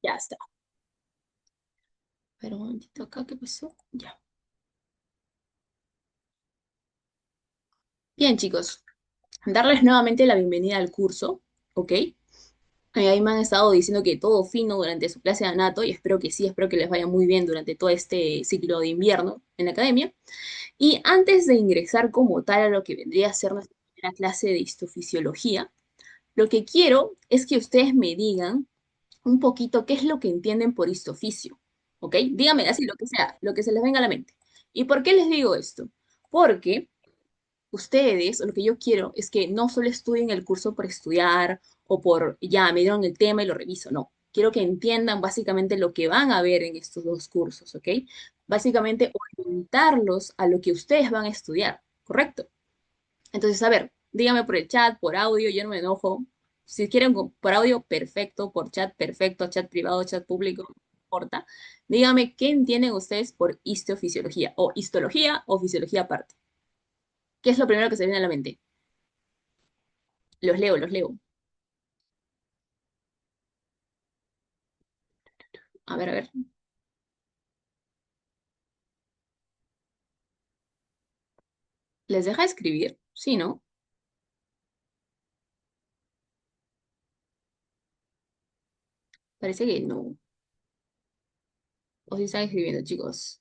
Ya está. Pero un momentito acá, ¿qué pasó? Ya. Bien, chicos, darles nuevamente la bienvenida al curso, ¿ok? Ahí me han estado diciendo que todo fino durante su clase de anato y espero que sí, espero que les vaya muy bien durante todo este ciclo de invierno en la academia. Y antes de ingresar como tal a lo que vendría a ser nuestra primera clase de histofisiología, lo que quiero es que ustedes me digan un poquito qué es lo que entienden por histoficio, ¿ok? Díganme así lo que sea, lo que se les venga a la mente. ¿Y por qué les digo esto? Porque ustedes, o lo que yo quiero es que no solo estudien el curso por estudiar o por, ya, me dieron el tema y lo reviso, no. Quiero que entiendan básicamente lo que van a ver en estos dos cursos, ¿ok? Básicamente orientarlos a lo que ustedes van a estudiar, ¿correcto? Entonces, a ver, dígame por el chat, por audio, yo no me enojo. Si quieren por audio, perfecto, por chat, perfecto, chat privado, chat público, no importa. Dígame qué entienden ustedes por histofisiología, o histología o fisiología aparte. ¿Qué es lo primero que se viene a la mente? Los leo, los leo. A ver, a ver. ¿Les deja escribir? Sí, ¿no? Parece que no. O si están escribiendo, chicos.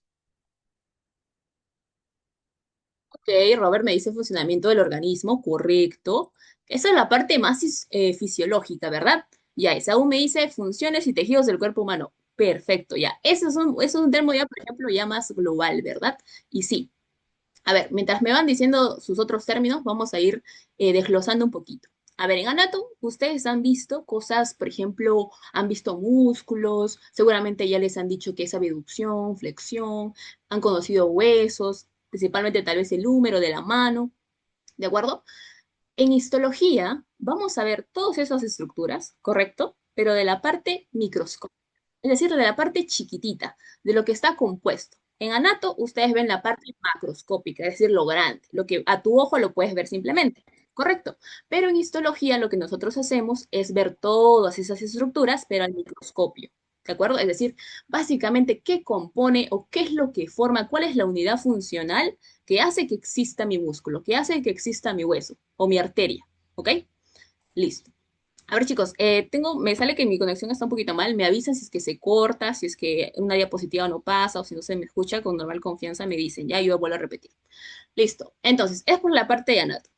Ok, Robert me dice funcionamiento del organismo, correcto. Esa es la parte más fisiológica, ¿verdad? Ya, esa aún me dice funciones y tejidos del cuerpo humano. Perfecto, ya. Eso es un termo ya, por ejemplo, ya más global, ¿verdad? Y sí. A ver, mientras me van diciendo sus otros términos, vamos a ir desglosando un poquito. A ver, en anato, ustedes han visto cosas, por ejemplo, han visto músculos, seguramente ya les han dicho que es abducción, flexión, han conocido huesos, principalmente tal vez el húmero de la mano, ¿de acuerdo? En histología vamos a ver todas esas estructuras, ¿correcto? Pero de la parte microscópica, es decir, de la parte chiquitita, de lo que está compuesto. En anato ustedes ven la parte macroscópica, es decir, lo grande, lo que a tu ojo lo puedes ver simplemente, ¿correcto? Pero en histología lo que nosotros hacemos es ver todas esas estructuras, pero al microscopio, ¿de acuerdo? Es decir, básicamente qué compone o qué es lo que forma, cuál es la unidad funcional que hace que exista mi músculo, que hace que exista mi hueso o mi arteria, ¿ok? Listo. A ver, chicos, me sale que mi conexión está un poquito mal. Me avisan si es que se corta, si es que una diapositiva no pasa o si no se me escucha con normal confianza, me dicen, ya yo vuelvo a repetir. Listo. Entonces, es por la parte de anato.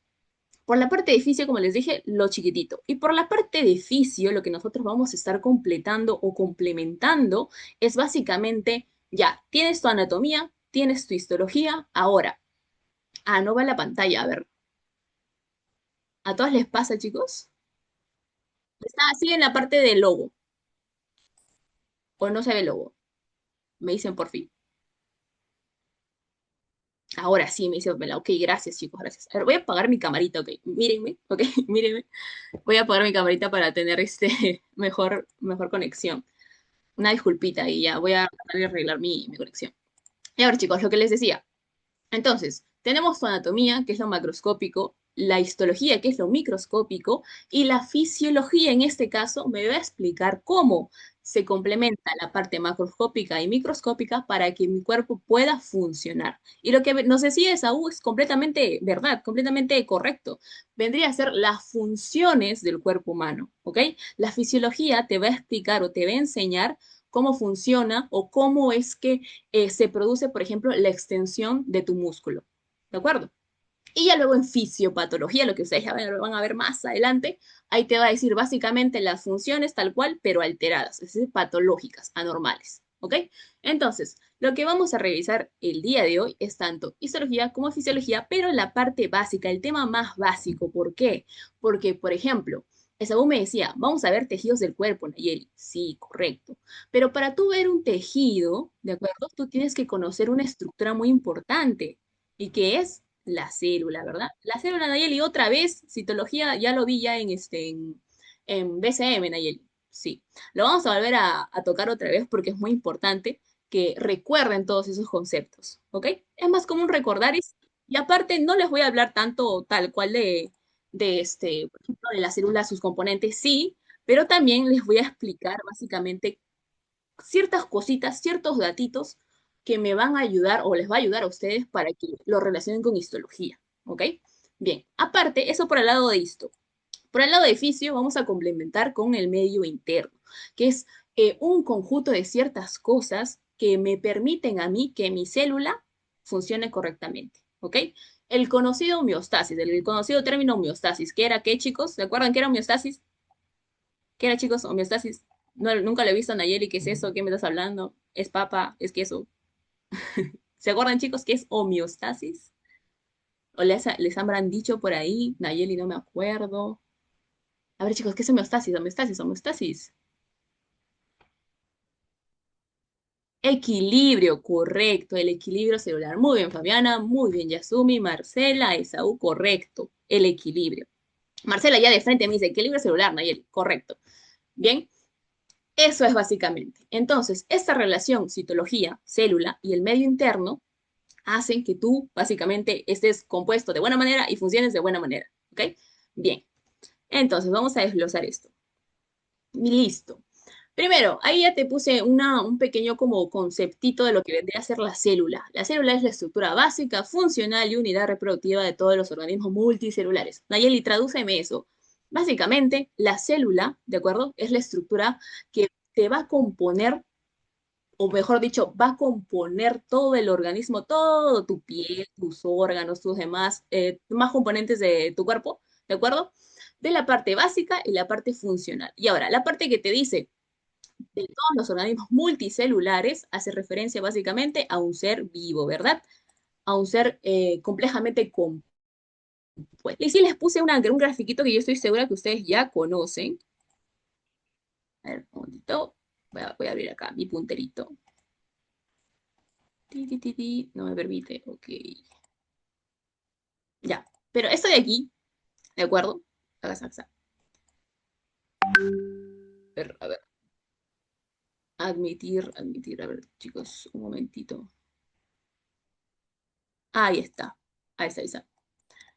Por la parte de fisio, como les dije, lo chiquitito. Y por la parte de fisio, lo que nosotros vamos a estar completando o complementando es básicamente, ya, tienes tu anatomía, tienes tu histología, ahora, no va la pantalla, a ver, ¿a todas les pasa, chicos? Está así en la parte del logo, o no se ve el logo, me dicen por fin. Ahora sí, me dice Pamela. Ok, gracias, chicos, gracias. A ver, voy a apagar mi camarita, ok. Mírenme, ok, mírenme. Voy a apagar mi camarita para tener mejor conexión. Una disculpita y ya voy a tratar de arreglar mi conexión. Y ahora, chicos, lo que les decía. Entonces, tenemos tu anatomía, que es lo macroscópico, la histología, que es lo microscópico, y la fisiología, en este caso, me va a explicar cómo se complementa la parte macroscópica y microscópica para que mi cuerpo pueda funcionar. Y lo que nos decía Esaú es completamente verdad, completamente correcto. Vendría a ser las funciones del cuerpo humano, ¿ok? La fisiología te va a explicar o te va a enseñar cómo funciona o cómo es que se produce, por ejemplo, la extensión de tu músculo. ¿De acuerdo? Y ya luego en fisiopatología, lo que ustedes ya van a ver más adelante, ahí te va a decir básicamente las funciones tal cual, pero alteradas, es decir, patológicas, anormales. ¿Ok? Entonces, lo que vamos a revisar el día de hoy es tanto histología como fisiología, pero en la parte básica, el tema más básico. ¿Por qué? Porque, por ejemplo, Esaú me decía, vamos a ver tejidos del cuerpo, Nayeli. Sí, correcto. Pero para tú ver un tejido, ¿de acuerdo? Tú tienes que conocer una estructura muy importante. ¿Y qué es? La célula, ¿verdad? La célula, Nayeli, otra vez, citología, ya lo vi ya en BCM, Nayeli. Sí, lo vamos a volver a tocar otra vez porque es muy importante que recuerden todos esos conceptos, ¿ok? Es más común recordar y aparte no les voy a hablar tanto tal cual por ejemplo, de la célula, sus componentes, sí, pero también les voy a explicar básicamente ciertas cositas, ciertos datitos que me van a ayudar o les va a ayudar a ustedes para que lo relacionen con histología, ¿ok? Bien, aparte, eso por el lado de histo. Por el lado de fisio, vamos a complementar con el medio interno, que es un conjunto de ciertas cosas que me permiten a mí que mi célula funcione correctamente, ¿ok? El conocido homeostasis, el conocido término homeostasis, ¿qué era qué, chicos? ¿Se acuerdan qué era homeostasis? ¿Qué era, chicos? Homeostasis. No, nunca lo he visto a Nayeli, ¿qué es eso? ¿Qué me estás hablando? ¿Es papa? ¿Es queso? ¿Se acuerdan, chicos, qué es homeostasis? ¿O les habrán dicho por ahí? Nayeli, no me acuerdo. A ver, chicos, ¿qué es homeostasis? Homeostasis, homeostasis. Equilibrio, correcto, el equilibrio celular. Muy bien, Fabiana, muy bien, Yasumi, Marcela, Esaú, correcto, el equilibrio. Marcela ya de frente me dice equilibrio celular, Nayeli, correcto. Bien, eso es básicamente. Entonces, esta relación citología, célula y el medio interno hacen que tú básicamente estés compuesto de buena manera y funciones de buena manera, ¿ok? Bien, entonces vamos a desglosar esto. Listo. Primero, ahí ya te puse un pequeño como conceptito de lo que vendría a ser la célula. La célula es la estructura básica, funcional y unidad reproductiva de todos los organismos multicelulares. Nayeli, tradúceme eso. Básicamente, la célula, ¿de acuerdo? Es la estructura que te va a componer, o mejor dicho, va a componer todo el organismo, todo tu piel, tus órganos, tus demás componentes de tu cuerpo, ¿de acuerdo? De la parte básica y la parte funcional. Y ahora, la parte que te dice de todos los organismos multicelulares hace referencia básicamente a un ser vivo, ¿verdad? A un ser complejamente compuesto. Y sí les puse un grafiquito que yo estoy segura que ustedes ya conocen. A ver, un momentito. Voy a abrir acá mi punterito. No me permite, ok. Ya, pero esto de aquí, ¿de acuerdo? A ver, admitir, a ver, chicos, un momentito. Ahí está, ahí está.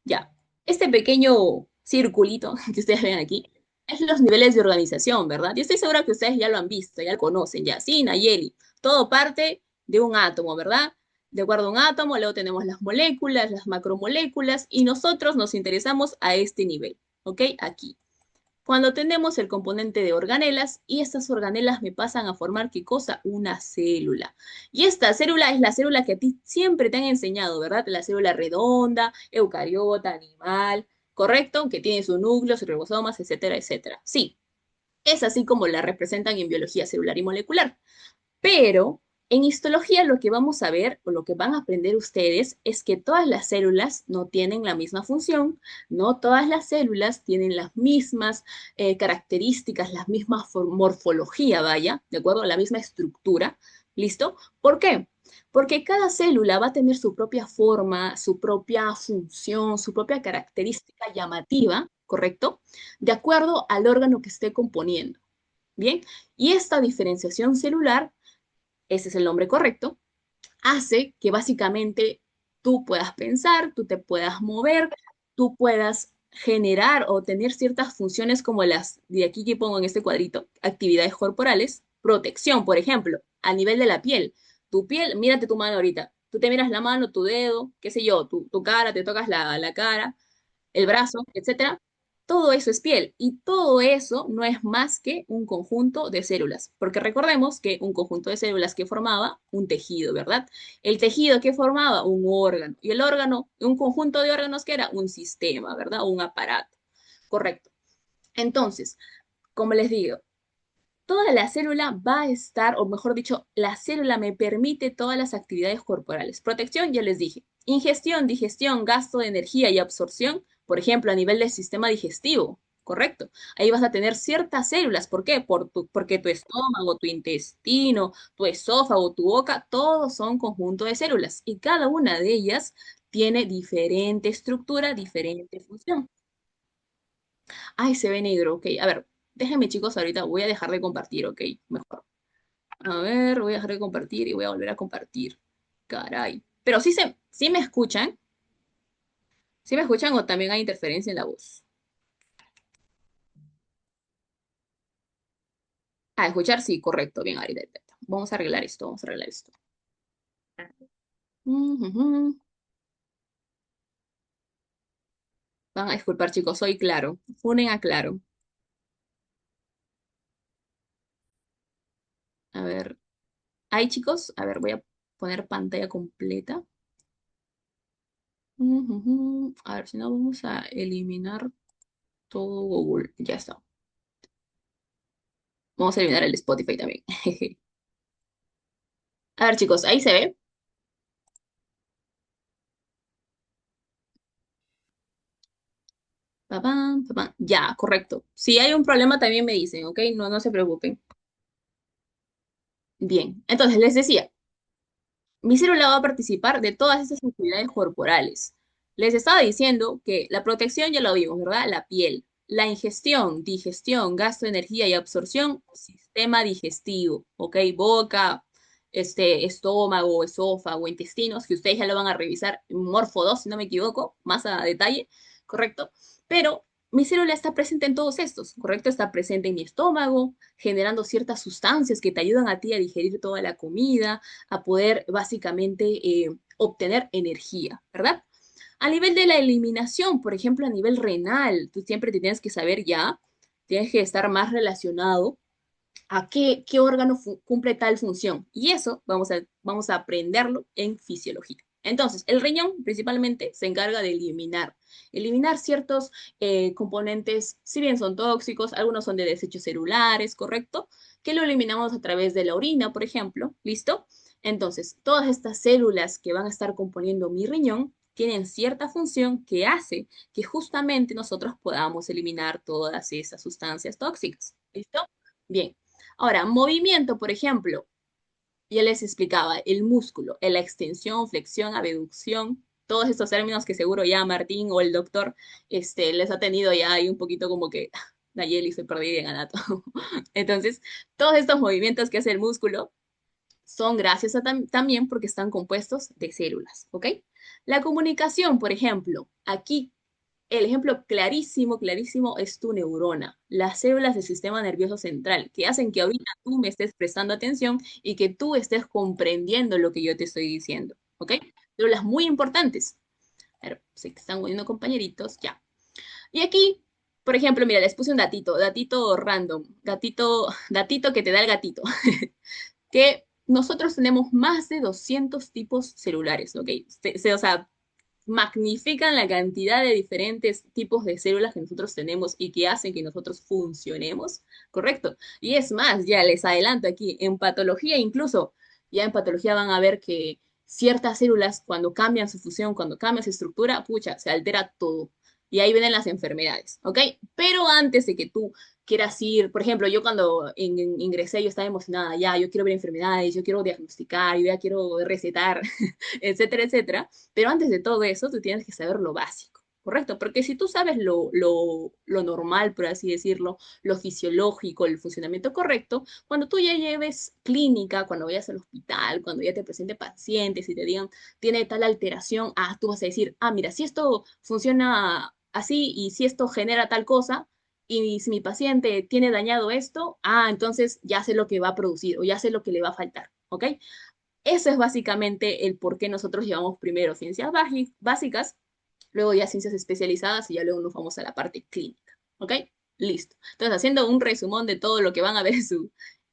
Ya, este pequeño circulito que ustedes ven aquí es los niveles de organización, ¿verdad? Yo estoy segura que ustedes ya lo han visto, ya lo conocen, ya. Sí, Nayeli, todo parte de un átomo, ¿verdad? De acuerdo a un átomo, luego tenemos las moléculas, las macromoléculas, y nosotros nos interesamos a este nivel, ¿ok? Aquí. Cuando tenemos el componente de organelas y estas organelas me pasan a formar, ¿qué cosa? Una célula. Y esta célula es la célula que a ti siempre te han enseñado, ¿verdad? La célula redonda, eucariota, animal, ¿correcto? Que tiene su núcleo, sus ribosomas, etcétera, etcétera. Sí, es así como la representan en biología celular y molecular. Pero en histología lo que vamos a ver o lo que van a aprender ustedes es que todas las células no tienen la misma función, no todas las células tienen las mismas características, la misma morfología, vaya, ¿de acuerdo? La misma estructura, ¿listo? ¿Por qué? Porque cada célula va a tener su propia forma, su propia función, su propia característica llamativa, ¿correcto? De acuerdo al órgano que esté componiendo. Bien, y esta diferenciación celular, ese es el nombre correcto, hace que básicamente tú puedas pensar, tú te puedas mover, tú puedas generar o tener ciertas funciones como las de aquí que pongo en este cuadrito, actividades corporales, protección, por ejemplo, a nivel de la piel. Tu piel, mírate tu mano ahorita, tú te miras la mano, tu dedo, qué sé yo, tu cara, te tocas la cara, el brazo, etcétera. Todo eso es piel y todo eso no es más que un conjunto de células, porque recordemos que un conjunto de células que formaba un tejido, ¿verdad? El tejido que formaba un órgano y el órgano, un conjunto de órganos que era un sistema, ¿verdad? Un aparato, correcto. Entonces, como les digo, toda la célula va a estar, o mejor dicho, la célula me permite todas las actividades corporales. Protección, ya les dije. Ingestión, digestión, gasto de energía y absorción, por ejemplo, a nivel del sistema digestivo, ¿correcto? Ahí vas a tener ciertas células. ¿Por qué? Porque tu estómago, tu intestino, tu esófago, tu boca, todos son conjunto de células y cada una de ellas tiene diferente estructura, diferente función. Ay, se ve negro, ok. A ver, déjenme chicos, ahorita voy a dejar de compartir, ok. Mejor. A ver, voy a dejar de compartir y voy a volver a compartir. Caray. Pero sí me escuchan. ¿Sí me escuchan o también hay interferencia en la voz? Ah, escuchar, sí, correcto. Bien, ahorita. Vamos a arreglar esto, vamos a arreglar esto. Ujujú. Van a disculpar, chicos, soy claro. Funen a claro. A ver, ahí, chicos, a ver, voy a poner pantalla completa. Ujujú. A ver, si no, vamos a eliminar todo Google. Ya está. Vamos a eliminar el Spotify también. A ver, chicos, ahí se ve. Papam, papam. Ya, correcto. Si hay un problema, también me dicen, ¿ok? No, no se preocupen. Bien, entonces les decía, mi célula va a participar de todas estas actividades corporales. Les estaba diciendo que la protección ya lo vimos, ¿verdad? La piel. La ingestión, digestión, gasto de energía y absorción, sistema digestivo, ¿ok? Boca, estómago, esófago, intestinos, que ustedes ya lo van a revisar en Morfo 2, si no me equivoco, más a detalle, ¿correcto? Pero mi célula está presente en todos estos, ¿correcto? Está presente en mi estómago, generando ciertas sustancias que te ayudan a ti a digerir toda la comida, a poder básicamente obtener energía, ¿verdad? A nivel de la eliminación, por ejemplo, a nivel renal, tú siempre te tienes que saber ya, tienes que estar más relacionado a qué órgano cumple tal función. Y eso vamos a aprenderlo en fisiología. Entonces, el riñón principalmente se encarga de eliminar ciertos componentes, si bien son tóxicos, algunos son de desechos celulares, ¿correcto? Que lo eliminamos a través de la orina, por ejemplo, ¿listo? Entonces, todas estas células que van a estar componiendo mi riñón tienen cierta función que hace que justamente nosotros podamos eliminar todas esas sustancias tóxicas, ¿listo? Bien, ahora, movimiento, por ejemplo, ya les explicaba, el músculo, la extensión, flexión, abducción, todos estos términos que seguro ya Martín o el doctor les ha tenido ya ahí un poquito como que, Nayeli, soy perdida en anato. Entonces, todos estos movimientos que hace el músculo son gracias a también porque están compuestos de células, ¿ok? La comunicación, por ejemplo, aquí el ejemplo clarísimo, clarísimo es tu neurona, las células del sistema nervioso central, que hacen que ahorita tú me estés prestando atención y que tú estés comprendiendo lo que yo te estoy diciendo, ¿ok? Células muy importantes. Pero sé que están uniendo compañeritos, ya. Y aquí, por ejemplo, mira, les puse un datito, datito random, datito que te da el gatito, que nosotros tenemos más de 200 tipos celulares, ¿ok? O sea, magnifican la cantidad de diferentes tipos de células que nosotros tenemos y que hacen que nosotros funcionemos, ¿correcto? Y es más, ya les adelanto aquí, en patología incluso, ya en patología van a ver que ciertas células cuando cambian su función, cuando cambian su estructura, pucha, se altera todo. Y ahí vienen las enfermedades, ¿ok? Pero antes de que tú quieras ir, por ejemplo, yo cuando ingresé, yo estaba emocionada, ya, yo quiero ver enfermedades, yo quiero diagnosticar, yo ya quiero recetar, etcétera, etcétera. Pero antes de todo eso, tú tienes que saber lo básico, ¿correcto? Porque si tú sabes lo normal, por así decirlo, lo fisiológico, el funcionamiento correcto, cuando tú ya lleves clínica, cuando vayas al hospital, cuando ya te presente pacientes y te digan, tiene tal alteración, tú vas a decir, mira, si esto funciona así y si esto genera tal cosa, y si mi paciente tiene dañado esto, entonces ya sé lo que va a producir o ya sé lo que le va a faltar, ¿ok? Eso es básicamente el por qué nosotros llevamos primero ciencias básicas, luego ya ciencias especializadas y ya luego nos vamos a la parte clínica. ¿Ok? Listo. Entonces, haciendo un resumón de todo lo que van a ver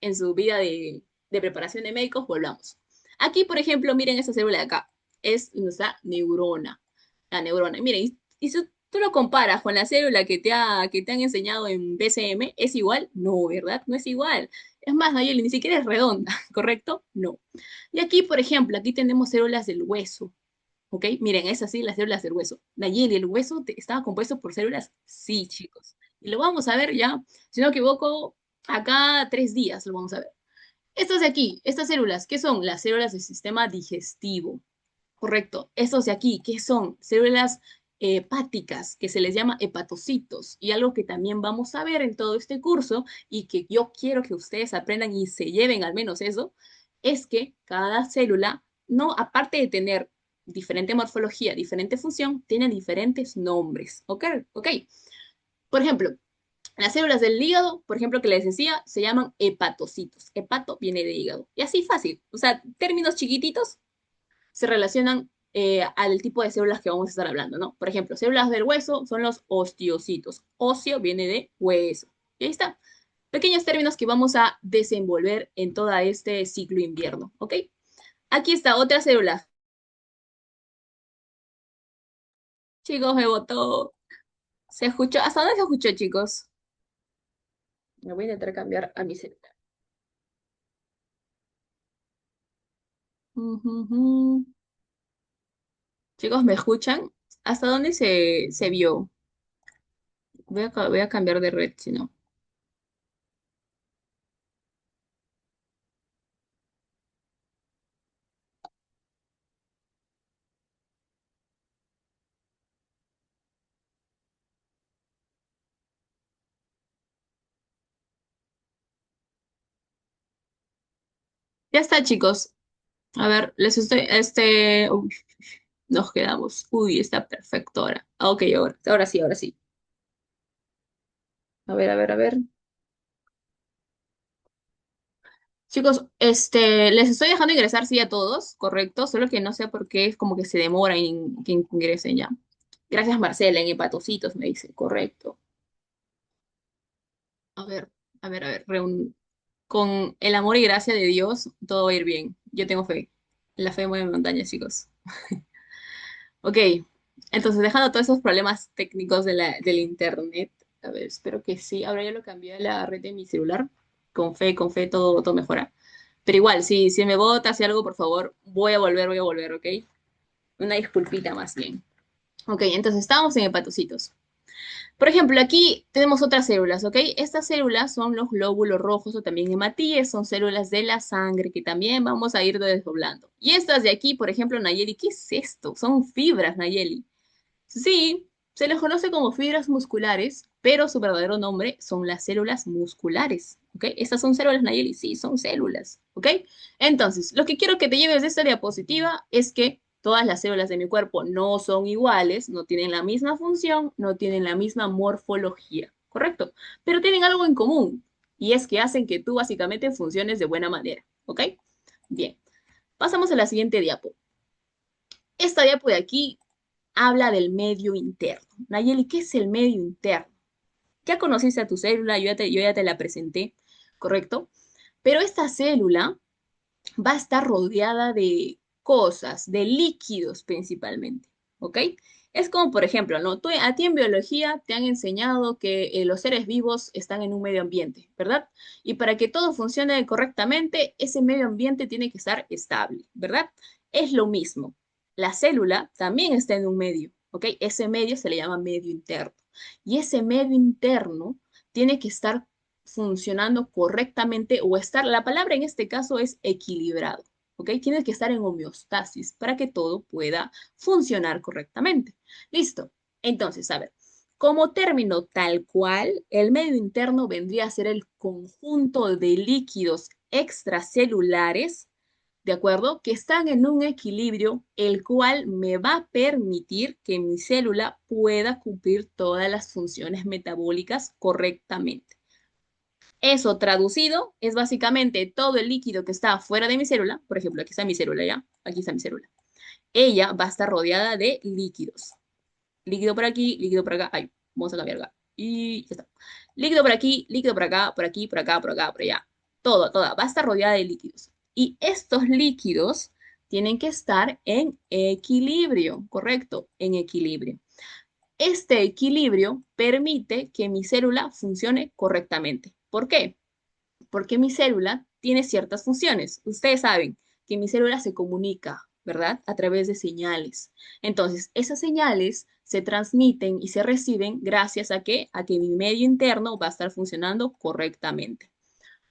en su vida de preparación de médicos, volvamos. Aquí, por ejemplo, miren esta célula de acá. Es nuestra neurona. La neurona. Miren, y si tú lo comparas con la célula que te han enseñado en BCM, ¿es igual? No, ¿verdad? No es igual. Es más, Nayeli, ni siquiera es redonda, ¿correcto? No. Y aquí, por ejemplo, aquí tenemos células del hueso, ¿ok? Miren, es así las células del hueso. Nayeli, ¿el hueso estaba compuesto por células? Sí, chicos. Y lo vamos a ver ya, si no me equivoco, acá 3 días lo vamos a ver. Estos de aquí, estas células, ¿qué son? Las células del sistema digestivo. Correcto. Estos de aquí, ¿qué son? Células hepáticas, que se les llama hepatocitos. Y algo que también vamos a ver en todo este curso y que yo quiero que ustedes aprendan y se lleven al menos eso, es que cada célula, no, aparte de tener diferente morfología, diferente función, tiene diferentes nombres. ¿Ok? ¿Ok? Por ejemplo, Las células del hígado, por ejemplo, que les decía, se llaman hepatocitos. Hepato viene de hígado. Y así fácil. O sea, términos chiquititos se relacionan al tipo de células que vamos a estar hablando, ¿no? Por ejemplo, células del hueso son los osteocitos. Óseo viene de hueso. Y ahí está. Pequeños términos que vamos a desenvolver en todo este ciclo invierno, ¿ok? Aquí está otra célula. Chicos, me botó. ¿Se escuchó? ¿Hasta dónde se escuchó, chicos? Me voy a intentar cambiar a mi celular. Ujujú. Chicos, ¿me escuchan? ¿Hasta dónde se vio? Voy a cambiar de red, si no. Ya está, chicos. A ver, les estoy, uy, nos quedamos. Uy, está perfecto ahora. Ah, ok, ahora sí, ahora sí. A ver, a ver, a ver. Chicos, les estoy dejando ingresar, sí, a todos, correcto, solo que no sé por qué es como que se demora en que ingresen ya. Gracias, Marcela, en hepatocitos me dice, correcto. A ver, a ver, a ver, con el amor y gracia de Dios, todo va a ir bien. Yo tengo fe. La fe mueve montañas, chicos. Ok, entonces dejando todos esos problemas técnicos del internet, a ver, espero que sí. Ahora ya lo cambié a la red de mi celular. Con fe, todo mejora. Pero igual, si me botas y algo, por favor, voy a volver, ¿ok? Una disculpita más bien. Ok, entonces estábamos en hepatocitos. Por ejemplo, aquí tenemos otras células, ¿ok? Estas células son los glóbulos rojos o también hematíes, son células de la sangre que también vamos a ir desdoblando. Y estas de aquí, por ejemplo, Nayeli, ¿qué es esto? Son fibras, Nayeli. Sí, se les conoce como fibras musculares, pero su verdadero nombre son las células musculares, ¿ok? Estas son células, Nayeli, sí, son células, ¿ok? Entonces, lo que quiero que te lleves de esta diapositiva es que todas las células de mi cuerpo no son iguales, no tienen la misma función, no tienen la misma morfología, ¿correcto? Pero tienen algo en común, y es que hacen que tú básicamente funciones de buena manera, ¿ok? Bien, pasamos a la siguiente diapo. Esta diapo de aquí habla del medio interno. Nayeli, ¿qué es el medio interno? Ya conociste a tu célula, yo ya te la presenté, ¿correcto? Pero esta célula va a estar rodeada de cosas, de líquidos principalmente, ¿ok? Es como, por ejemplo, ¿no? A ti en biología te han enseñado que los seres vivos están en un medio ambiente, ¿verdad? Y para que todo funcione correctamente, ese medio ambiente tiene que estar estable, ¿verdad? Es lo mismo. La célula también está en un medio, ¿ok? Ese medio se le llama medio interno. Y ese medio interno tiene que estar funcionando correctamente o estar, la palabra en este caso es equilibrado, ¿ok? Tiene que estar en homeostasis para que todo pueda funcionar correctamente. Listo. Entonces, a ver, como término tal cual, el medio interno vendría a ser el conjunto de líquidos extracelulares, ¿de acuerdo? Que están en un equilibrio, el cual me va a permitir que mi célula pueda cumplir todas las funciones metabólicas correctamente. Eso traducido es básicamente todo el líquido que está fuera de mi célula. Por ejemplo, aquí está mi célula, ¿ya? Aquí está mi célula. Ella va a estar rodeada de líquidos. Líquido por aquí, líquido por acá. Ay, vamos a cambiar acá. Y ya está. Líquido por aquí, líquido por acá, por aquí, por acá, por acá, por allá. Toda. Va a estar rodeada de líquidos. Y estos líquidos tienen que estar en equilibrio, ¿correcto? En equilibrio. Este equilibrio permite que mi célula funcione correctamente. ¿Por qué? Porque mi célula tiene ciertas funciones. Ustedes saben que mi célula se comunica, ¿verdad? A través de señales. Entonces, esas señales se transmiten y se reciben gracias a que mi medio interno va a estar funcionando correctamente.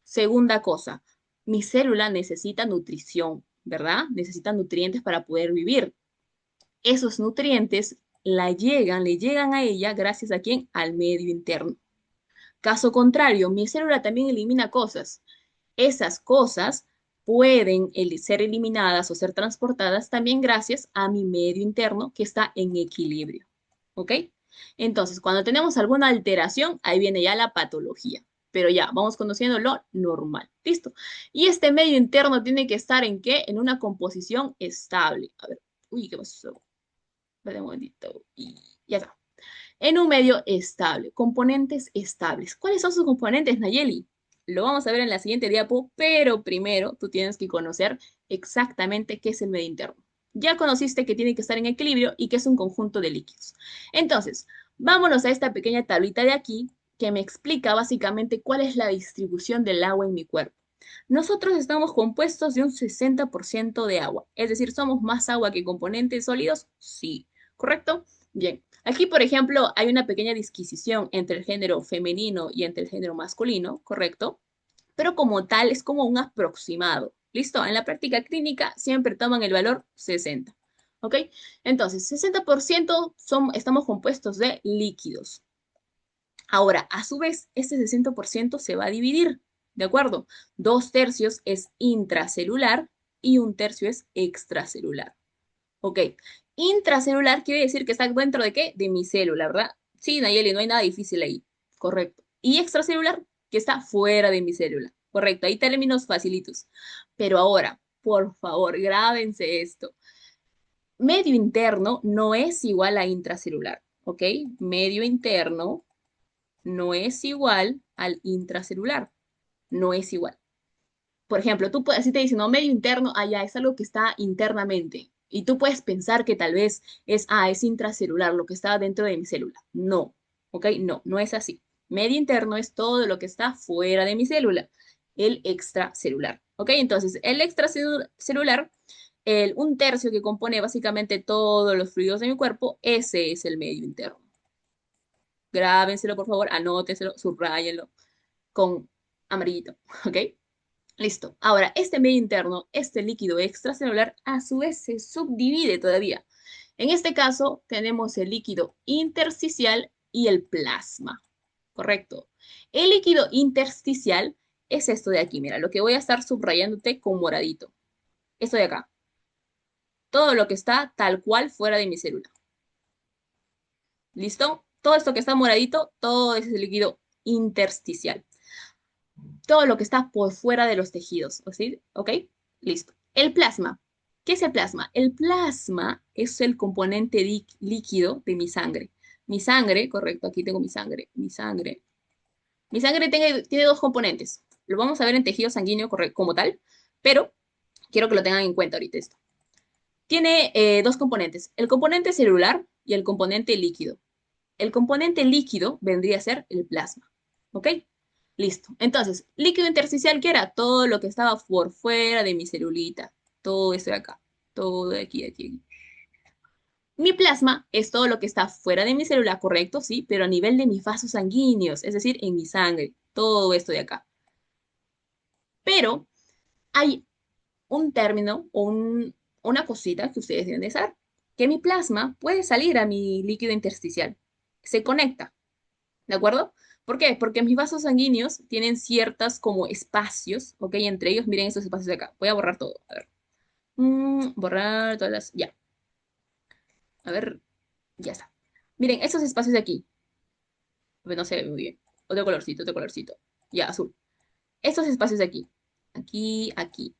Segunda cosa, mi célula necesita nutrición, ¿verdad? Necesita nutrientes para poder vivir. Esos nutrientes le llegan a ella gracias a quién? Al medio interno. Caso contrario, mi célula también elimina cosas. Esas cosas pueden ser eliminadas o ser transportadas también gracias a mi medio interno que está en equilibrio. ¿Ok? Entonces, cuando tenemos alguna alteración, ahí viene ya la patología. Pero ya, vamos conociendo lo normal. Listo. Y este medio interno tiene que estar ¿en qué? En una composición estable. A ver, uy, ¿qué pasó? Espera un momentito. Y ya está. En un medio estable, componentes estables. ¿Cuáles son sus componentes, Nayeli? Lo vamos a ver en la siguiente diapo, pero primero tú tienes que conocer exactamente qué es el medio interno. Ya conociste que tiene que estar en equilibrio y que es un conjunto de líquidos. Entonces, vámonos a esta pequeña tablita de aquí que me explica básicamente cuál es la distribución del agua en mi cuerpo. Nosotros estamos compuestos de un 60% de agua, es decir, ¿somos más agua que componentes sólidos? Sí, ¿correcto? Bien, aquí, por ejemplo, hay una pequeña disquisición entre el género femenino y entre el género masculino, ¿correcto? Pero como tal es como un aproximado. ¿Listo? En la práctica clínica siempre toman el valor 60. ¿Ok? Entonces, 60% estamos compuestos de líquidos. Ahora, a su vez, este 60% se va a dividir, ¿de acuerdo? 2 tercios es intracelular y 1 tercio es extracelular. Ok. Intracelular quiere decir que está dentro de qué? De mi célula, ¿verdad? Sí, Nayeli, no hay nada difícil ahí. Correcto. Y extracelular, que está fuera de mi célula. Correcto. Hay términos facilitos. Pero ahora, por favor, grábense esto. Medio interno no es igual a intracelular. ¿Ok? Medio interno no es igual al intracelular. No es igual. Por ejemplo, tú puedes, si te dicen, no, medio interno, allá es algo que está internamente. Y tú puedes pensar que tal vez es intracelular, lo que está dentro de mi célula. No, ¿ok? No, no es así. Medio interno es todo lo que está fuera de mi célula, el extracelular, ¿ok? Entonces, el extracelular, 1 tercio que compone básicamente todos los fluidos de mi cuerpo, ese es el medio interno. Grábenselo, por favor, anótenselo, subrayenlo con amarillito, ¿ok? Listo. Ahora, este medio interno, este líquido extracelular, a su vez se subdivide todavía. En este caso, tenemos el líquido intersticial y el plasma. Correcto. El líquido intersticial es esto de aquí. Mira, lo que voy a estar subrayándote con moradito. Esto de acá. Todo lo que está tal cual fuera de mi célula. ¿Listo? Todo esto que está moradito, todo ese es el líquido intersticial. Todo lo que está por fuera de los tejidos, ¿sí? ¿Ok? Listo. El plasma. ¿Qué es el plasma? El plasma es el componente líquido de mi sangre. Mi sangre, correcto, aquí tengo mi sangre. Mi sangre. Mi sangre tiene 2 componentes. Lo vamos a ver en tejido sanguíneo como tal, pero quiero que lo tengan en cuenta ahorita esto. Tiene 2 componentes, el componente celular y el componente líquido. El componente líquido vendría a ser el plasma. ¿Ok? Listo. Entonces, líquido intersticial, ¿qué era? Todo lo que estaba por fuera de mi celulita. Todo esto de acá. Todo de aquí, de aquí, de aquí. Mi plasma es todo lo que está fuera de mi célula, correcto, sí, pero a nivel de mis vasos sanguíneos, es decir, en mi sangre. Todo esto de acá. Pero hay un término o una cosita que ustedes deben de saber, que mi plasma puede salir a mi líquido intersticial. Se conecta. ¿De acuerdo? ¿Por qué? Porque mis vasos sanguíneos tienen ciertas como espacios, ¿ok? Entre ellos, miren estos espacios de acá. Voy a borrar todo. A ver. Borrar todas las... Ya. A ver. Ya está. Miren, estos espacios de aquí. Pues no se ve muy bien. Otro colorcito, otro colorcito. Ya, azul. Estos espacios de aquí. Aquí, aquí.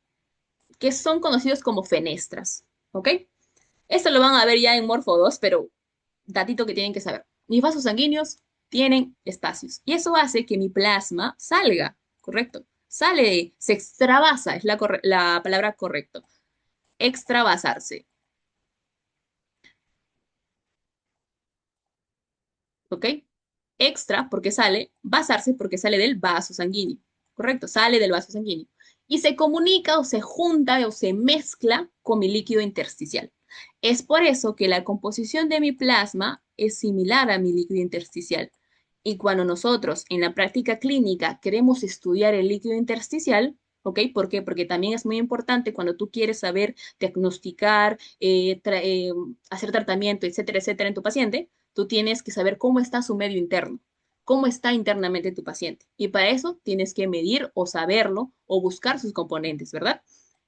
Que son conocidos como fenestras. ¿Ok? Esto lo van a ver ya en Morfo 2, pero datito que tienen que saber. Mis vasos sanguíneos tienen espacios y eso hace que mi plasma salga, ¿correcto? Sale, se extravasa, es la palabra correcta. Extravasarse, ¿ok? Extra porque sale, vasarse porque sale del vaso sanguíneo, ¿correcto? Sale del vaso sanguíneo y se comunica o se junta o se mezcla con mi líquido intersticial. Es por eso que la composición de mi plasma es similar a mi líquido intersticial. Y cuando nosotros en la práctica clínica queremos estudiar el líquido intersticial, ¿ok? ¿Por qué? Porque también es muy importante cuando tú quieres saber diagnosticar, hacer tratamiento, etcétera, etcétera, en tu paciente, tú tienes que saber cómo está su medio interno, cómo está internamente tu paciente. Y para eso tienes que medir o saberlo o buscar sus componentes, ¿verdad?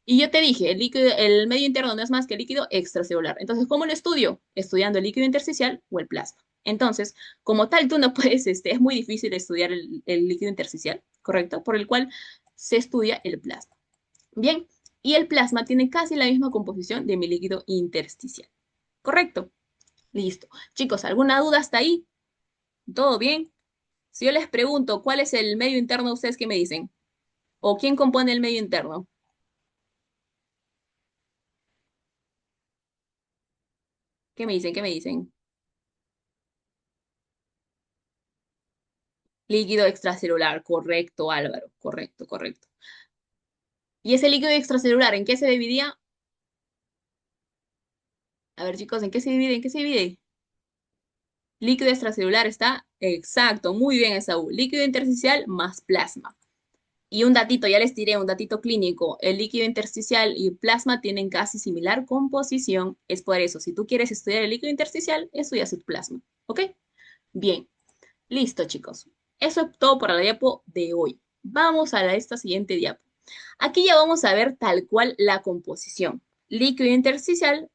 Y yo te dije, el medio interno no es más que el líquido extracelular. Entonces, ¿cómo lo estudio? Estudiando el líquido intersticial o el plasma. Entonces, como tal, tú no puedes, es muy difícil estudiar el líquido intersticial, ¿correcto? Por el cual se estudia el plasma. Bien, y el plasma tiene casi la misma composición de mi líquido intersticial, ¿correcto? Listo. Chicos, ¿alguna duda hasta ahí? ¿Todo bien? Si yo les pregunto cuál es el medio interno, ¿ustedes qué me dicen? ¿O quién compone el medio interno? ¿Qué me dicen? ¿Qué me dicen? Líquido extracelular, correcto, Álvaro, correcto, correcto. ¿Y ese líquido extracelular en qué se dividía? A ver, chicos, ¿en qué se divide? ¿En qué se divide? Líquido extracelular está exacto, muy bien, Esaú. Líquido intersticial más plasma. Y un datito, ya les tiré un datito clínico. El líquido intersticial y el plasma tienen casi similar composición. Es por eso, si tú quieres estudiar el líquido intersticial, estudias el plasma. ¿Ok? Bien, listo, chicos. Eso es todo para la diapo de hoy. Vamos a esta siguiente diapo. Aquí ya vamos a ver tal cual la composición. Líquido intersticial,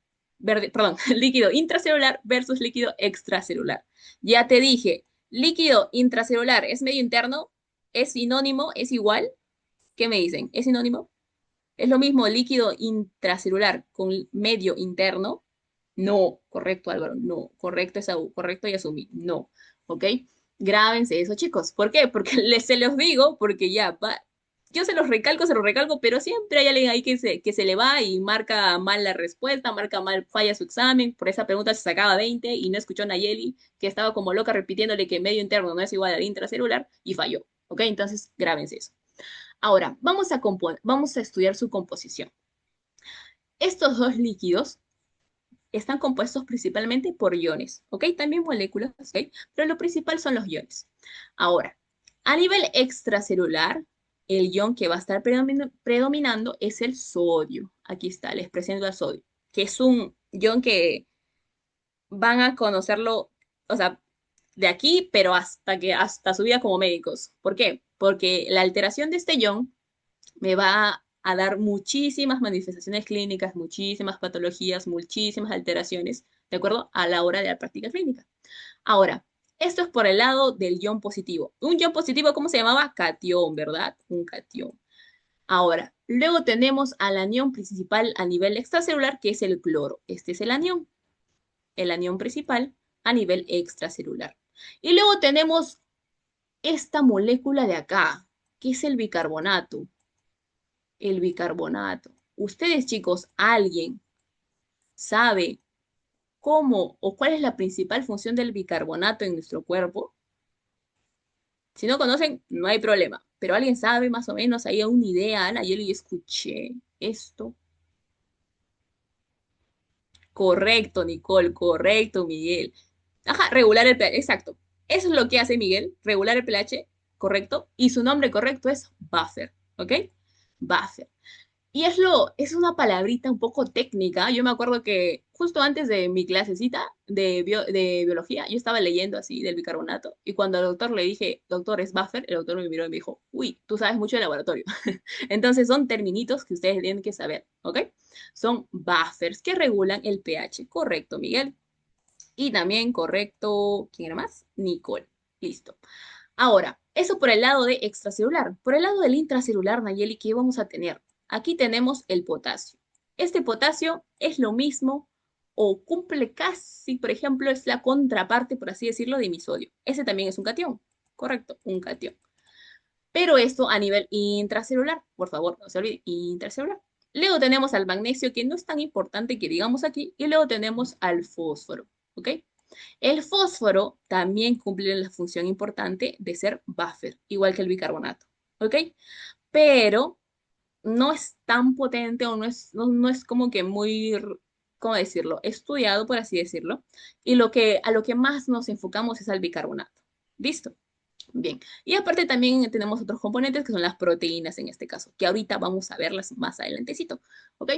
perdón, líquido intracelular versus líquido extracelular. Ya te dije, líquido intracelular es medio interno, es sinónimo, es igual. ¿Qué me dicen? ¿Es sinónimo? ¿Es lo mismo líquido intracelular con medio interno? No, correcto, Álvaro, no, correcto, Esaú, correcto, Yasumi, no, ¿ok? Grábense eso, chicos. ¿Por qué? Porque se los digo, porque ya va. Yo se los recalco, pero siempre hay alguien ahí que se le va y marca mal la respuesta, marca mal, falla su examen. Por esa pregunta se sacaba 20 y no escuchó a Nayeli, que estaba como loca repitiéndole que medio interno no es igual al intracelular y falló, ¿ok? Entonces, grábense eso. Ahora, vamos a estudiar su composición. Estos dos líquidos están compuestos principalmente por iones, ¿ok? También moléculas, ¿ok? Pero lo principal son los iones. Ahora, a nivel extracelular, el ion que va a estar predominando es el sodio. Aquí está, les presento al sodio, que es un ion que van a conocerlo, o sea, de aquí, pero hasta su vida como médicos. ¿Por qué? Porque la alteración de este ion me va a dar muchísimas manifestaciones clínicas, muchísimas patologías, muchísimas alteraciones, ¿de acuerdo? A la hora de la práctica clínica. Ahora, esto es por el lado del ion positivo. Un ion positivo, ¿cómo se llamaba? Catión, ¿verdad? Un catión. Ahora, luego tenemos al anión principal a nivel extracelular, que es el cloro. Este es el anión principal a nivel extracelular. Y luego tenemos esta molécula de acá, que es el bicarbonato. El bicarbonato. Ustedes, chicos, ¿alguien sabe cómo o cuál es la principal función del bicarbonato en nuestro cuerpo? Si no conocen, no hay problema. Pero alguien sabe más o menos, hay una idea, Ana, yo escuché esto. Correcto, Nicole, correcto, Miguel. Ajá, regular el pH, exacto. Eso es lo que hace Miguel, regular el pH, correcto. Y su nombre correcto es buffer, ¿ok? Buffer. Y es una palabrita un poco técnica. Yo me acuerdo que justo antes de mi clasecita de biología, yo estaba leyendo así del bicarbonato. Y cuando al doctor le dije, doctor, es buffer, el doctor me miró y me dijo, uy, tú sabes mucho de laboratorio. Entonces son terminitos que ustedes tienen que saber, ¿ok? Son buffers que regulan el pH. Correcto, Miguel. Y también correcto, ¿quién era más? Nicole. Listo. Ahora, eso por el lado de extracelular. Por el lado del intracelular, Nayeli, ¿qué vamos a tener? Aquí tenemos el potasio. Este potasio es lo mismo o cumple casi, por ejemplo, es la contraparte, por así decirlo, de mi sodio. Ese también es un catión. Correcto, un catión. Pero esto a nivel intracelular, por favor, no se olvide, intracelular. Luego tenemos al magnesio, que no es tan importante que digamos aquí, y luego tenemos al fósforo, ¿ok? El fósforo también cumple la función importante de ser buffer, igual que el bicarbonato, ¿ok? Pero no es tan potente o no es como que muy, ¿cómo decirlo? Estudiado, por así decirlo. Y a lo que más nos enfocamos es al bicarbonato. ¿Listo? Bien. Y aparte también tenemos otros componentes que son las proteínas en este caso, que ahorita vamos a verlas más adelantecito, ¿ok?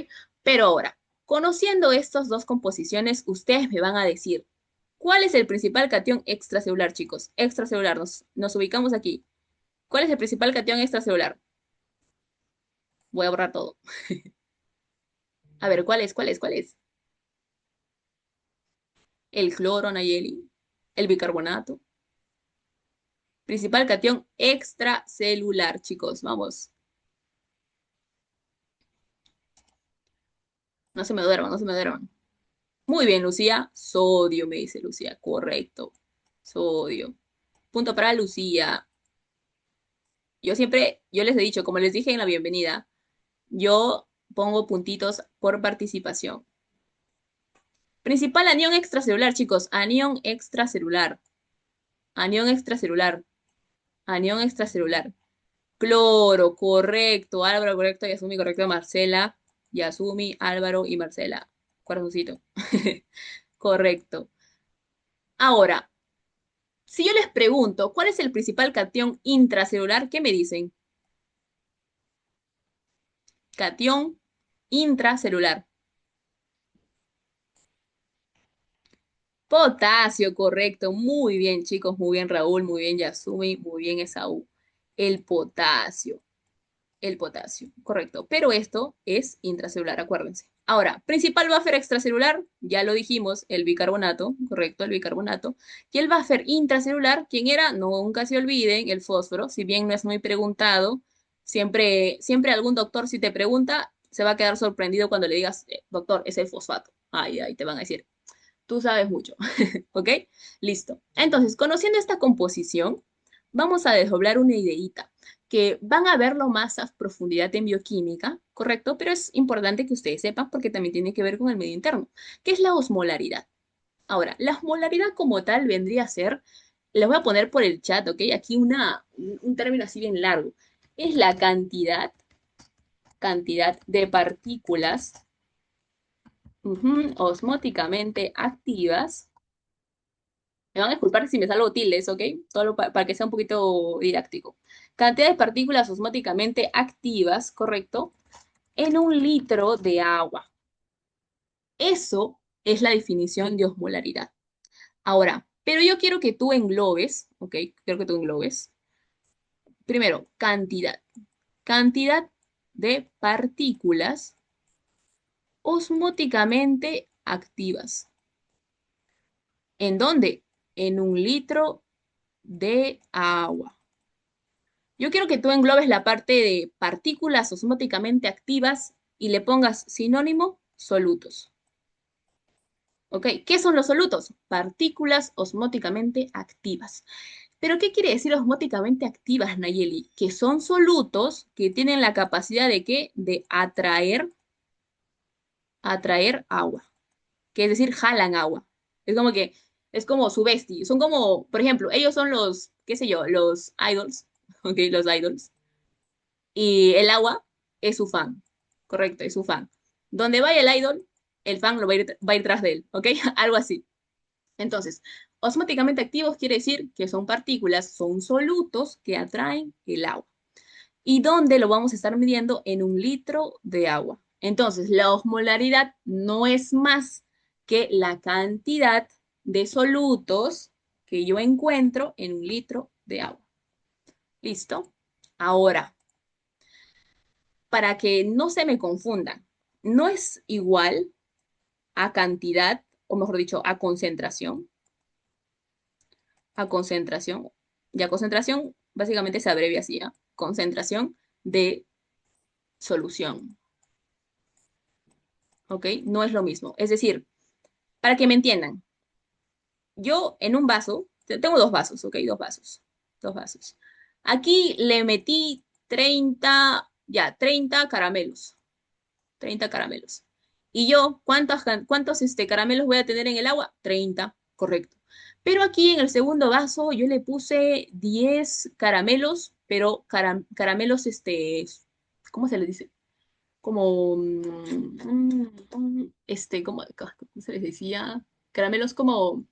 Pero ahora, conociendo estas dos composiciones, ustedes me van a decir, ¿cuál es el principal catión extracelular, chicos? Extracelular, nos ubicamos aquí. ¿Cuál es el principal catión extracelular? Voy a borrar todo. A ver, ¿cuál es? ¿Cuál es? ¿Cuál es? El cloro, Nayeli. El bicarbonato. Principal cation extracelular, chicos. Vamos. No se me duerman, no se me duerman. Muy bien, Lucía. Sodio, me dice Lucía. Correcto. Sodio. Punto para Lucía. Yo les he dicho, como les dije en la bienvenida, yo pongo puntitos por participación. Principal anión extracelular, chicos. Anión extracelular. Anión extracelular. Anión extracelular. Cloro, correcto. Álvaro, correcto. Yasumi, correcto. Marcela. Yasumi, Álvaro y Marcela. Corazoncito. Correcto. Ahora, si yo les pregunto, ¿cuál es el principal cation intracelular? ¿Qué me dicen? Cation intracelular. Potasio, correcto. Muy bien, chicos. Muy bien, Raúl. Muy bien, Yasumi. Muy bien, Esaú. El potasio. El potasio, correcto. Pero esto es intracelular, acuérdense. Ahora, principal buffer extracelular, ya lo dijimos, el bicarbonato, correcto, el bicarbonato. Y el buffer intracelular, ¿quién era? No, nunca se olviden, el fósforo, si bien no es muy preguntado, siempre algún doctor si te pregunta, se va a quedar sorprendido cuando le digas, doctor, es el fosfato. Ay, ay, te van a decir, tú sabes mucho, ¿ok? Listo. Entonces, conociendo esta composición, vamos a desdoblar una ideita que van a verlo más a profundidad en bioquímica, ¿correcto? Pero es importante que ustedes sepan porque también tiene que ver con el medio interno, que es la osmolaridad. Ahora, la osmolaridad como tal vendría a ser, les voy a poner por el chat, ¿ok? Aquí un término así bien largo. Es la cantidad de partículas osmóticamente activas. Me van a disculpar si me salgo tildes, ¿ok? Solo para que sea un poquito didáctico. Cantidad de partículas osmóticamente activas, ¿correcto? En un litro de agua. Eso es la definición de osmolaridad. Ahora, pero yo quiero que tú englobes, ¿ok? Quiero que tú englobes. Primero, cantidad. Cantidad de partículas osmóticamente activas. ¿En dónde? En un litro de agua. Yo quiero que tú englobes la parte de partículas osmóticamente activas y le pongas sinónimo solutos. ¿Ok? ¿Qué son los solutos? Partículas osmóticamente activas. ¿Pero qué quiere decir osmóticamente activas, Nayeli? Que son solutos que tienen la capacidad de ¿qué? De atraer agua. Que es decir, jalan agua. Es como que, es como su bestie. Son como, por ejemplo, ellos son los, qué sé yo, los idols. ¿Ok? Los idols. Y el agua es su fan, correcto, es su fan. Donde vaya el idol, el fan va a ir tras de él, ¿ok? Algo así. Entonces, osmóticamente activos quiere decir que son partículas, son solutos que atraen el agua. ¿Y dónde lo vamos a estar midiendo? En un litro de agua. Entonces, la osmolaridad no es más que la cantidad de solutos que yo encuentro en un litro de agua. ¿Listo? Ahora, para que no se me confundan, no es igual a cantidad, o mejor dicho, a concentración, y a concentración básicamente se abrevia así, ¿ah? Concentración de solución, ¿ok? No es lo mismo. Es decir, para que me entiendan, yo en un vaso, tengo dos vasos, ¿ok? Dos vasos. Aquí le metí 30 caramelos. 30 caramelos. Y yo, ¿cuántos caramelos voy a tener en el agua? 30, correcto. Pero aquí en el segundo vaso yo le puse 10 caramelos, pero caramelos, ¿cómo se les dice? Como, ¿cómo se les decía? Caramelos como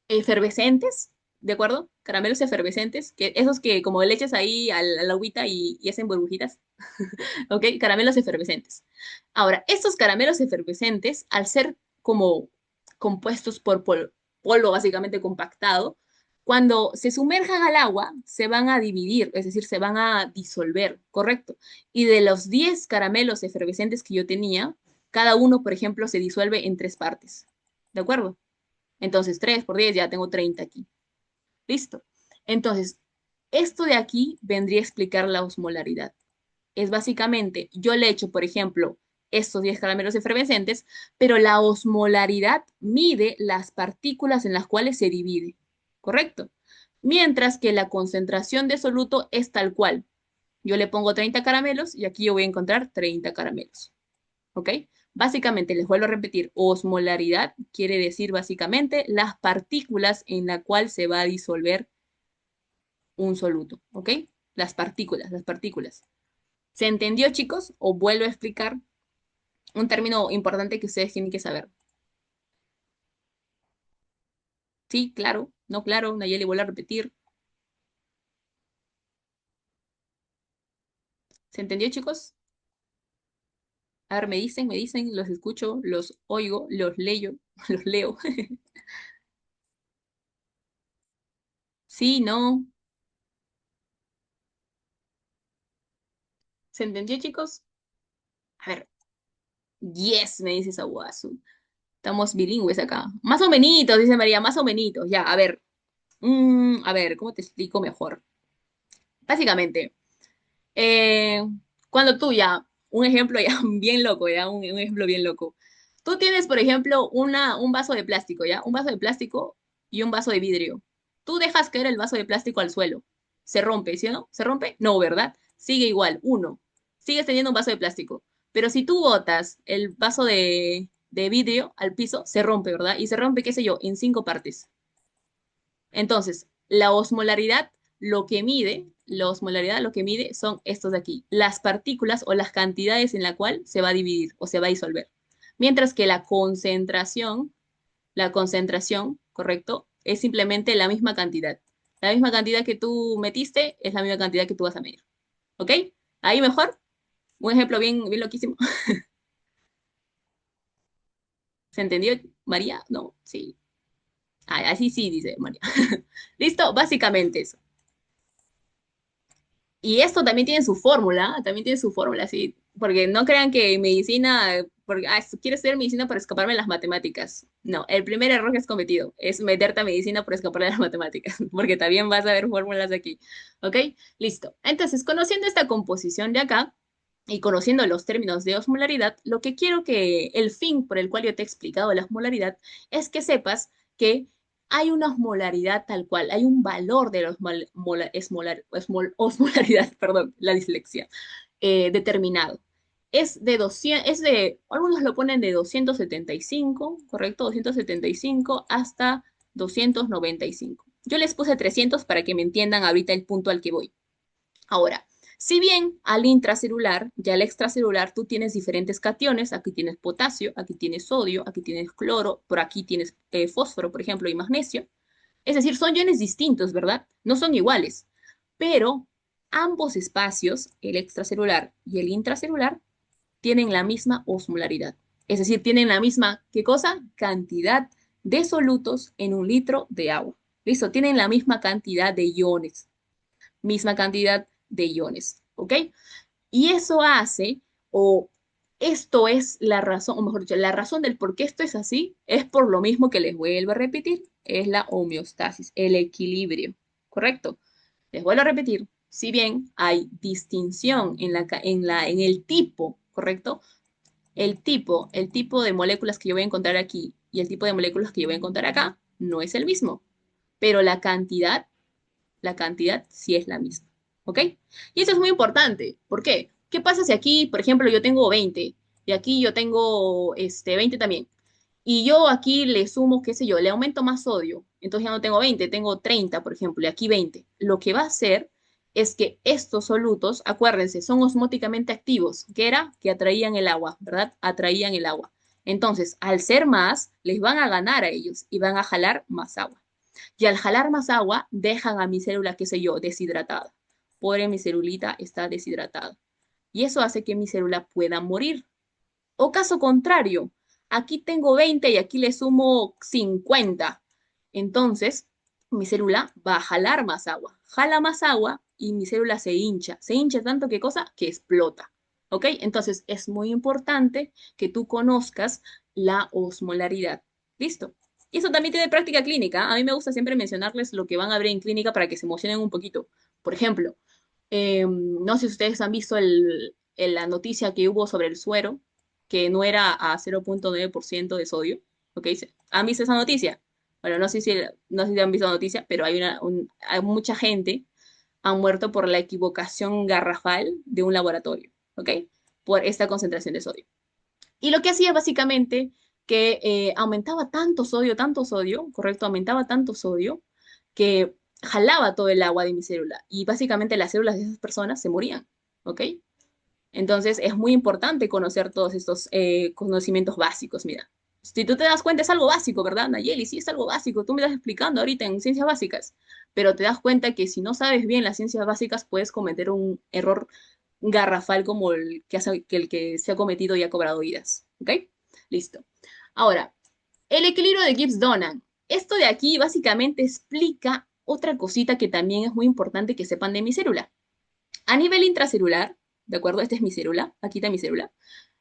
efervescentes, ¿de acuerdo? Caramelos efervescentes, que esos que como le echas ahí a la agüita y hacen burbujitas. ¿Ok? Caramelos efervescentes. Ahora, estos caramelos efervescentes, al ser como compuestos por polvo básicamente compactado, cuando se sumerjan al agua, se van a dividir, es decir, se van a disolver, ¿correcto? Y de los 10 caramelos efervescentes que yo tenía, cada uno, por ejemplo, se disuelve en tres partes, ¿de acuerdo? Entonces, 3 por 10, ya tengo 30 aquí. Listo. Entonces, esto de aquí vendría a explicar la osmolaridad. Es básicamente, yo le echo, por ejemplo, estos 10 caramelos efervescentes, pero la osmolaridad mide las partículas en las cuales se divide, ¿correcto? Mientras que la concentración de soluto es tal cual. Yo le pongo 30 caramelos y aquí yo voy a encontrar 30 caramelos, ¿ok? Básicamente, les vuelvo a repetir, osmolaridad quiere decir básicamente las partículas en la cual se va a disolver un soluto, ¿ok? Las partículas. ¿Se entendió, chicos? O vuelvo a explicar un término importante que ustedes tienen que saber. Sí, claro, no, claro, Nayeli, vuelvo a repetir. ¿Se entendió, chicos? A ver, me dicen, los escucho, los oigo, los leo, los leo. Sí, no. ¿Se entendió, chicos? A ver, yes, me dice Sawasu. Estamos bilingües acá. Más o menos, dice María, más o menos. Ya, a ver. A ver, ¿cómo te explico mejor? Básicamente, Eh, cuando tú ya, un ejemplo ya bien loco, ya, un ejemplo bien loco. Tú tienes, por ejemplo, un vaso de plástico, ¿ya? Un vaso de plástico y un vaso de vidrio. Tú dejas caer el vaso de plástico al suelo. Se rompe, ¿sí o no? ¿Se rompe? No, ¿verdad? Sigue igual, uno. Sigues teniendo un vaso de plástico. Pero si tú botas el vaso de vidrio al piso, se rompe, ¿verdad? Y se rompe, qué sé yo, en 5 partes. Entonces, la osmolaridad la osmolaridad lo que mide son estos de aquí, las partículas o las cantidades en la cual se va a dividir o se va a disolver. Mientras que la concentración, ¿correcto? Es simplemente la misma cantidad. La misma cantidad que tú metiste es la misma cantidad que tú vas a medir. ¿Ok? Ahí mejor. Un ejemplo bien, bien loquísimo. ¿Se entendió, María? No, sí. Ah, así sí, dice María. Listo, básicamente eso. Y esto también tiene su fórmula, sí, porque no crean que medicina, porque quiero estudiar medicina para escaparme de las matemáticas. No, el primer error que has cometido es meterte a medicina por escapar de las matemáticas, porque también vas a ver fórmulas aquí. ¿Ok? Listo. Entonces, conociendo esta composición de acá y conociendo los términos de osmolaridad, lo que quiero que el fin por el cual yo te he explicado la osmolaridad es que sepas que hay una osmolaridad tal cual, hay un valor de la osmolaridad, perdón, la dislexia, determinado. Algunos lo ponen de 275, ¿correcto? 275 hasta 295. Yo les puse 300 para que me entiendan ahorita el punto al que voy. Ahora, si bien al intracelular y al extracelular tú tienes diferentes cationes, aquí tienes potasio, aquí tienes sodio, aquí tienes cloro, por aquí tienes fósforo, por ejemplo, y magnesio. Es decir, son iones distintos, ¿verdad? No son iguales, pero ambos espacios, el extracelular y el intracelular, tienen la misma osmolaridad. Es decir, tienen la misma, ¿qué cosa? Cantidad de solutos en un litro de agua. ¿Listo? Tienen la misma cantidad de iones, misma cantidad de iones, ¿ok? Y eso hace, o esto es la razón, o mejor dicho, la razón del por qué esto es así, es por lo mismo que les vuelvo a repetir, es la homeostasis, el equilibrio, ¿correcto? Les vuelvo a repetir, si bien hay distinción en el tipo, ¿correcto? El tipo de moléculas que yo voy a encontrar aquí y el tipo de moléculas que yo voy a encontrar acá no es el mismo, pero la cantidad sí es la misma, ¿ok? Y eso es muy importante. ¿Por qué? ¿Qué pasa si aquí, por ejemplo, yo tengo 20 y aquí yo tengo 20 también? Y yo aquí le sumo, qué sé yo, le aumento más sodio. Entonces ya no tengo 20, tengo 30, por ejemplo, y aquí 20. Lo que va a hacer es que estos solutos, acuérdense, son osmóticamente activos, que era que atraían el agua, ¿verdad? Atraían el agua. Entonces, al ser más, les van a ganar a ellos y van a jalar más agua. Y al jalar más agua, dejan a mi célula, qué sé yo, deshidratada. Por mi celulita está deshidratada. Y eso hace que mi célula pueda morir. O caso contrario, aquí tengo 20 y aquí le sumo 50. Entonces, mi célula va a jalar más agua. Jala más agua y mi célula se hincha. Se hincha tanto que cosa que explota. ¿Ok? Entonces, es muy importante que tú conozcas la osmolaridad. ¿Listo? Y eso también tiene práctica clínica. A mí me gusta siempre mencionarles lo que van a ver en clínica para que se emocionen un poquito. Por ejemplo, no sé si ustedes han visto la noticia que hubo sobre el suero, que no era a 0,9% de sodio. ¿Ok? ¿Han visto esa noticia? Bueno, no sé si han visto la noticia, pero hay mucha gente ha muerto por la equivocación garrafal de un laboratorio. ¿Ok? Por esta concentración de sodio. Y lo que hacía básicamente que aumentaba tanto sodio, correcto, aumentaba tanto sodio que jalaba todo el agua de mi célula y básicamente las células de esas personas se morían, ¿ok? Entonces es muy importante conocer todos estos conocimientos básicos, mira. Si tú te das cuenta es algo básico, ¿verdad, Nayeli? Sí, es algo básico. Tú me estás explicando ahorita en ciencias básicas, pero te das cuenta que si no sabes bien las ciencias básicas puedes cometer un error garrafal como el que se ha cometido y ha cobrado vidas. ¿Ok? Listo. Ahora, el equilibrio de Gibbs-Donan. Esto de aquí básicamente explica otra cosita que también es muy importante que sepan de mi célula. A nivel intracelular, ¿de acuerdo? Esta es mi célula, aquí está mi célula,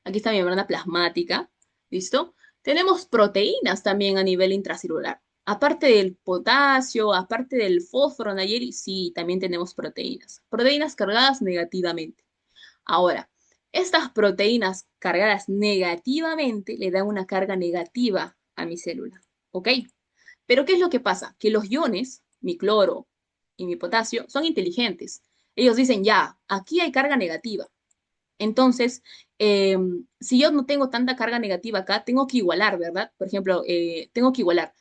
aquí está mi membrana plasmática, ¿listo? Tenemos proteínas también a nivel intracelular. Aparte del potasio, aparte del fósforo, Nayeli, sí, también tenemos proteínas. Proteínas cargadas negativamente. Ahora, estas proteínas cargadas negativamente le dan una carga negativa a mi célula, ¿ok? Pero ¿qué es lo que pasa? Que los iones, mi cloro y mi potasio, son inteligentes. Ellos dicen, ya, aquí hay carga negativa. Entonces, eh, si yo no tengo tanta carga negativa acá, tengo que igualar, ¿verdad? Por ejemplo, tengo que igualar.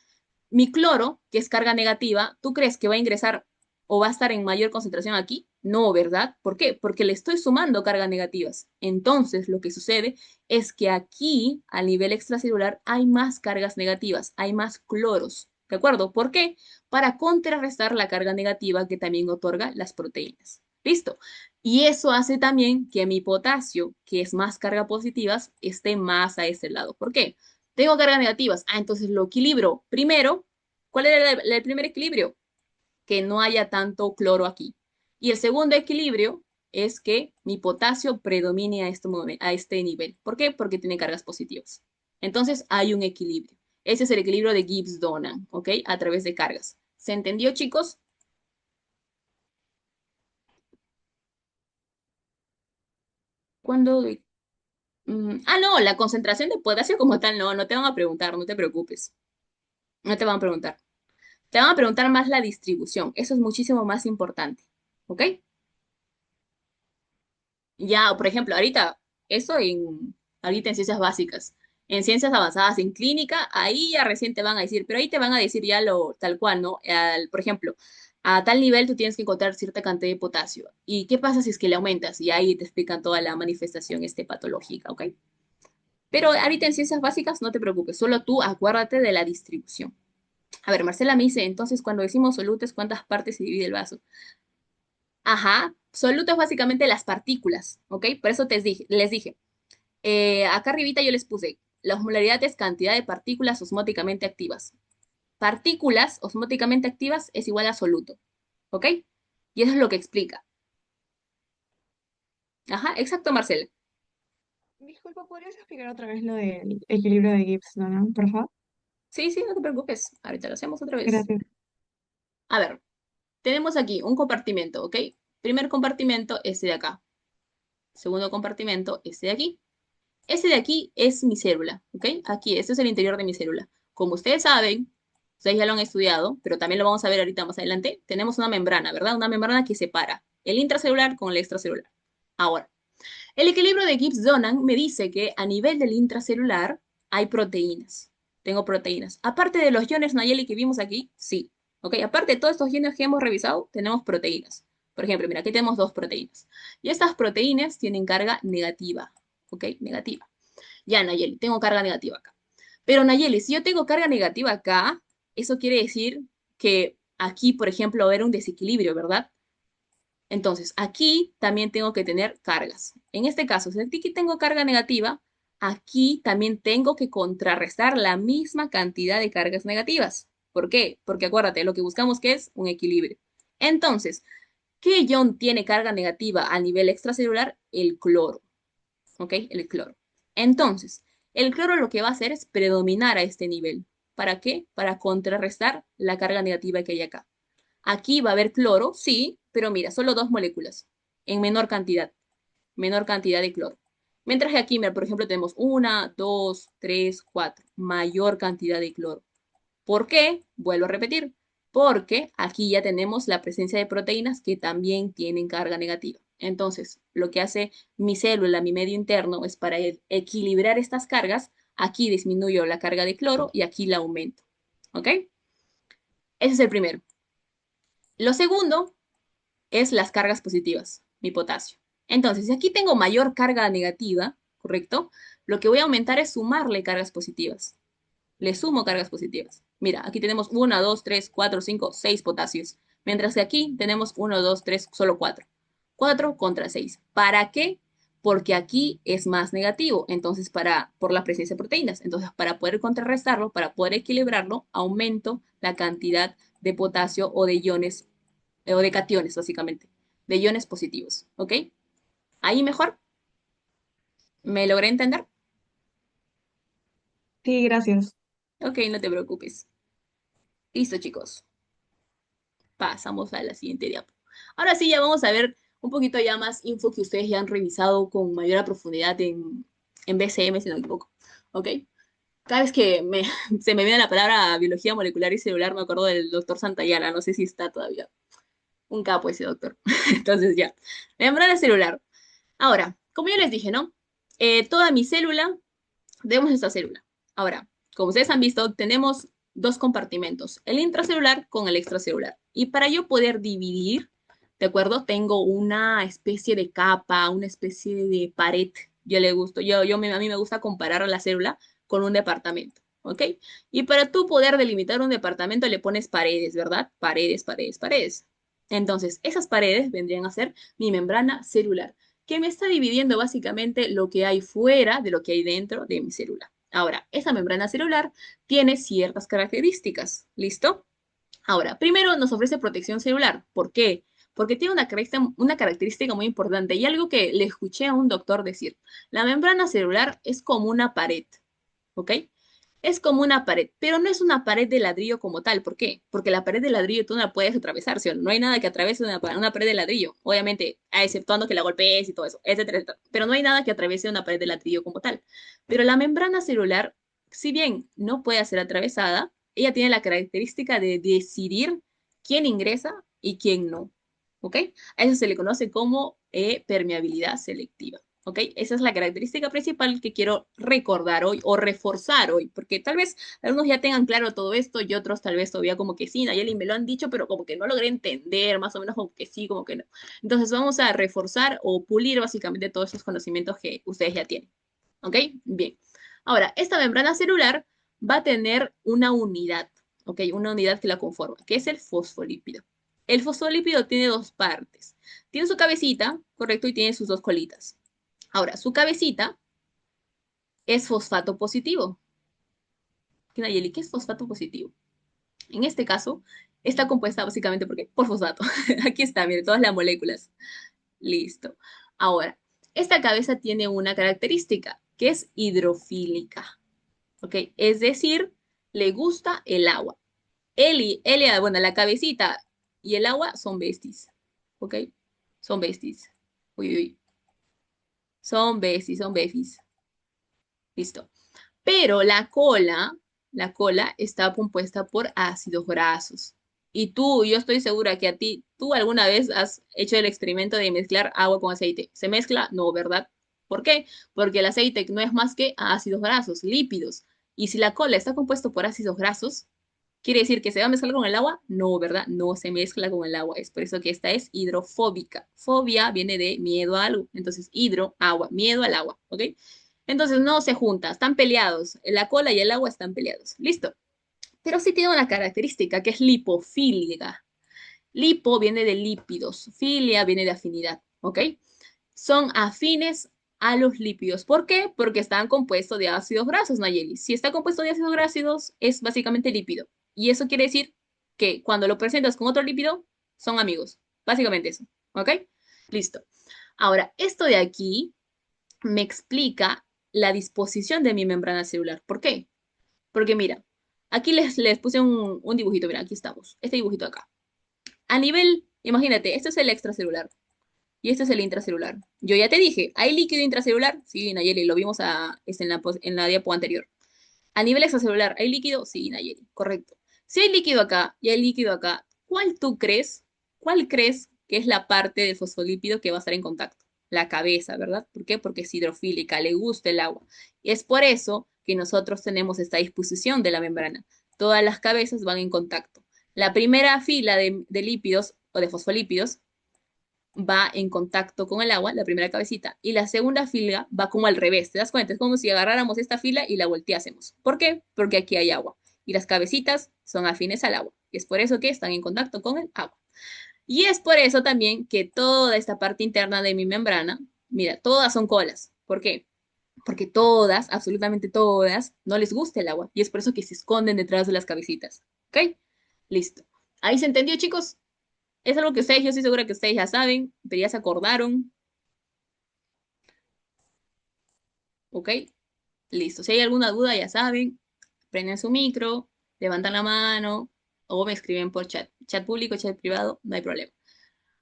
Mi cloro, que es carga negativa, ¿tú crees que va a ingresar o va a estar en mayor concentración aquí? No, ¿verdad? ¿Por qué? Porque le estoy sumando cargas negativas. Entonces, lo que sucede es que aquí, a nivel extracelular, hay más cargas negativas, hay más cloros. ¿De acuerdo? ¿Por qué? Para contrarrestar la carga negativa que también otorga las proteínas. ¿Listo? Y eso hace también que mi potasio, que es más carga positivas, esté más a ese lado. ¿Por qué? Tengo cargas negativas. Ah, entonces lo equilibro. Primero, ¿cuál era el primer equilibrio? Que no haya tanto cloro aquí. Y el segundo equilibrio es que mi potasio predomine a este nivel. ¿Por qué? Porque tiene cargas positivas. Entonces hay un equilibrio. Ese es el equilibrio de Gibbs-Donan, ¿ok? A través de cargas. ¿Se entendió, chicos? Cuando... no, la concentración de potasio como tal, no, no te van a preguntar, no te preocupes. No te van a preguntar. Te van a preguntar más la distribución. Eso es muchísimo más importante. ¿Ok? Ya, por ejemplo, ahorita en ciencias básicas, en ciencias avanzadas, en clínica, ahí ya recién te van a decir, pero ahí te van a decir ya lo tal cual, ¿no? Por ejemplo, a tal nivel tú tienes que encontrar cierta cantidad de potasio. ¿Y qué pasa si es que le aumentas? Y ahí te explican toda la manifestación patológica, ¿ok? Pero ahorita en ciencias básicas no te preocupes, solo tú acuérdate de la distribución. A ver, Marcela me dice, entonces cuando decimos solutos, ¿cuántas partes se divide el vaso? Ajá, soluto es básicamente las partículas, ¿ok? Por eso les dije, acá arribita yo les puse, la osmolaridad es cantidad de partículas osmóticamente activas. Partículas osmóticamente activas es igual a soluto, ¿ok? Y eso es lo que explica. Ajá, exacto, Marcela. Disculpa, ¿podrías explicar otra vez lo del equilibrio de Gibbs, no? Por favor. Sí, sí, no te preocupes, ahorita lo hacemos otra vez. Gracias. A ver, tenemos aquí un compartimento, ¿ok? Primer compartimento, este de acá. Segundo compartimento, este de aquí. Este de aquí es mi célula, ¿ok? Aquí, este es el interior de mi célula. Como ustedes ya lo han estudiado, pero también lo vamos a ver ahorita más adelante, tenemos una membrana, ¿verdad? Una membrana que separa el intracelular con el extracelular. Ahora, el equilibrio de Gibbs-Donan me dice que a nivel del intracelular hay proteínas. Tengo proteínas. Aparte de los iones Nayeli que vimos aquí, sí. ¿Ok? Aparte de todos estos iones que hemos revisado, tenemos proteínas. Por ejemplo, mira, aquí tenemos dos proteínas. Y estas proteínas tienen carga negativa. ¿Ok? Negativa. Ya, Nayeli, tengo carga negativa acá. Pero Nayeli, si yo tengo carga negativa acá, eso quiere decir que aquí, por ejemplo, va a haber un desequilibrio, ¿verdad? Entonces, aquí también tengo que tener cargas. En este caso, si aquí tengo carga negativa, aquí también tengo que contrarrestar la misma cantidad de cargas negativas. ¿Por qué? Porque acuérdate, lo que buscamos que es un equilibrio. Entonces, ¿qué ion tiene carga negativa a nivel extracelular? El cloro. ¿Ok? El cloro. Entonces, el cloro lo que va a hacer es predominar a este nivel. ¿Para qué? Para contrarrestar la carga negativa que hay acá. Aquí va a haber cloro, sí, pero mira, solo dos moléculas en menor cantidad de cloro. Mientras que aquí, mira, por ejemplo, tenemos una, dos, tres, cuatro, mayor cantidad de cloro. ¿Por qué? Vuelvo a repetir, porque aquí ya tenemos la presencia de proteínas que también tienen carga negativa. Entonces, lo que hace mi célula, mi medio interno, es para equilibrar estas cargas. Aquí disminuyo la carga de cloro y aquí la aumento. ¿Ok? Ese es el primero. Lo segundo es las cargas positivas, mi potasio. Entonces, si aquí tengo mayor carga negativa, ¿correcto? Lo que voy a aumentar es sumarle cargas positivas. Le sumo cargas positivas. Mira, aquí tenemos 1, 2, 3, 4, 5, 6 potasios. Mientras que aquí tenemos 1, 2, 3, solo 4. 4 contra 6. ¿Para qué? Porque aquí es más negativo, entonces por la presencia de proteínas. Entonces, para poder contrarrestarlo, para poder equilibrarlo, aumento la cantidad de potasio o de iones, o de cationes, básicamente, de iones positivos. ¿Ok? Ahí mejor. ¿Me logré entender? Sí, gracias. Ok, no te preocupes. Listo, chicos. Pasamos a la siguiente diapo. Ahora sí, ya vamos a ver un poquito ya más info que ustedes ya han revisado con mayor profundidad en BCM, si no me equivoco. ¿Ok? Cada vez que se me viene la palabra biología molecular y celular, me acuerdo del doctor Santayana, no sé si está todavía. Un capo ese doctor. Entonces ya. Membrana celular. Ahora, como yo les dije, ¿no? Toda mi célula, vemos esta célula. Ahora, como ustedes han visto, tenemos dos compartimentos, el intracelular con el extracelular. Y para yo poder dividir, ¿de acuerdo? Tengo una especie de capa, una especie de pared. A mí me gusta comparar la célula con un departamento, ¿ok? Y para tú poder delimitar un departamento le pones paredes, ¿verdad? Paredes, paredes, paredes. Entonces, esas paredes vendrían a ser mi membrana celular, que me está dividiendo básicamente lo que hay fuera de lo que hay dentro de mi célula. Ahora, esa membrana celular tiene ciertas características. ¿Listo? Ahora, primero nos ofrece protección celular. ¿Por qué? Porque tiene una característica muy importante y algo que le escuché a un doctor decir. La membrana celular es como una pared, ¿ok? Es como una pared, pero no es una pared de ladrillo como tal. ¿Por qué? Porque la pared de ladrillo tú no la puedes atravesar, ¿sí? No hay nada que atraviese una pared de ladrillo. Obviamente, exceptuando que la golpees y todo eso, etcétera, etcétera. Pero no hay nada que atraviese una pared de ladrillo como tal. Pero la membrana celular, si bien no puede ser atravesada, ella tiene la característica de decidir quién ingresa y quién no. ¿Ok? A eso se le conoce como permeabilidad selectiva. ¿Ok? Esa es la característica principal que quiero recordar hoy o reforzar hoy, porque tal vez algunos ya tengan claro todo esto y otros tal vez todavía como que sí, Nayeli me lo han dicho, pero como que no logré entender, más o menos como que sí, como que no. Entonces vamos a reforzar o pulir básicamente todos esos conocimientos que ustedes ya tienen. ¿Ok? Bien. Ahora, esta membrana celular va a tener una unidad, ¿ok? Una unidad que la conforma, que es el fosfolípido. El fosfolípido tiene dos partes. Tiene su cabecita, correcto, y tiene sus dos colitas. Ahora, su cabecita es fosfato positivo. Nayeli, ¿qué es fosfato positivo? En este caso, está compuesta básicamente por fosfato. Aquí está, miren, todas las moléculas. Listo. Ahora, esta cabeza tiene una característica que es hidrofílica. ¿Ok? Es decir, le gusta el agua. Bueno, la cabecita y el agua son besties. ¿Ok? Son besties. Uy, uy, uy. Son besties, son befis. Listo. Pero la cola está compuesta por ácidos grasos. Y yo estoy segura que tú alguna vez has hecho el experimento de mezclar agua con aceite. ¿Se mezcla? No, ¿verdad? ¿Por qué? Porque el aceite no es más que ácidos grasos, lípidos. Y si la cola está compuesta por ácidos grasos, ¿quiere decir que se va a mezclar con el agua? No, ¿verdad? No se mezcla con el agua. Es por eso que esta es hidrofóbica. Fobia viene de miedo a algo. Entonces, agua, miedo al agua, ¿ok? Entonces no se juntan, están peleados. La cola y el agua están peleados. Listo. Pero sí tiene una característica que es lipofílica. Lipo viene de lípidos, filia viene de afinidad, ¿ok? Son afines a los lípidos. ¿Por qué? Porque están compuestos de ácidos grasos, Nayeli. Si está compuesto de ácidos grasos, es básicamente lípido. Y eso quiere decir que cuando lo presentas con otro lípido, son amigos. Básicamente eso, ¿ok? Listo. Ahora, esto de aquí me explica la disposición de mi membrana celular. ¿Por qué? Porque mira, Aquí les puse un dibujito, mira, aquí estamos. Este dibujito acá. A nivel, imagínate, este es el extracelular y este es el intracelular. Yo ya te dije, ¿hay líquido intracelular? Sí, Nayeli, lo vimos en la diapo anterior. A nivel extracelular, ¿hay líquido? Sí, Nayeli, correcto. Si hay líquido acá y hay líquido acá, cuál crees que es la parte del fosfolípido que va a estar en contacto? La cabeza, ¿verdad? ¿Por qué? Porque es hidrofílica, le gusta el agua. Y es por eso que nosotros tenemos esta disposición de la membrana. Todas las cabezas van en contacto. La primera fila de lípidos o de fosfolípidos va en contacto con el agua, la primera cabecita, y la segunda fila va como al revés. ¿Te das cuenta? Es como si agarráramos esta fila y la volteásemos. ¿Por qué? Porque aquí hay agua y las cabecitas son afines al agua. Y es por eso que están en contacto con el agua. Y es por eso también que toda esta parte interna de mi membrana, mira, todas son colas. ¿Por qué? Porque todas, absolutamente todas, no les gusta el agua. Y es por eso que se esconden detrás de las cabecitas. ¿Ok? Listo. ¿Ahí se entendió, chicos? Es algo que ustedes, yo estoy segura que ustedes ya saben, pero ya se acordaron. ¿Ok? Listo. Si hay alguna duda, ya saben, prenden su micro, levantan la mano o me escriben por chat. Chat público, chat privado, no hay problema.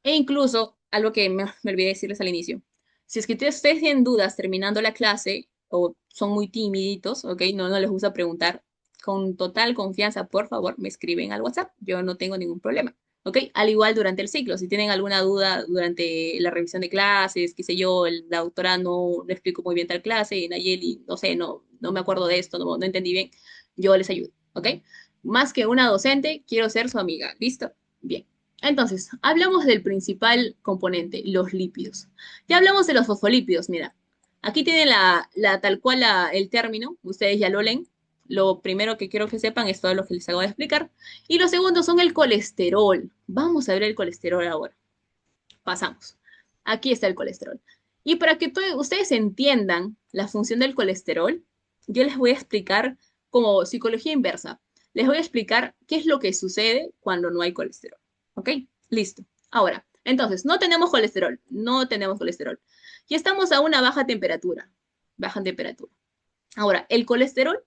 E incluso, algo que me olvidé decirles al inicio, si es que ustedes tienen dudas terminando la clase o son muy timiditos, ¿ok? No les gusta preguntar, con total confianza, por favor, me escriben al WhatsApp. Yo no tengo ningún problema, ¿ok? Al igual durante el ciclo, si tienen alguna duda durante la revisión de clases, qué sé yo, la doctora no explicó muy bien tal clase, Nayeli, no sé, no me acuerdo de esto, no entendí bien, yo les ayudo, ¿ok? Más que una docente, quiero ser su amiga, ¿listo? Bien. Entonces, hablamos del principal componente, los lípidos. Ya hablamos de los fosfolípidos, mira. Aquí tienen tal cual el término, ustedes ya lo leen. Lo primero que quiero que sepan es todo lo que les acabo de explicar. Y lo segundo son el colesterol. Vamos a ver el colesterol ahora. Pasamos. Aquí está el colesterol. Y para que ustedes entiendan la función del colesterol, yo les voy a explicar como psicología inversa. Les voy a explicar qué es lo que sucede cuando no hay colesterol. ¿Ok? Listo. Ahora, entonces, no tenemos colesterol, no tenemos colesterol. Y estamos a una baja temperatura. Baja temperatura. Ahora, el colesterol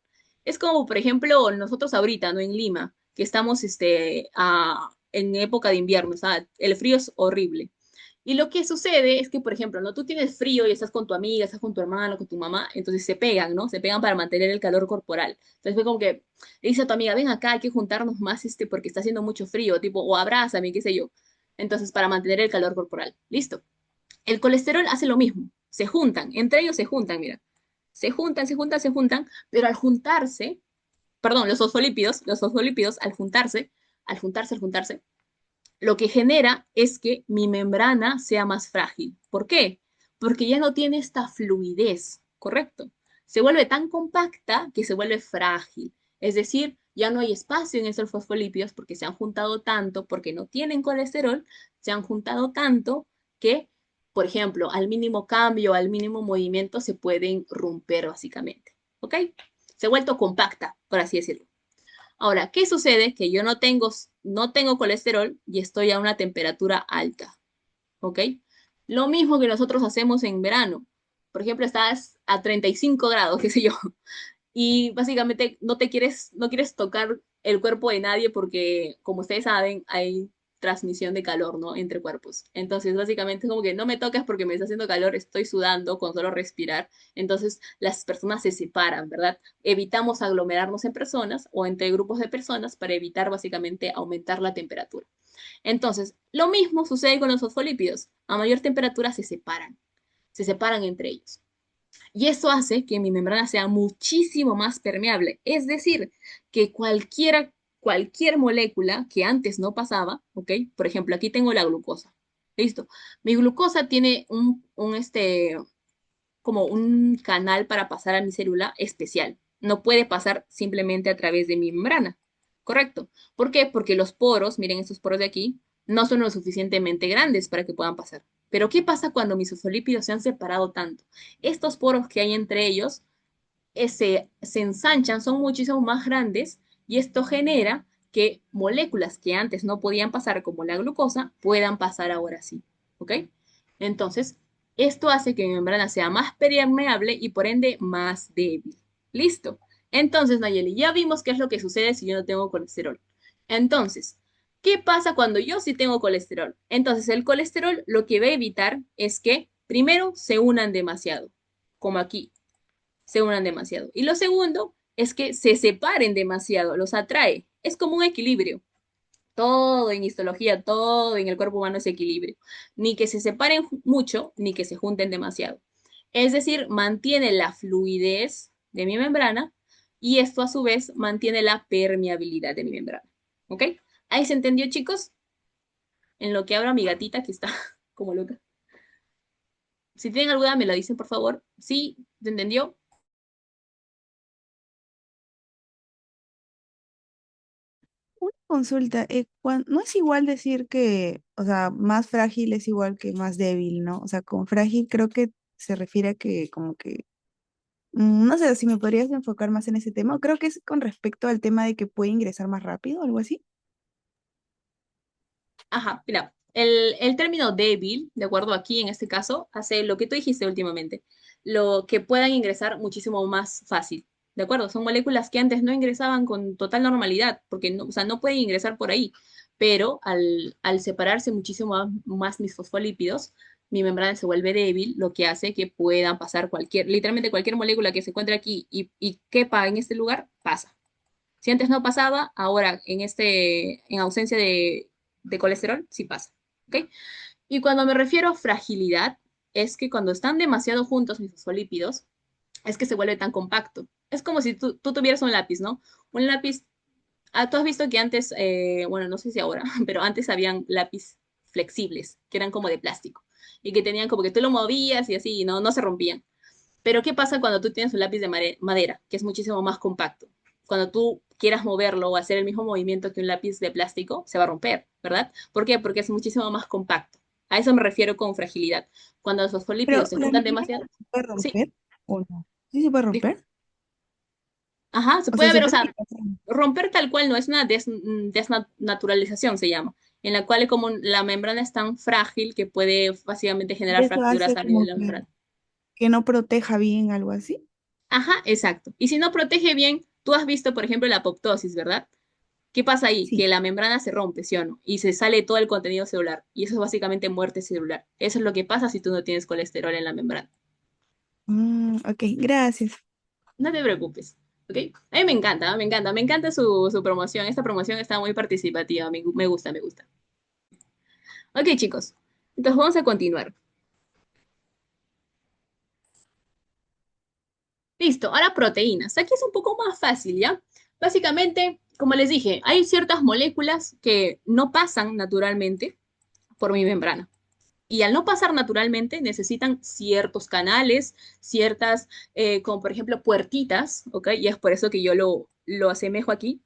es como, por ejemplo, nosotros ahorita, ¿no? En Lima, que estamos en época de invierno, o sea, el frío es horrible. Y lo que sucede es que, por ejemplo, ¿no? Tú tienes frío y estás con tu amiga, estás con tu hermano, con tu mamá, entonces se pegan, ¿no? Se pegan para mantener el calor corporal. Entonces fue como que le dice a tu amiga, ven acá, hay que juntarnos más, porque está haciendo mucho frío, tipo, o abrázame, qué sé yo. Entonces, para mantener el calor corporal. Listo. El colesterol hace lo mismo. Se juntan, entre ellos se juntan, mira. Se juntan, pero al juntarse, perdón, los fosfolípidos, al juntarse, lo que genera es que mi membrana sea más frágil. ¿Por qué? Porque ya no tiene esta fluidez, ¿correcto? Se vuelve tan compacta que se vuelve frágil. Es decir, ya no hay espacio en esos fosfolípidos porque se han juntado tanto, porque no tienen colesterol, se han juntado tanto que, por ejemplo, al mínimo cambio, al mínimo movimiento, se pueden romper básicamente. ¿Ok? Se ha vuelto compacta, por así decirlo. Ahora, ¿qué sucede? Que yo no tengo colesterol y estoy a una temperatura alta, ¿ok? Lo mismo que nosotros hacemos en verano. Por ejemplo, estás a 35 grados, qué sé yo, y básicamente no quieres tocar el cuerpo de nadie porque, como ustedes saben, hay transmisión de calor, ¿no? Entre cuerpos. Entonces, básicamente es como que no me toques porque me está haciendo calor, estoy sudando con solo respirar. Entonces, las personas se separan, ¿verdad? Evitamos aglomerarnos en personas o entre grupos de personas para evitar básicamente aumentar la temperatura. Entonces, lo mismo sucede con los fosfolípidos. A mayor temperatura se separan entre ellos. Y eso hace que mi membrana sea muchísimo más permeable. Es decir, que cualquier molécula que antes no pasaba, ¿ok? Por ejemplo, aquí tengo la glucosa. Listo. Mi glucosa tiene como un canal para pasar a mi célula especial. No puede pasar simplemente a través de mi membrana. ¿Correcto? ¿Por qué? Porque los poros, miren estos poros de aquí, no son lo suficientemente grandes para que puedan pasar. Pero ¿qué pasa cuando mis fosfolípidos se han separado tanto? Estos poros que hay entre ellos se ensanchan, son muchísimo más grandes y esto genera que moléculas que antes no podían pasar, como la glucosa, puedan pasar ahora sí. ¿Ok? Entonces, esto hace que mi membrana sea más permeable y por ende más débil. Listo. Entonces, Nayeli, ya vimos qué es lo que sucede si yo no tengo colesterol. Entonces, ¿qué pasa cuando yo sí tengo colesterol? Entonces, el colesterol lo que va a evitar es que, primero, se unan demasiado, como aquí, se unan demasiado. Y lo segundo es que se separen demasiado, los atrae. Es como un equilibrio. Todo en histología, todo en el cuerpo humano es equilibrio. Ni que se separen mucho, ni que se junten demasiado. Es decir, mantiene la fluidez de mi membrana y esto a su vez mantiene la permeabilidad de mi membrana. ¿Ok? ¿Ahí se entendió, chicos? En lo que abra mi gatita que está como loca. Si tienen alguna, me la dicen, por favor. ¿Sí? ¿Se entendió? Una consulta, no es igual decir que, o sea, más frágil es igual que más débil, ¿no? O sea, con frágil creo que se refiere a que como que, no sé si me podrías enfocar más en ese tema, o creo que es con respecto al tema de que puede ingresar más rápido, algo así. Ajá, mira, el término débil, de acuerdo aquí en este caso, hace lo que tú dijiste últimamente, lo que puedan ingresar muchísimo más fácil, ¿de acuerdo? Son moléculas que antes no ingresaban con total normalidad, porque no, o sea, no pueden ingresar por ahí, pero al separarse muchísimo más mis fosfolípidos, mi membrana se vuelve débil, lo que hace que puedan pasar literalmente cualquier molécula que se encuentre aquí y quepa en este lugar, pasa. Si antes no pasaba, ahora en ausencia de colesterol, sí pasa. ¿Ok? Y cuando me refiero a fragilidad, es que cuando están demasiado juntos mis fosfolípidos, es que se vuelve tan compacto. Es como si tú tuvieras un lápiz, ¿no? Un lápiz, tú has visto que antes, bueno, no sé si ahora, pero antes habían lápiz flexibles, que eran como de plástico, y que tenían como que tú lo movías y así, no, no se rompían. Pero ¿qué pasa cuando tú tienes un lápiz de madera, que es muchísimo más compacto? Cuando tú quieras moverlo o hacer el mismo movimiento que un lápiz de plástico, se va a romper, ¿verdad? ¿Por qué? Porque es muchísimo más compacto. A eso me refiero con fragilidad. Cuando los fosfolípidos Pero se la juntan membrana demasiado, se puede sí, romper o no. ¿Sí se puede dijo. romper? Ajá, se O puede sea, se ver, o puede sea, quitar. romper tal cual no es una desnaturalización, se llama, en la cual como la membrana es tan frágil que puede fácilmente Y generar eso fracturas hace a nivel como de la membrana. que no proteja bien, algo así. Ajá, exacto. Y si no protege bien, tú has visto, por ejemplo, la apoptosis, ¿verdad? ¿Qué pasa ahí? Sí. Que la membrana se rompe, ¿sí o no? Y se sale todo el contenido celular. Y eso es básicamente muerte celular. Eso es lo que pasa si tú no tienes colesterol en la membrana. Ok, gracias. No te preocupes, ¿ok? A mí me encanta, me encanta, me encanta su promoción. Esta promoción está muy participativa, me gusta, me gusta. Ok, chicos, entonces vamos a continuar. Listo, ahora proteínas. Aquí es un poco más fácil, ¿ya? Básicamente, como les dije, hay ciertas moléculas que no pasan naturalmente por mi membrana. Y al no pasar naturalmente, necesitan ciertos canales, ciertas, como por ejemplo, puertitas, ¿ok? Y es por eso que yo lo asemejo aquí.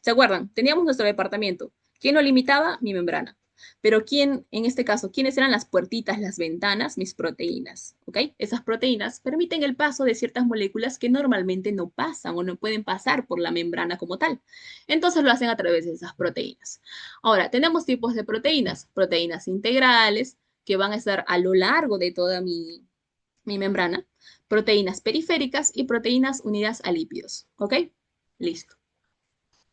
¿Se acuerdan? Teníamos nuestro departamento. ¿Quién lo limitaba? Mi membrana. Pero ¿quién, en este caso, quiénes eran las puertitas, las ventanas? Mis proteínas, ¿ok? Esas proteínas permiten el paso de ciertas moléculas que normalmente no pasan o no pueden pasar por la membrana como tal. Entonces lo hacen a través de esas proteínas. Ahora, tenemos tipos de proteínas, proteínas integrales, que van a estar a lo largo de toda mi membrana, proteínas periféricas y proteínas unidas a lípidos. ¿Ok? Listo.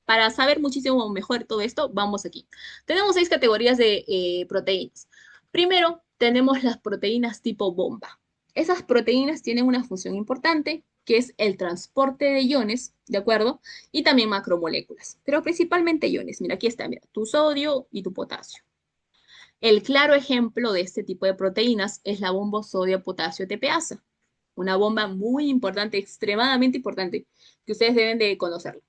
Para saber muchísimo mejor todo esto, vamos aquí. Tenemos 6 categorías de proteínas. Primero, tenemos las proteínas tipo bomba. Esas proteínas tienen una función importante, que es el transporte de iones, ¿de acuerdo? Y también macromoléculas, pero principalmente iones. Mira, aquí está, mira, tu sodio y tu potasio. El claro ejemplo de este tipo de proteínas es la bomba sodio-potasio TPasa, una bomba muy importante, extremadamente importante, que ustedes deben de conocerla.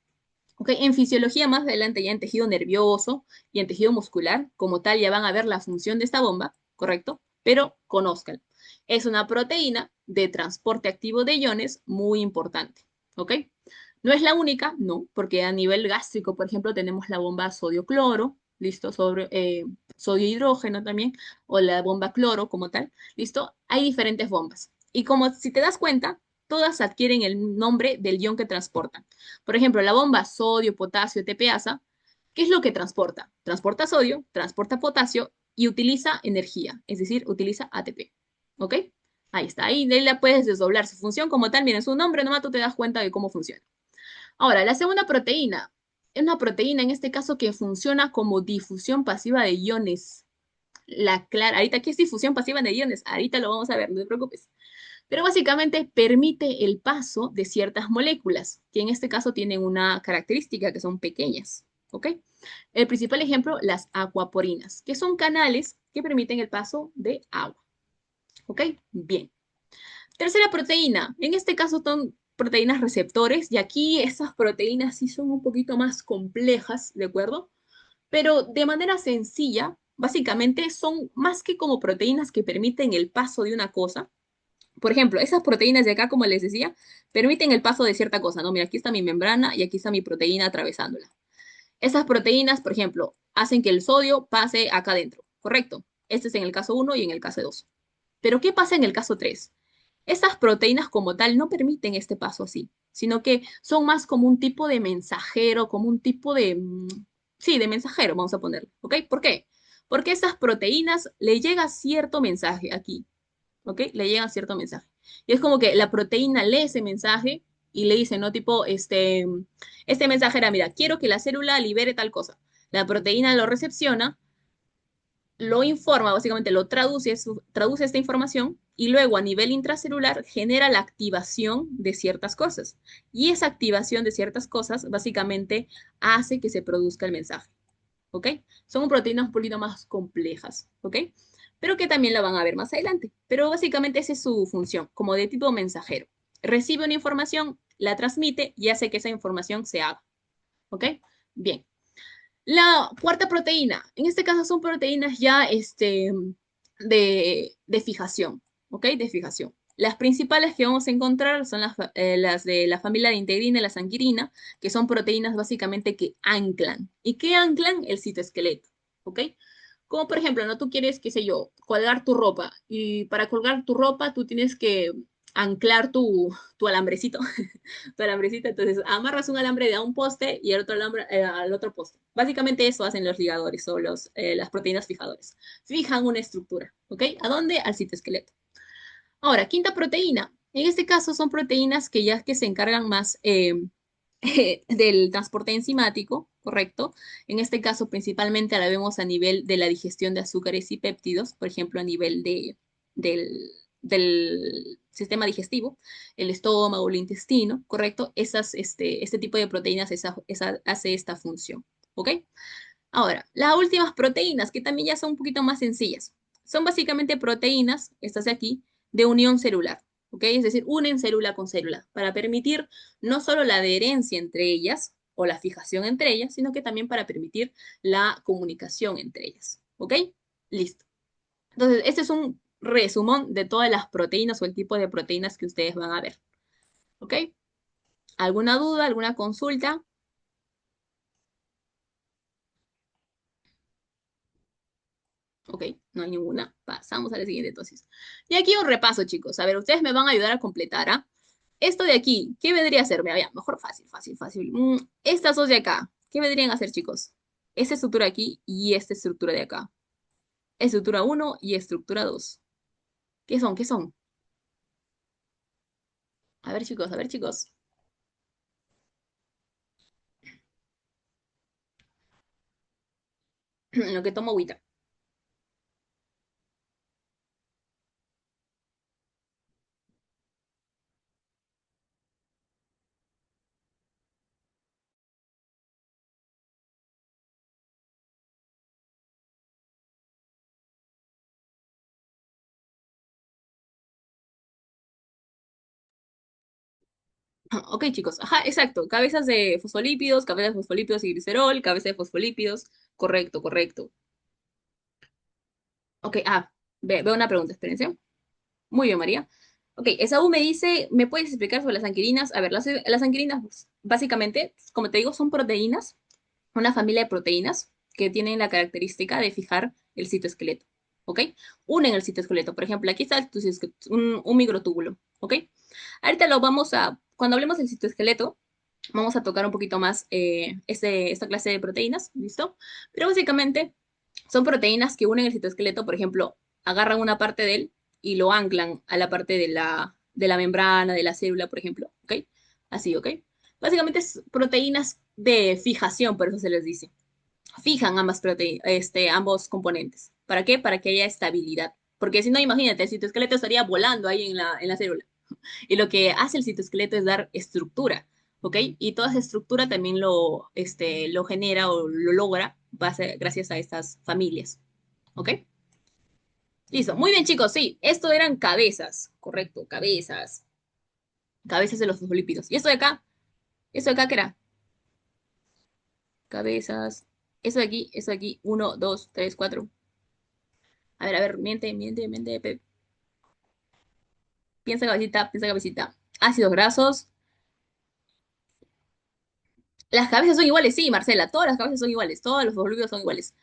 Okay, en fisiología más adelante, ya en tejido nervioso y en tejido muscular, como tal, ya van a ver la función de esta bomba, ¿correcto? Pero conozcan. Es una proteína de transporte activo de iones muy importante, ¿ok? No es la única, no, porque a nivel gástrico, por ejemplo, tenemos la bomba sodio-cloro, ¿listo? Sodio-hidrógeno también, o la bomba cloro como tal, ¿listo? Hay diferentes bombas. Y como si te das cuenta, todas adquieren el nombre del ion que transportan. Por ejemplo, la bomba sodio, potasio, TPasa, ¿qué es lo que transporta? Transporta sodio, transporta potasio y utiliza energía, es decir, utiliza ATP. ¿Ok? Ahí está, ahí de ahí la puedes desdoblar su función como tal, miren su nombre, nomás tú te das cuenta de cómo funciona. Ahora, la segunda proteína es una proteína en este caso que funciona como difusión pasiva de iones. La clara, ahorita, ¿qué es difusión pasiva de iones? Ahorita lo vamos a ver, no te preocupes. Pero básicamente permite el paso de ciertas moléculas, que en este caso tienen una característica que son pequeñas. ¿Ok? El principal ejemplo, las acuaporinas, que son canales que permiten el paso de agua. ¿Ok? Bien. Tercera proteína, en este caso son proteínas receptores, y aquí estas proteínas sí son un poquito más complejas, ¿de acuerdo? Pero de manera sencilla, básicamente son más que como proteínas que permiten el paso de una cosa. Por ejemplo, esas proteínas de acá, como les decía, permiten el paso de cierta cosa, ¿no? Mira, aquí está mi membrana y aquí está mi proteína atravesándola. Esas proteínas, por ejemplo, hacen que el sodio pase acá adentro, ¿correcto? Este es en el caso uno y en el caso 2. Pero ¿qué pasa en el caso 3? Estas proteínas como tal no permiten este paso así, sino que son más como un tipo de mensajero, como un tipo de, sí, de mensajero, vamos a ponerlo, ¿ok? ¿Por qué? Porque estas proteínas le llega cierto mensaje aquí, ¿ok? Le llega cierto mensaje. Y es como que la proteína lee ese mensaje y le dice, ¿no? Tipo, este mensaje era, mira, quiero que la célula libere tal cosa. La proteína lo recepciona, lo informa, básicamente lo traduce, traduce esta información y luego a nivel intracelular genera la activación de ciertas cosas. Y esa activación de ciertas cosas básicamente hace que se produzca el mensaje. ¿Ok? Son proteínas un poquito más complejas. ¿Ok? Pero que también la van a ver más adelante. Pero básicamente esa es su función, como de tipo mensajero. Recibe una información, la transmite y hace que esa información se haga. ¿Ok? Bien. La cuarta proteína, en este caso son proteínas ya de fijación, ¿ok? De fijación. Las principales que vamos a encontrar son las de la familia de integrina y la sanguirina, que son proteínas básicamente que anclan. ¿Y qué anclan? El citoesqueleto, ¿ok? Como por ejemplo, ¿no? Tú quieres, qué sé yo, colgar tu ropa y para colgar tu ropa tú tienes que anclar tu alambrecito tu alambrecita, entonces amarras un alambre de a un poste y el otro alambre al otro poste. Básicamente eso hacen los ligadores o las proteínas fijadores. Fijan una estructura, ¿ok? ¿A dónde? Al citoesqueleto. Ahora, quinta proteína. En este caso son proteínas que ya que se encargan más del transporte enzimático, ¿correcto? En este caso principalmente la vemos a nivel de la digestión de azúcares y péptidos, por ejemplo, a nivel del sistema digestivo, el estómago, el intestino, ¿correcto? Este tipo de proteínas hace esta función, ¿ok? Ahora, las últimas proteínas, que también ya son un poquito más sencillas, son básicamente proteínas, estas de aquí, de unión celular, ¿ok? Es decir, unen célula con célula para permitir no solo la adherencia entre ellas o la fijación entre ellas, sino que también para permitir la comunicación entre ellas, ¿ok? Listo. Entonces, este es un resumón de todas las proteínas o el tipo de proteínas que ustedes van a ver, ¿ok? ¿Alguna duda, alguna consulta? Ok, no hay ninguna. Pasamos a la siguiente entonces. Y aquí un repaso, chicos. A ver, ustedes me van a ayudar a completar, ¿ah? Esto de aquí, ¿qué vendría a ser? Mira, mejor fácil, fácil, fácil. Estas dos de acá, ¿qué vendrían a ser, chicos? Esta estructura aquí y esta estructura de acá. Estructura uno y estructura 2. ¿Qué son? ¿Qué son? A ver, chicos, a ver, chicos. En lo que tomo agüita. Ok, chicos. Ajá, exacto. Cabezas de fosfolípidos y glicerol, cabeza de fosfolípidos. Correcto, correcto. Ok, veo una pregunta, espérense. Muy bien, María. Ok, Esaú me dice, ¿me puedes explicar sobre las anquirinas? A ver, las anquirinas, pues, básicamente, como te digo, son proteínas, una familia de proteínas que tienen la característica de fijar el citoesqueleto, ¿ok? Unen el citoesqueleto. Por ejemplo, aquí está un microtúbulo, ¿ok? Ahorita cuando hablemos del citoesqueleto, vamos a tocar un poquito más esta clase de proteínas, ¿listo? Pero básicamente son proteínas que unen el citoesqueleto, por ejemplo, agarran una parte de él y lo anclan a la parte de la membrana, de la célula, por ejemplo, ¿ok? Así, ¿ok? Básicamente es proteínas de fijación, por eso se les dice. Fijan ambos componentes. ¿Para qué? Para que haya estabilidad. Porque si no, imagínate, el citoesqueleto estaría volando ahí en la célula. Y lo que hace el citoesqueleto es dar estructura, ¿ok? Y toda esa estructura también lo genera o lo logra gracias a estas familias, ¿ok? Listo. Muy bien, chicos, sí. Esto eran cabezas, correcto, cabezas. Cabezas de los fosfolípidos. ¿Y esto de acá? ¿Esto de acá qué era? Cabezas. Eso de aquí. Uno, dos, tres, cuatro. A ver, miente, miente, miente. Piensa cabecita, piensa cabecita. Ácidos grasos. Las cabezas son iguales, sí, Marcela. Todas las cabezas son iguales. Todos los fosfolípidos son iguales.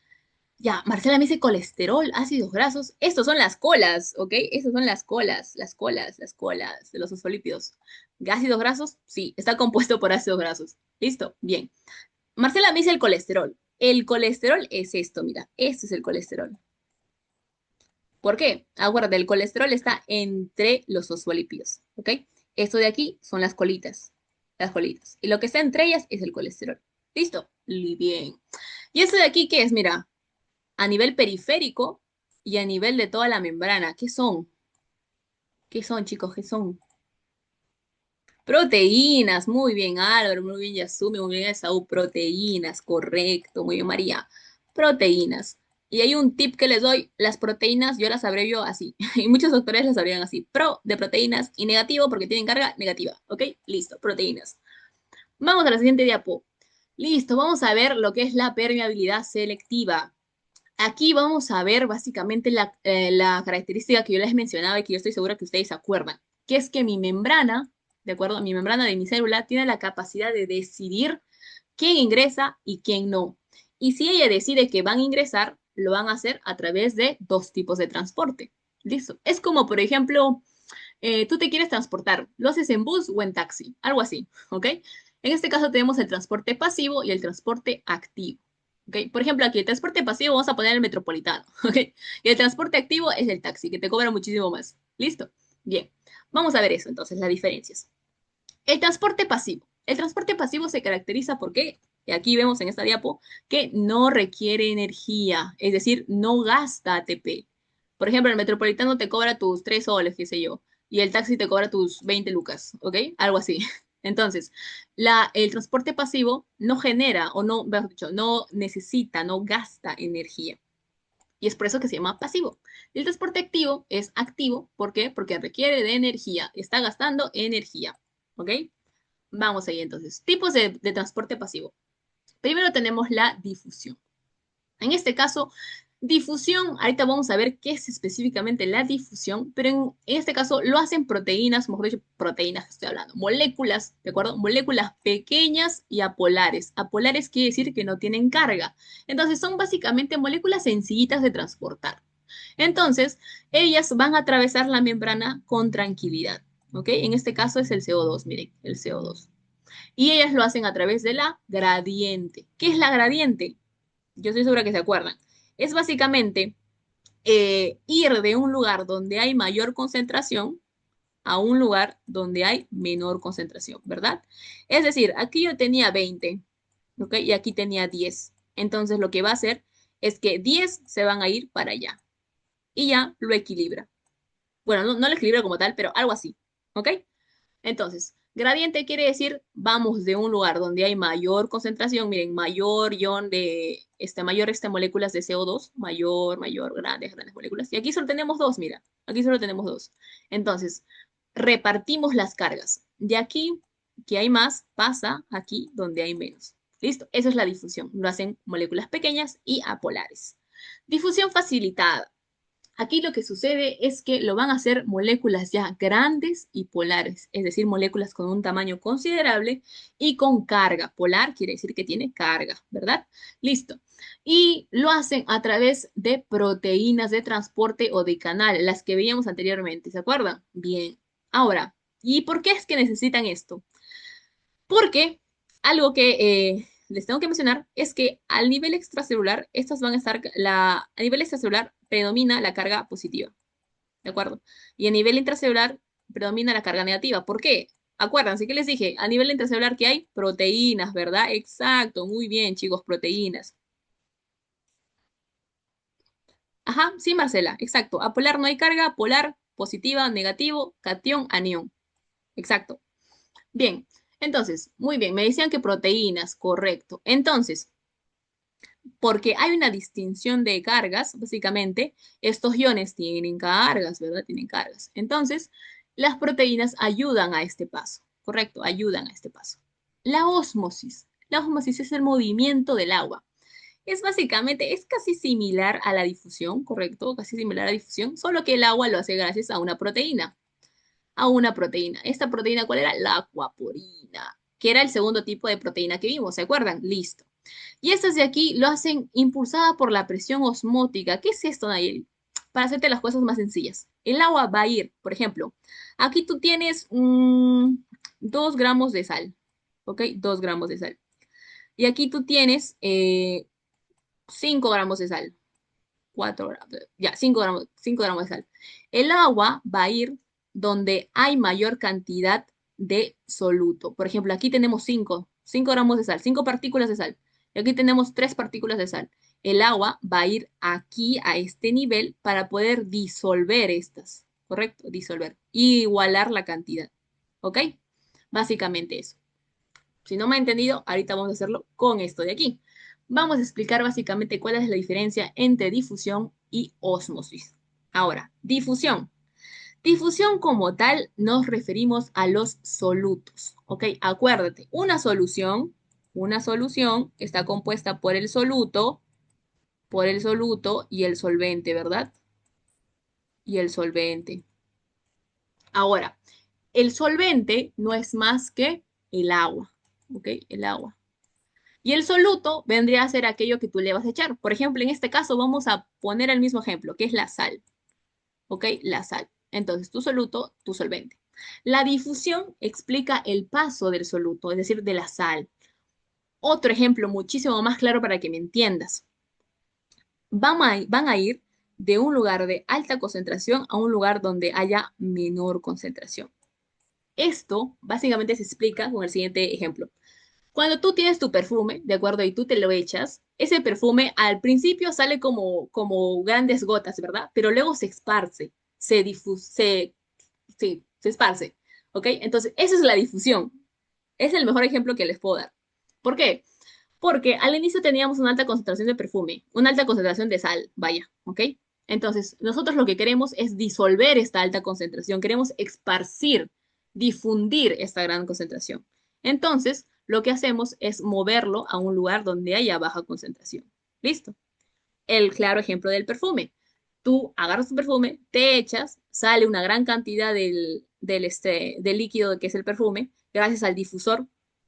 Ya, Marcela me dice colesterol, ácidos grasos. Estos son las colas, ¿ok? Estas son las colas de los fosfolípidos. ¿Ácidos grasos? Sí, está compuesto por ácidos grasos. ¿Listo? Bien. Marcela me dice el colesterol. El colesterol es esto, mira. Este es el colesterol. ¿Por qué? Acuérdate, el colesterol está entre los fosfolípidos, ¿ok? Esto de aquí son las colitas. Las colitas. Y lo que está entre ellas es el colesterol. ¿Listo? Bien. ¿Y esto de aquí qué es? Mira, a nivel periférico y a nivel de toda la membrana. ¿Qué son? ¿Qué son, chicos? ¿Qué son? Proteínas. Muy bien, Álvaro. Muy bien, Yasumi. Muy bien, Esaú. Proteínas. Correcto. Muy bien, María. Proteínas. Y hay un tip que les doy. Las proteínas yo las abrevio así. Y muchos doctores las abrevian así. Pro de proteínas y negativo porque tienen carga negativa. ¿Ok? Listo. Proteínas. Vamos a la siguiente diapo. Listo. Vamos a ver lo que es la permeabilidad selectiva. Aquí vamos a ver básicamente la característica que yo les mencionaba y que yo estoy segura que ustedes se acuerdan, que es que mi membrana, ¿de acuerdo? Mi membrana de mi célula tiene la capacidad de decidir quién ingresa y quién no. Y si ella decide que van a ingresar, lo van a hacer a través de dos tipos de transporte. ¿Listo? Es como, por ejemplo, tú te quieres transportar, lo haces en bus o en taxi, algo así, ¿ok? En este caso tenemos el transporte pasivo y el transporte activo. ¿Ok? Por ejemplo, aquí el transporte pasivo vamos a poner el metropolitano, ¿ok? Y el transporte activo es el taxi, que te cobra muchísimo más. ¿Listo? Bien, vamos a ver eso entonces, las diferencias. El transporte pasivo. El transporte pasivo se caracteriza porque, y aquí vemos en esta diapo, que no requiere energía, es decir, no gasta ATP. Por ejemplo, el metropolitano te cobra tus 3 soles, qué sé yo, y el taxi te cobra tus 20 lucas, ¿ok? Algo así. Entonces, el transporte pasivo no genera, o no, mejor dicho, no necesita, no gasta energía. Y es por eso que se llama pasivo. Y el transporte activo es activo, ¿por qué? Porque requiere de energía, está gastando energía, ¿ok? Vamos ahí entonces. Tipos de transporte pasivo. Primero tenemos la difusión. En este caso, difusión, ahorita vamos a ver qué es específicamente la difusión, pero en este caso lo hacen proteínas, mejor dicho, proteínas que estoy hablando, moléculas, ¿de acuerdo? Moléculas pequeñas y apolares. Apolares quiere decir que no tienen carga. Entonces son básicamente moléculas sencillitas de transportar. Entonces, ellas van a atravesar la membrana con tranquilidad, ¿ok? En este caso es el CO2, miren, el CO2. Y ellas lo hacen a través de la gradiente. ¿Qué es la gradiente? Yo estoy segura que se acuerdan. Es básicamente ir de un lugar donde hay mayor concentración a un lugar donde hay menor concentración, ¿verdad? Es decir, aquí yo tenía 20, ¿ok? Y aquí tenía 10. Entonces lo que va a hacer es que 10 se van a ir para allá y ya lo equilibra. Bueno, no lo equilibra como tal, pero algo así, ¿ok? Entonces, gradiente quiere decir vamos de un lugar donde hay mayor concentración, miren, mayor ion de, mayor moléculas de CO2, mayor, grandes moléculas. Y aquí solo tenemos dos, mira, aquí solo tenemos dos. Entonces, repartimos las cargas. De aquí, que hay más, pasa aquí donde hay menos. ¿Listo? Eso es la difusión. Lo hacen moléculas pequeñas y apolares. Difusión facilitada. Aquí lo que sucede es que lo van a hacer moléculas ya grandes y polares, es decir, moléculas con un tamaño considerable y con carga. Polar quiere decir que tiene carga, ¿verdad? Listo. Y lo hacen a través de proteínas de transporte o de canal, las que veíamos anteriormente, ¿se acuerdan? Bien. Ahora, ¿y por qué es que necesitan esto? Porque algo que les tengo que mencionar es que al nivel extracelular, estas van a estar, a nivel extracelular predomina la carga positiva, ¿de acuerdo? Y a nivel intracelular predomina la carga negativa. ¿Por qué? Acuérdense que les dije, a nivel intracelular que hay proteínas, ¿verdad? Exacto, muy bien, chicos, proteínas. Ajá, sí, Marcela, exacto. Apolar no hay carga, polar, positiva, negativo, catión, anión. Exacto. Bien, entonces, muy bien, me decían que proteínas, correcto. Entonces, porque hay una distinción de cargas, básicamente, estos iones tienen cargas, ¿verdad? Tienen cargas. Entonces, las proteínas ayudan a este paso, ¿correcto? Ayudan a este paso. La ósmosis. La ósmosis es el movimiento del agua. Es básicamente, es casi similar a la difusión, ¿correcto? Casi similar a la difusión, solo que el agua lo hace gracias a una proteína. A una proteína. ¿Esta proteína cuál era? La acuaporina, que era el segundo tipo de proteína que vimos, ¿se acuerdan? Listo. Y estas de aquí lo hacen impulsada por la presión osmótica. ¿Qué es esto, Nayeli? Para hacerte las cosas más sencillas. El agua va a ir, por ejemplo, aquí tú tienes 2 gramos de sal, ¿ok? 2 gramos de sal. Y aquí tú tienes 5 gramos de sal. 4 gramos, ya, 5 gramos de sal. El agua va a ir donde hay mayor cantidad de soluto. Por ejemplo, aquí tenemos 5 gramos de sal, 5 partículas de sal. Y aquí tenemos 3 partículas de sal. El agua va a ir aquí a este nivel para poder disolver estas, ¿correcto? Disolver. Y igualar la cantidad. ¿Ok? Básicamente eso. Si no me ha entendido, ahorita vamos a hacerlo con esto de aquí. Vamos a explicar básicamente cuál es la diferencia entre difusión y ósmosis. Ahora, difusión. Difusión como tal nos referimos a los solutos, ¿ok? Acuérdate, una solución está compuesta por el soluto y el solvente, ¿verdad? Y el solvente. Ahora, el solvente no es más que el agua, ¿ok? El agua. Y el soluto vendría a ser aquello que tú le vas a echar. Por ejemplo, en este caso vamos a poner el mismo ejemplo, que es la sal. ¿Ok? La sal. Entonces, tu soluto, tu solvente. La difusión explica el paso del soluto, es decir, de la sal. Otro ejemplo muchísimo más claro para que me entiendas. Van a ir de un lugar de alta concentración a un lugar donde haya menor concentración. Esto básicamente se explica con el siguiente ejemplo. Cuando tú tienes tu perfume, ¿de acuerdo? Y tú te lo echas, ese perfume al principio sale como grandes gotas, ¿verdad? Pero luego se esparce, sí, se esparce, ¿ok? Entonces, esa es la difusión. Es el mejor ejemplo que les puedo dar. ¿Por qué? Porque al inicio teníamos una alta concentración de perfume, una alta concentración de sal, vaya, ¿ok? Entonces, nosotros lo que queremos es disolver esta alta concentración, queremos esparcir, difundir esta gran concentración. Entonces, lo que hacemos es moverlo a un lugar donde haya baja concentración. ¿Listo? El claro ejemplo del perfume. Tú agarras tu perfume, te echas, sale una gran cantidad del líquido que es el perfume, gracias al difusor,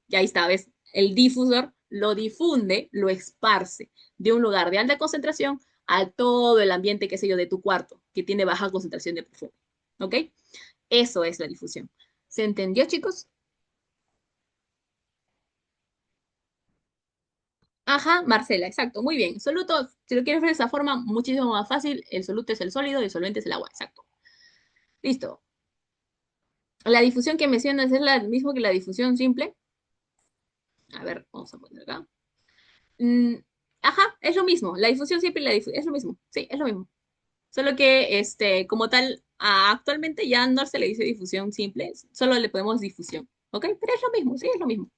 ya ahí está, ¿ves? El difusor lo difunde, lo esparce de un lugar de alta concentración a todo el ambiente, qué sé yo, de tu cuarto, que tiene baja concentración de perfume. ¿Ok? Eso es la difusión. ¿Se entendió, chicos? Ajá, Marcela, exacto, muy bien. Soluto, si lo quieres ver de esa forma, muchísimo más fácil. El soluto es el sólido y el solvente es el agua, exacto. Listo. La difusión que mencionas es la mismo que la difusión simple. A ver, vamos a poner acá. Mm, ajá, es lo mismo. La difusión simple y la difusión es lo mismo. Sí, es lo mismo. Solo que, como tal, actualmente ya no se le dice difusión simple, solo le podemos difusión. ¿Ok? Pero es lo mismo, sí, es lo mismo.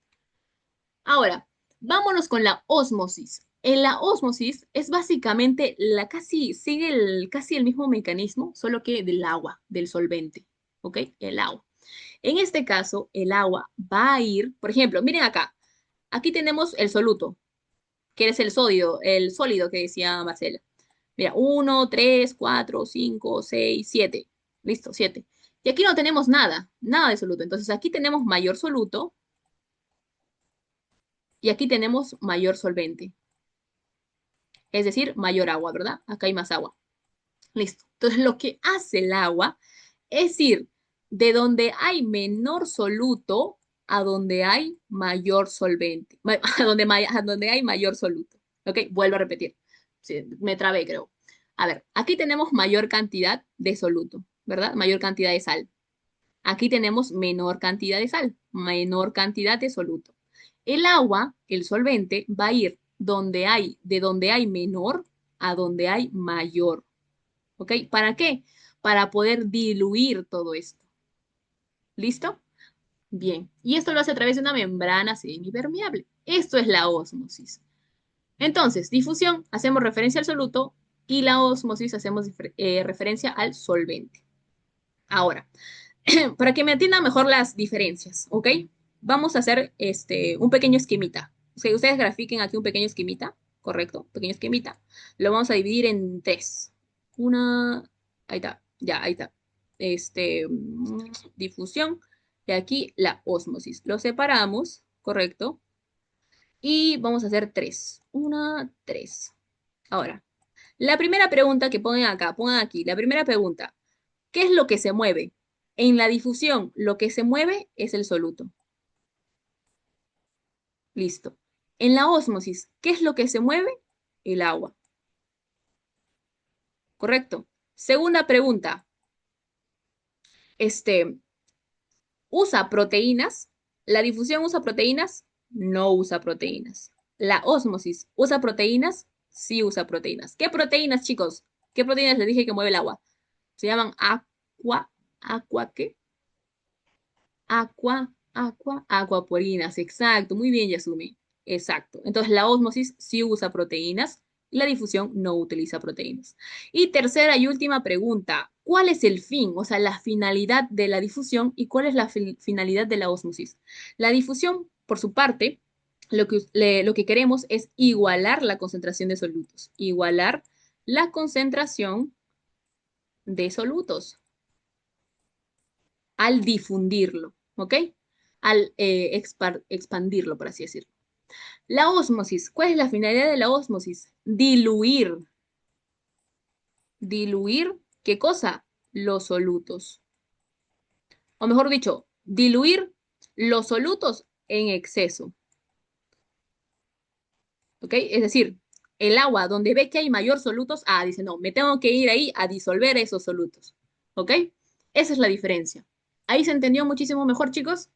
Ahora, vámonos con la ósmosis. En la ósmosis es básicamente sigue casi el mismo mecanismo, solo que del agua, del solvente. ¿Ok? El agua. En este caso, el agua va a ir, por ejemplo, miren acá. Aquí tenemos el soluto, que es el sólido que decía Marcela. Mira, 1, 3, 4, 5, 6, 7. Listo, 7. Y aquí no tenemos nada, nada de soluto. Entonces aquí tenemos mayor soluto y aquí tenemos mayor solvente. Es decir, mayor agua, ¿verdad? Acá hay más agua. Listo. Entonces, lo que hace el agua es ir de donde hay menor soluto a donde hay mayor solvente, a donde hay mayor soluto. ¿Ok? Vuelvo a repetir. Sí, me trabé, creo. A ver, aquí tenemos mayor cantidad de soluto, ¿verdad? Mayor cantidad de sal. Aquí tenemos menor cantidad de sal, menor cantidad de soluto. El agua, el solvente, va a ir de donde hay menor a donde hay mayor. ¿Ok? ¿Para qué? Para poder diluir todo esto. ¿Listo? Bien. Y esto lo hace a través de una membrana semipermeable. Esto es la ósmosis. Entonces, difusión, hacemos referencia al soluto y la ósmosis hacemos referencia al solvente. Ahora, para que me atiendan mejor las diferencias, ¿ok? Vamos a hacer un pequeño esquemita. O sea, ustedes grafiquen aquí un pequeño esquemita, ¿correcto? Pequeño esquemita. Lo vamos a dividir en tres. Una, ahí está, ya, ahí está. Difusión. Y aquí la ósmosis. Lo separamos, ¿correcto? Y vamos a hacer tres. Una, tres. Ahora, la primera pregunta que pongan acá, pongan aquí. La primera pregunta. ¿Qué es lo que se mueve? En la difusión, lo que se mueve es el soluto. Listo. En la ósmosis, ¿qué es lo que se mueve? El agua. ¿Correcto? Segunda pregunta. Este, ¿Usa proteínas? ¿La difusión usa proteínas? No usa proteínas. ¿La ósmosis usa proteínas? Sí usa proteínas. ¿Qué proteínas, chicos? ¿Qué proteínas les dije que mueve el agua? Se llaman aqua, ¿qué? Aquaporinas, exacto, muy bien, Yasumi. Exacto. Entonces, la ósmosis sí usa proteínas, la difusión no utiliza proteínas. Y tercera y última pregunta, ¿cuál es el fin, o sea, la finalidad de la difusión y cuál es la finalidad de la ósmosis? La difusión, por su parte, lo que queremos es igualar la concentración de solutos, igualar la concentración de solutos al difundirlo, ¿ok? Al expandirlo, por así decirlo. La ósmosis, ¿cuál es la finalidad de la ósmosis? Diluir. Diluir, ¿qué cosa? Los solutos. O mejor dicho, diluir los solutos en exceso, ¿ok? Es decir, el agua donde ve que hay mayor solutos, dice, no, me tengo que ir ahí a disolver esos solutos, ¿ok? Esa es la diferencia. ¿Ahí se entendió muchísimo mejor, chicos?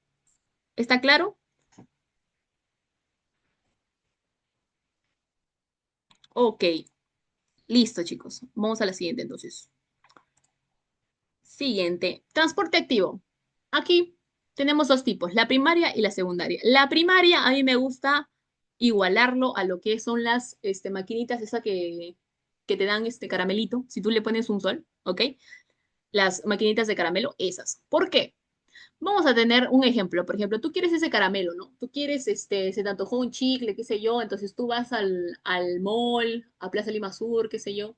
¿Está claro? Ok, listo, chicos. Vamos a la siguiente, entonces. Siguiente, transporte activo. Aquí tenemos dos tipos, la primaria y la secundaria. La primaria a mí me gusta igualarlo a lo que son las maquinitas esa que te dan este caramelito, si tú le pones un sol, ¿ok? Las maquinitas de caramelo, esas. ¿Por qué? Vamos a tener un ejemplo. Por ejemplo, tú quieres ese caramelo, ¿no? Tú quieres, se te antojó un chicle, qué sé yo, entonces tú vas al mall, a Plaza Lima Sur, qué sé yo,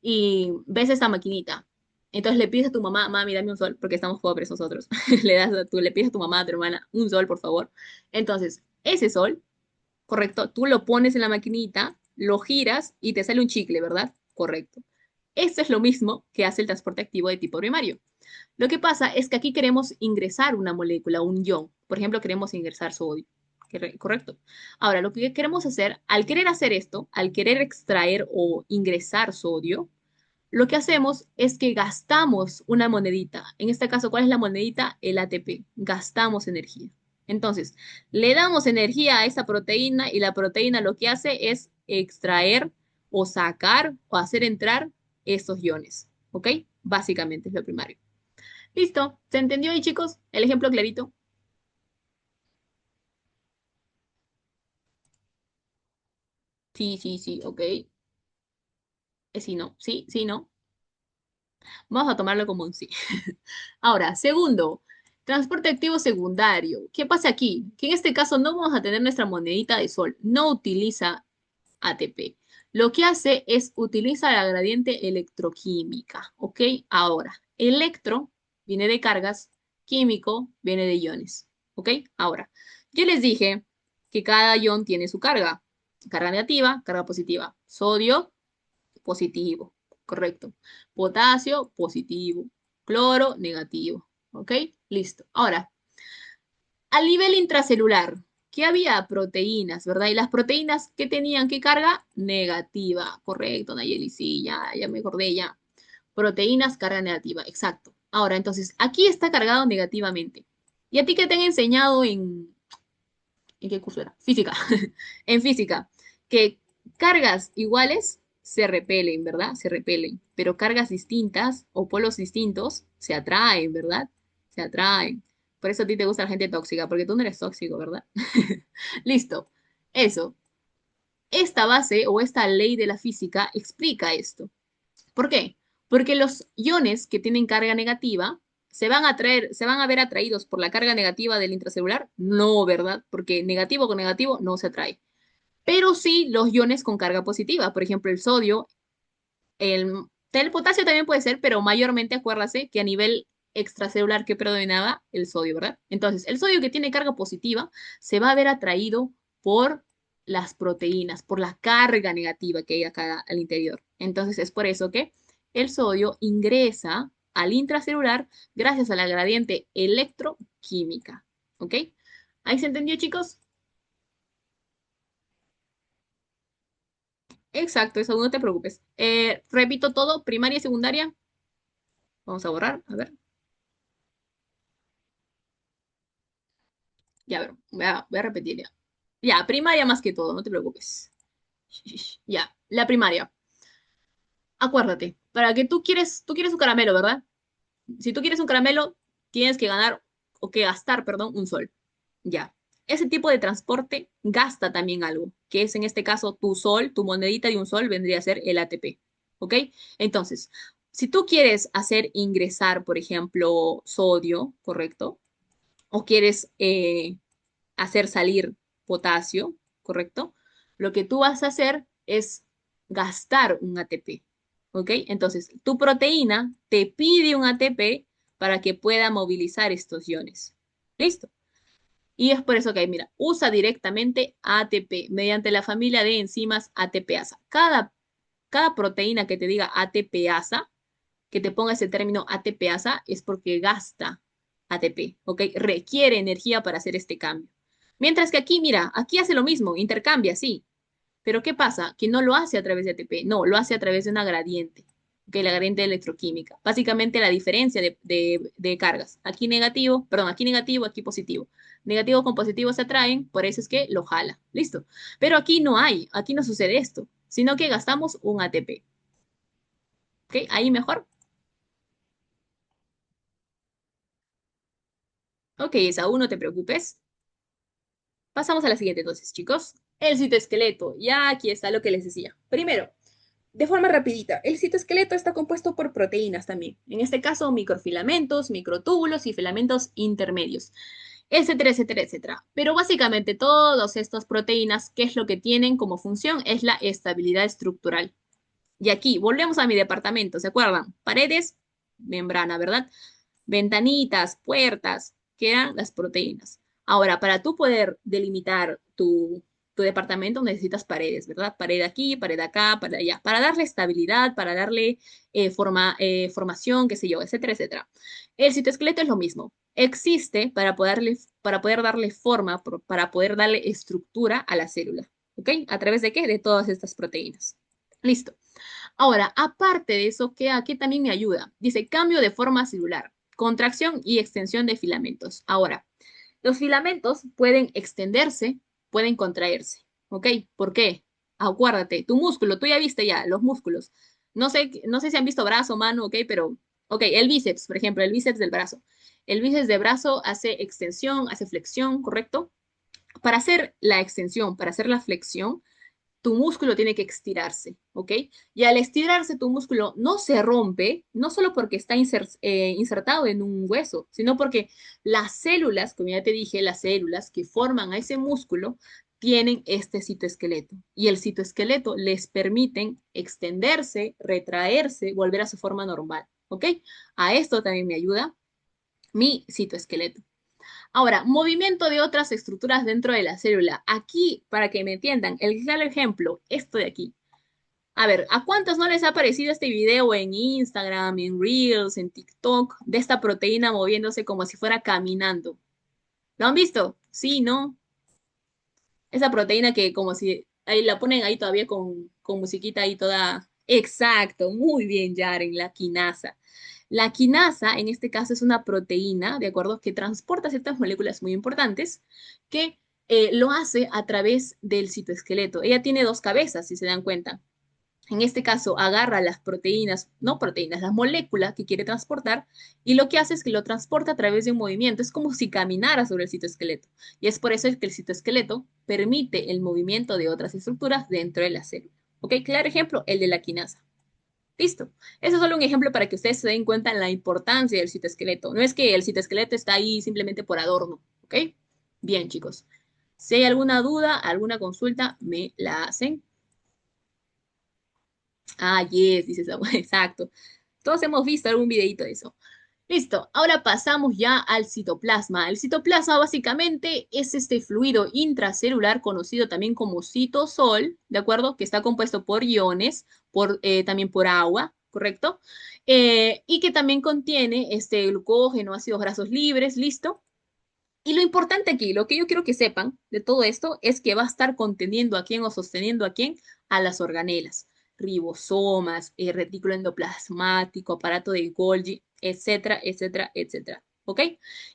y ves esta maquinita. Entonces le pides a tu mamá, mami, dame un sol, porque estamos pobres nosotros. Le pides a tu mamá, a tu hermana, un sol, por favor. Entonces, ese sol, correcto, tú lo pones en la maquinita, lo giras y te sale un chicle, ¿verdad? Correcto. Esto es lo mismo que hace el transporte activo de tipo primario. Lo que pasa es que aquí queremos ingresar una molécula, un ion. Por ejemplo, queremos ingresar sodio. Correcto. Ahora, lo que queremos hacer, al querer hacer esto, al querer extraer o ingresar sodio, lo que hacemos es que gastamos una monedita. En este caso, ¿cuál es la monedita? El ATP. Gastamos energía. Entonces, le damos energía a esa proteína y la proteína lo que hace es extraer o sacar o hacer entrar estos iones. ¿Ok? Básicamente es lo primario. Listo. ¿Se entendió ahí, chicos? El ejemplo clarito. Sí, sí, sí, ok. Sí, no. Sí, sí, no. Vamos a tomarlo como un sí. Ahora, segundo, transporte activo secundario. ¿Qué pasa aquí? Que en este caso no vamos a tener nuestra monedita de sol. No utiliza ATP. Lo que hace es utiliza la gradiente electroquímica. ¿Ok? Ahora, electro viene de cargas, químico viene de iones. ¿Ok? Ahora, yo les dije que cada ion tiene su carga. Carga negativa, carga positiva. Sodio positivo, correcto. Potasio, positivo. Cloro, negativo. ¿Ok? Listo. Ahora, a nivel intracelular, ¿qué había? Proteínas, ¿verdad? Y las proteínas, ¿qué tenían? ¿Qué carga? Negativa. Correcto, Nayeli, sí, ya me acordé ya. Proteínas, carga negativa, exacto. Ahora, entonces, aquí está cargado negativamente. ¿Y a ti qué te han enseñado en qué curso era? Física. En física, que cargas iguales se repelen, ¿verdad? Se repelen, pero cargas distintas o polos distintos se atraen, ¿verdad? Se atraen. Por eso a ti te gusta la gente tóxica, porque tú no eres tóxico, ¿verdad? Listo. Eso. Esta base o esta ley de la física explica esto. ¿Por qué? Porque los iones que tienen carga negativa se van a ver atraídos por la carga negativa del intracelular. No, ¿verdad? Porque negativo con negativo no se atrae. Pero sí los iones con carga positiva. Por ejemplo, el sodio, el potasio también puede ser, pero mayormente acuérdase que a nivel extracelular que predominaba el sodio, ¿verdad? Entonces, el sodio que tiene carga positiva se va a ver atraído por las proteínas, por la carga negativa que hay acá al interior. Entonces, es por eso que el sodio ingresa al intracelular gracias a la gradiente electroquímica. ¿Ok? ¿Ahí se entendió, chicos? Exacto, eso no te preocupes. Repito todo, primaria y secundaria. Vamos a borrar, a ver. Ya, a ver, voy a repetir ya. Ya, primaria más que todo, no te preocupes. Ya, la primaria. Acuérdate, para que tú quieres un caramelo, ¿verdad? Si tú quieres un caramelo, tienes que ganar, o que gastar, perdón, un sol. Ya. Ese tipo de transporte gasta también algo, que es en este caso tu sol, tu monedita de un sol vendría a ser el ATP. ¿Ok? Entonces, si tú quieres hacer ingresar, por ejemplo, sodio, ¿correcto? O quieres hacer salir potasio, ¿correcto? Lo que tú vas a hacer es gastar un ATP, ¿ok? Entonces, tu proteína te pide un ATP para que pueda movilizar estos iones. ¿Listo? Y es por eso que, mira, usa directamente ATP mediante la familia de enzimas ATPasa. Cada proteína que te diga ATPasa, que te ponga ese término ATPasa, es porque gasta ATP, ¿ok? Requiere energía para hacer este cambio. Mientras que aquí, mira, aquí hace lo mismo, intercambia, sí. Pero ¿qué pasa? Que no lo hace a través de ATP, no, lo hace a través de una gradiente, ¿ok? La gradiente electroquímica. Básicamente la diferencia de cargas. Aquí negativo, perdón, aquí negativo, aquí positivo. Negativo con positivo se atraen, por eso es que lo jala. Listo. Pero aquí no sucede esto, sino que gastamos un ATP. ¿Ok? Ahí mejor. Ok, Esaú, no te preocupes. Pasamos a la siguiente entonces, chicos. El citoesqueleto. Ya aquí está lo que les decía. Primero, de forma rapidita, el citoesqueleto está compuesto por proteínas también. En este caso, microfilamentos, microtúbulos y filamentos intermedios, etcétera, etcétera, etcétera. Pero básicamente todas estas proteínas, ¿qué es lo que tienen como función? Es la estabilidad estructural. Y aquí, volvemos a mi departamento, ¿se acuerdan? Paredes, membrana, ¿verdad? Ventanitas, puertas, que eran las proteínas. Ahora, para tú poder delimitar tu departamento necesitas paredes, ¿verdad? Pared aquí, pared acá, pared allá, para darle estabilidad, para darle formación, qué sé yo, etcétera, etcétera. El citoesqueleto es lo mismo. Existe para poder darle forma, para poder darle estructura a la célula. ¿Ok? ¿A través de qué? De todas estas proteínas. Listo. Ahora, aparte de eso, ¿a qué también me ayuda? Dice cambio de forma celular, contracción y extensión de filamentos. Ahora, los filamentos pueden extenderse, pueden contraerse. ¿Ok? ¿Por qué? Acuérdate, tu músculo, tú ya viste ya los músculos. No sé si han visto brazo, mano, ok, pero, ok, el bíceps, por ejemplo, el bíceps del brazo. El bíceps del brazo hace extensión, hace flexión, ¿correcto? Para hacer la extensión, para hacer la flexión, tu músculo tiene que estirarse, ¿ok? Y al estirarse tu músculo no se rompe, no solo porque está insertado en un hueso, sino porque las células, como ya te dije, las células que forman a ese músculo tienen este citoesqueleto. Y el citoesqueleto les permiten extenderse, retraerse, volver a su forma normal, ¿ok? A esto también me ayuda mi citoesqueleto. Ahora, movimiento de otras estructuras dentro de la célula. Aquí, para que me entiendan, el claro ejemplo, esto de aquí. A ver, ¿a cuántos no les ha aparecido este video en Instagram, en Reels, en TikTok, de esta proteína moviéndose como si fuera caminando? ¿Lo han visto? Sí, ¿no? Esa proteína que como si ahí la ponen ahí todavía con musiquita ahí toda. Exacto, muy bien, Yaren, la quinasa. La quinasa, en este caso, es una proteína, ¿de acuerdo? Que transporta ciertas moléculas muy importantes que lo hace a través del citoesqueleto. Ella tiene dos cabezas, si se dan cuenta. En este caso, agarra las proteínas, no proteínas, las moléculas que quiere transportar y lo que hace es que lo transporta a través de un movimiento. Es como si caminara sobre el citoesqueleto. Y es por eso que el citoesqueleto permite el movimiento de otras estructuras dentro de la célula. ¿Ok? Claro ejemplo, el de la quinasa. Listo. Eso es solo un ejemplo para que ustedes se den cuenta en la importancia del citoesqueleto. No es que el citoesqueleto está ahí simplemente por adorno. ¿Ok? Bien, chicos. Si hay alguna duda, alguna consulta, me la hacen. Ah, yes, dice Samuel, exacto. Todos hemos visto algún videito de eso. Listo, ahora pasamos ya al citoplasma. El citoplasma básicamente es este fluido intracelular conocido también como citosol, ¿de acuerdo? Que está compuesto por iones, también por agua, ¿correcto? Y que también contiene este glucógeno, ácidos grasos libres, ¿listo? Y lo importante aquí, lo que yo quiero que sepan de todo esto es que va a estar conteniendo a quién o sosteniendo a quién, a las organelas, ribosomas, retículo endoplasmático, aparato de Golgi, etcétera, etcétera, etcétera. ¿Ok?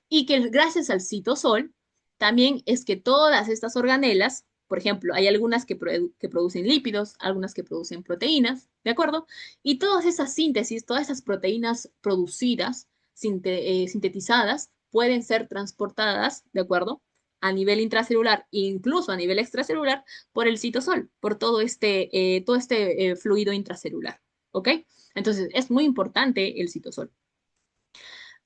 Y que gracias al citosol, también es que todas estas organelas, por ejemplo, hay algunas que producen lípidos, algunas que producen proteínas, ¿de acuerdo? Y todas esas síntesis, todas esas proteínas producidas, sintetizadas, pueden ser transportadas, ¿de acuerdo? A nivel intracelular e incluso a nivel extracelular por el citosol, por todo este fluido intracelular. ¿Ok? Entonces, es muy importante el citosol.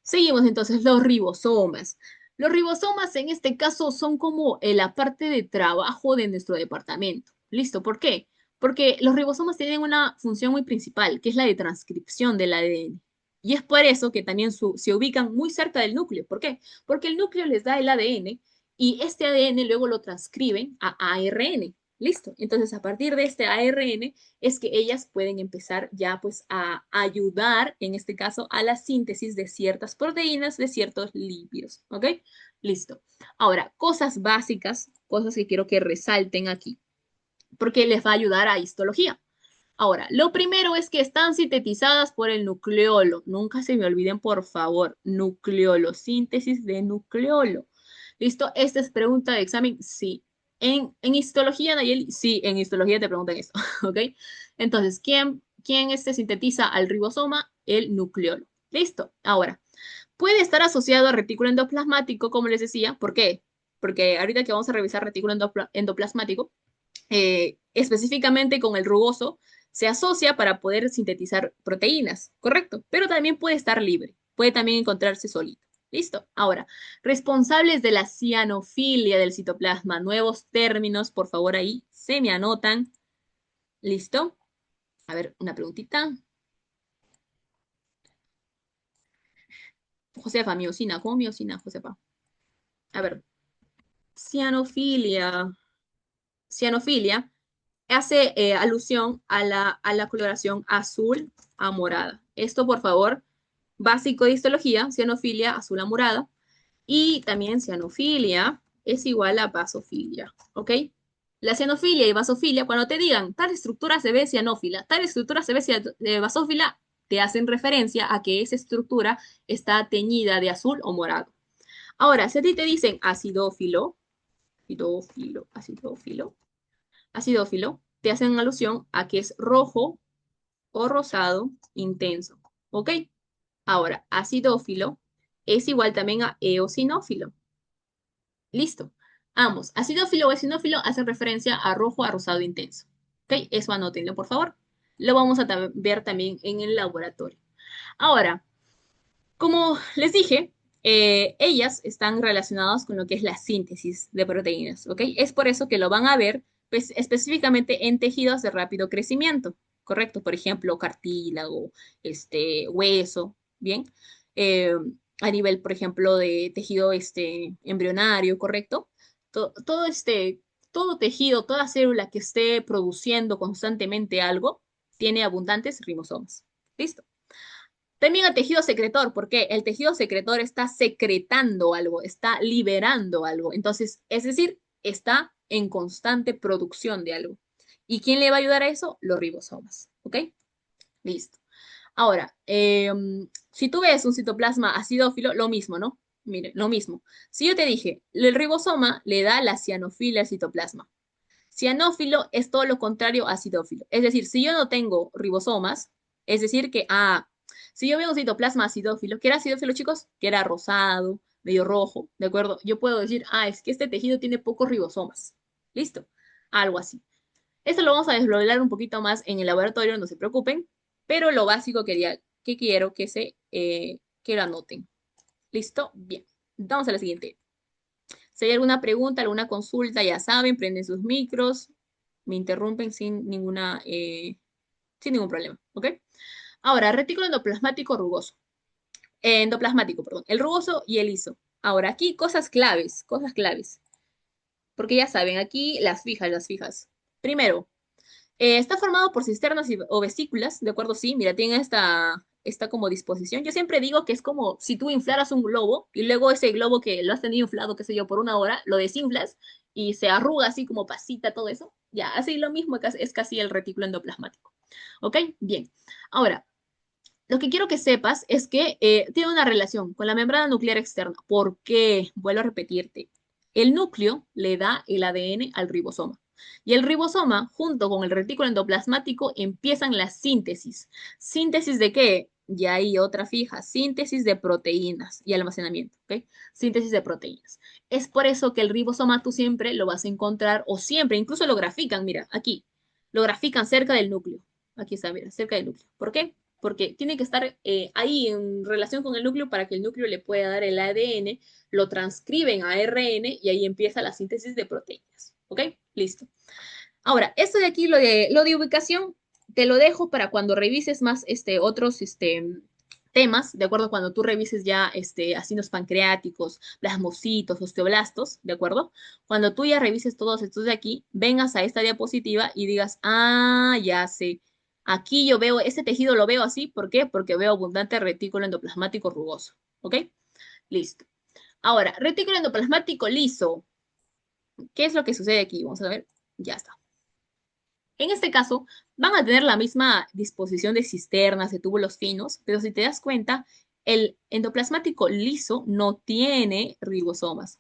Seguimos entonces los ribosomas. Los ribosomas en este caso son como la parte de trabajo de nuestro departamento. ¿Listo? ¿Por qué? Porque los ribosomas tienen una función muy principal, que es la de transcripción del ADN. Y es por eso que también se ubican muy cerca del núcleo. ¿Por qué? Porque el núcleo les da el ADN y este ADN luego lo transcriben a ARN. ¿Listo? Entonces, a partir de este ARN es que ellas pueden empezar ya pues a ayudar, en este caso, a la síntesis de ciertas proteínas, de ciertos lípidos. ¿Ok? Listo. Ahora, cosas básicas, cosas que quiero que resalten aquí, porque les va a ayudar a histología. Ahora, lo primero es que están sintetizadas por el nucleolo. Nunca se me olviden, por favor, nucleolo, síntesis de nucleolo. ¿Listo? Esta es pregunta de examen, sí. En histología, Nayeli, sí, en histología te preguntan esto, ¿ok? Entonces, ¿quién sintetiza al ribosoma? El nucleolo. ¿Listo? Ahora, puede estar asociado a retículo endoplasmático, como les decía. ¿Por qué? Porque ahorita que vamos a revisar retículo endoplasmático, específicamente con el rugoso, se asocia para poder sintetizar proteínas, ¿correcto? Pero también puede estar libre, puede también encontrarse solito. ¿Listo? Ahora, responsables de la cianofilia del citoplasma, nuevos términos, por favor, ahí se me anotan. ¿Listo? A ver, una preguntita. Josefa, miocina, ¿cómo miocina, Josefa? A ver, cianofilia. Cianofilia hace alusión a la coloración azul a morada. Esto, por favor, básico de histología, cianofilia azul a morada. Y también cianofilia es igual a basofilia, ¿ok? La cianofilia y basofilia, cuando te digan tal estructura se ve cianófila, tal estructura se ve basófila, te hacen referencia a que esa estructura está teñida de azul o morado. Ahora, si a ti te dicen acidófilo, te hacen alusión a que es rojo o rosado intenso, ¿ok? Ahora, acidófilo es igual también a eosinófilo. Listo. Ambos, acidófilo o eosinófilo, hacen referencia a rojo a rosado intenso. ¿Ok? Eso anótenlo, por favor. Lo vamos a ver también en el laboratorio. Ahora, como les dije, ellas están relacionadas con lo que es la síntesis de proteínas, ¿ok? Es por eso que lo van a ver pues, específicamente en tejidos de rápido crecimiento, ¿correcto? Por ejemplo, cartílago, hueso, ¿bien? Eh, a nivel, por ejemplo, de tejido embrionario, ¿correcto? Todo todo tejido, toda célula que esté produciendo constantemente algo, tiene abundantes ribosomas. ¿Listo? También el tejido secretor, porque el tejido secretor está secretando algo, está liberando algo. Entonces, es decir, está en constante producción de algo. ¿Y quién le va a ayudar a eso? Los ribosomas. ¿Ok? Listo. Ahora, Si tú ves un citoplasma acidófilo, lo mismo, ¿no? Mire, lo mismo. Si yo te dije, el ribosoma le da la cianofilia al citoplasma. Cianófilo es todo lo contrario a acidófilo. Es decir, si yo no tengo ribosomas, es decir que, si yo veo un citoplasma acidófilo, ¿qué era acidófilo, chicos? Que era rosado, medio rojo, ¿de acuerdo? Yo puedo decir, es que este tejido tiene pocos ribosomas. ¿Listo? Algo así. Esto lo vamos a desglosar un poquito más en el laboratorio, no se preocupen, pero lo básico que quiero que lo anoten. ¿Listo? Bien. Vamos a la siguiente. Si hay alguna pregunta, alguna consulta, ya saben, prenden sus micros, me interrumpen sin ningún problema, ¿ok? Ahora, retículo endoplasmático rugoso. Endoplasmático, perdón. El rugoso y el liso. Ahora, aquí cosas claves, cosas claves. Porque ya saben, aquí las fijas, las fijas. Primero, está formado por cisternas o vesículas, ¿de acuerdo? Sí, mira, tiene esta como disposición. Yo siempre digo que es como si tú inflaras un globo y luego ese globo que lo has tenido inflado, qué sé yo, por una hora, lo desinflas y se arruga así como pasita, todo eso. Ya, así lo mismo es casi el retículo endoplasmático. ¿Ok? Bien. Ahora, lo que quiero que sepas es que tiene una relación con la membrana nuclear externa. ¿Por qué? Vuelvo a repetirte. El núcleo le da el ADN al ribosoma. Y el ribosoma, junto con el retículo endoplasmático, empiezan la síntesis. ¿Síntesis de qué? Y ahí otra fija, síntesis de proteínas y almacenamiento, ¿ok? Síntesis de proteínas. Es por eso que el ribosoma tú siempre lo vas a encontrar, o siempre, incluso lo grafican, mira, aquí, lo grafican cerca del núcleo. Aquí está, mira, cerca del núcleo. ¿Por qué? Porque tiene que estar ahí en relación con el núcleo para que el núcleo le pueda dar el ADN, lo transcriben a ARN y ahí empieza la síntesis de proteínas. ¿Ok? Listo. Ahora, esto de aquí, lo de ubicación, te lo dejo para cuando revises más otros temas, ¿de acuerdo? Cuando tú revises ya ácidos pancreáticos, plasmocitos, osteoblastos, ¿de acuerdo? Cuando tú ya revises todos estos de aquí, vengas a esta diapositiva y digas, ya sé. Aquí yo veo, este tejido lo veo así, ¿por qué? Porque veo abundante retículo endoplasmático rugoso, ¿ok? Listo. Ahora, retículo endoplasmático liso. ¿Qué es lo que sucede aquí? Vamos a ver. Ya está. En este caso, van a tener la misma disposición de cisternas, de túbulos finos, pero si te das cuenta, el endoplasmático liso no tiene ribosomas.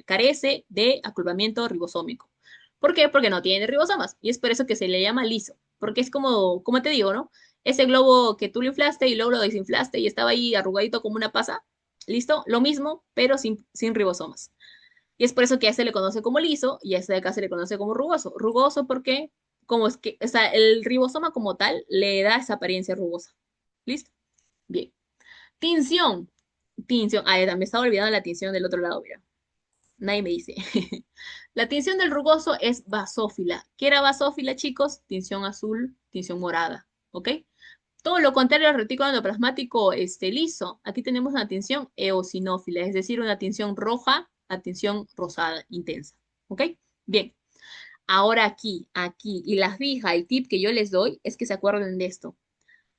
Carece de acoplamiento ribosómico. ¿Por qué? Porque no tiene ribosomas. Y es por eso que se le llama liso. Porque es como te digo, ¿no? Ese globo que tú lo inflaste y luego lo desinflaste y estaba ahí arrugadito como una pasa. ¿Listo? Lo mismo, pero sin ribosomas. Y es por eso que a ese le conoce como liso y a ese de acá se le conoce como rugoso. Rugoso porque, como es que, o sea, el ribosoma como tal le da esa apariencia rugosa. ¿Listo? Bien. Tinción. Tinción. Me estaba olvidando la tinción del otro lado, mira. Nadie me dice. La tinción del rugoso es basófila. ¿Qué era basófila, chicos? Tinción azul, tinción morada. ¿Ok? Todo lo contrario al retículo endoplasmático liso. Aquí tenemos una tinción eosinófila, es decir, una tinción roja a tinción rosada intensa. ¿Ok? Bien. Ahora aquí, y la fija, el tip que yo les doy es que se acuerden de esto.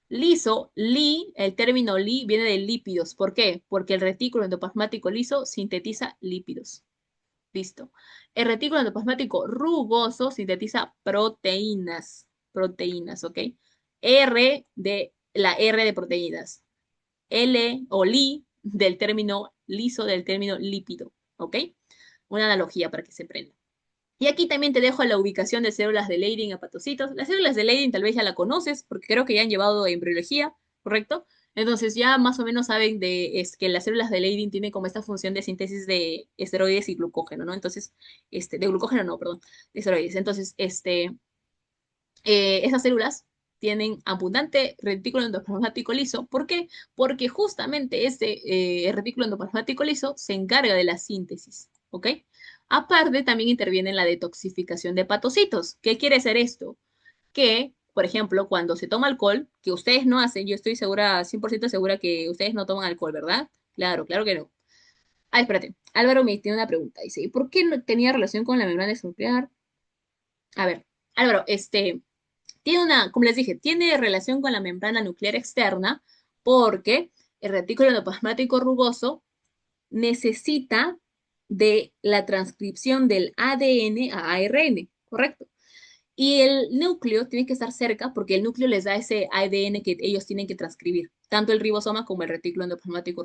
Liso, el término li viene de lípidos. ¿Por qué? Porque el retículo endoplasmático liso sintetiza lípidos. Listo. El retículo endoplasmático rugoso sintetiza proteínas. Proteínas, ¿ok? La R de proteínas. L o li del término liso, del término lípido, ¿ok? Una analogía para que se prenda. Y aquí también te dejo la ubicación de células de Leydig en hepatocitos. Las células de Leydig tal vez ya la conoces, porque creo que ya han llevado embriología, ¿correcto? Entonces ya más o menos saben es que las células de Leydig tienen como esta función de síntesis de esteroides y glucógeno, ¿no? Entonces, de glucógeno no, perdón, de esteroides. Entonces, esas células tienen abundante retículo endoplasmático liso. ¿Por qué? Porque justamente retículo endoplasmático liso se encarga de la síntesis, ¿ok? Aparte, también interviene en la detoxificación de hepatocitos. ¿Qué quiere decir esto? Que, por ejemplo, cuando se toma alcohol, que ustedes no hacen, yo estoy segura, 100% segura que ustedes no toman alcohol, ¿verdad? Claro, claro que no. Espérate. Álvaro me tiene una pregunta. Dice, ¿y por qué no tenía relación con la membrana nuclear? A ver, Álvaro, como les dije, tiene relación con la membrana nuclear externa porque el retículo endoplasmático rugoso necesita de la transcripción del ADN a ARN, ¿correcto? Y el núcleo tiene que estar cerca porque el núcleo les da ese ADN que ellos tienen que transcribir, tanto el ribosoma como el retículo endoplasmático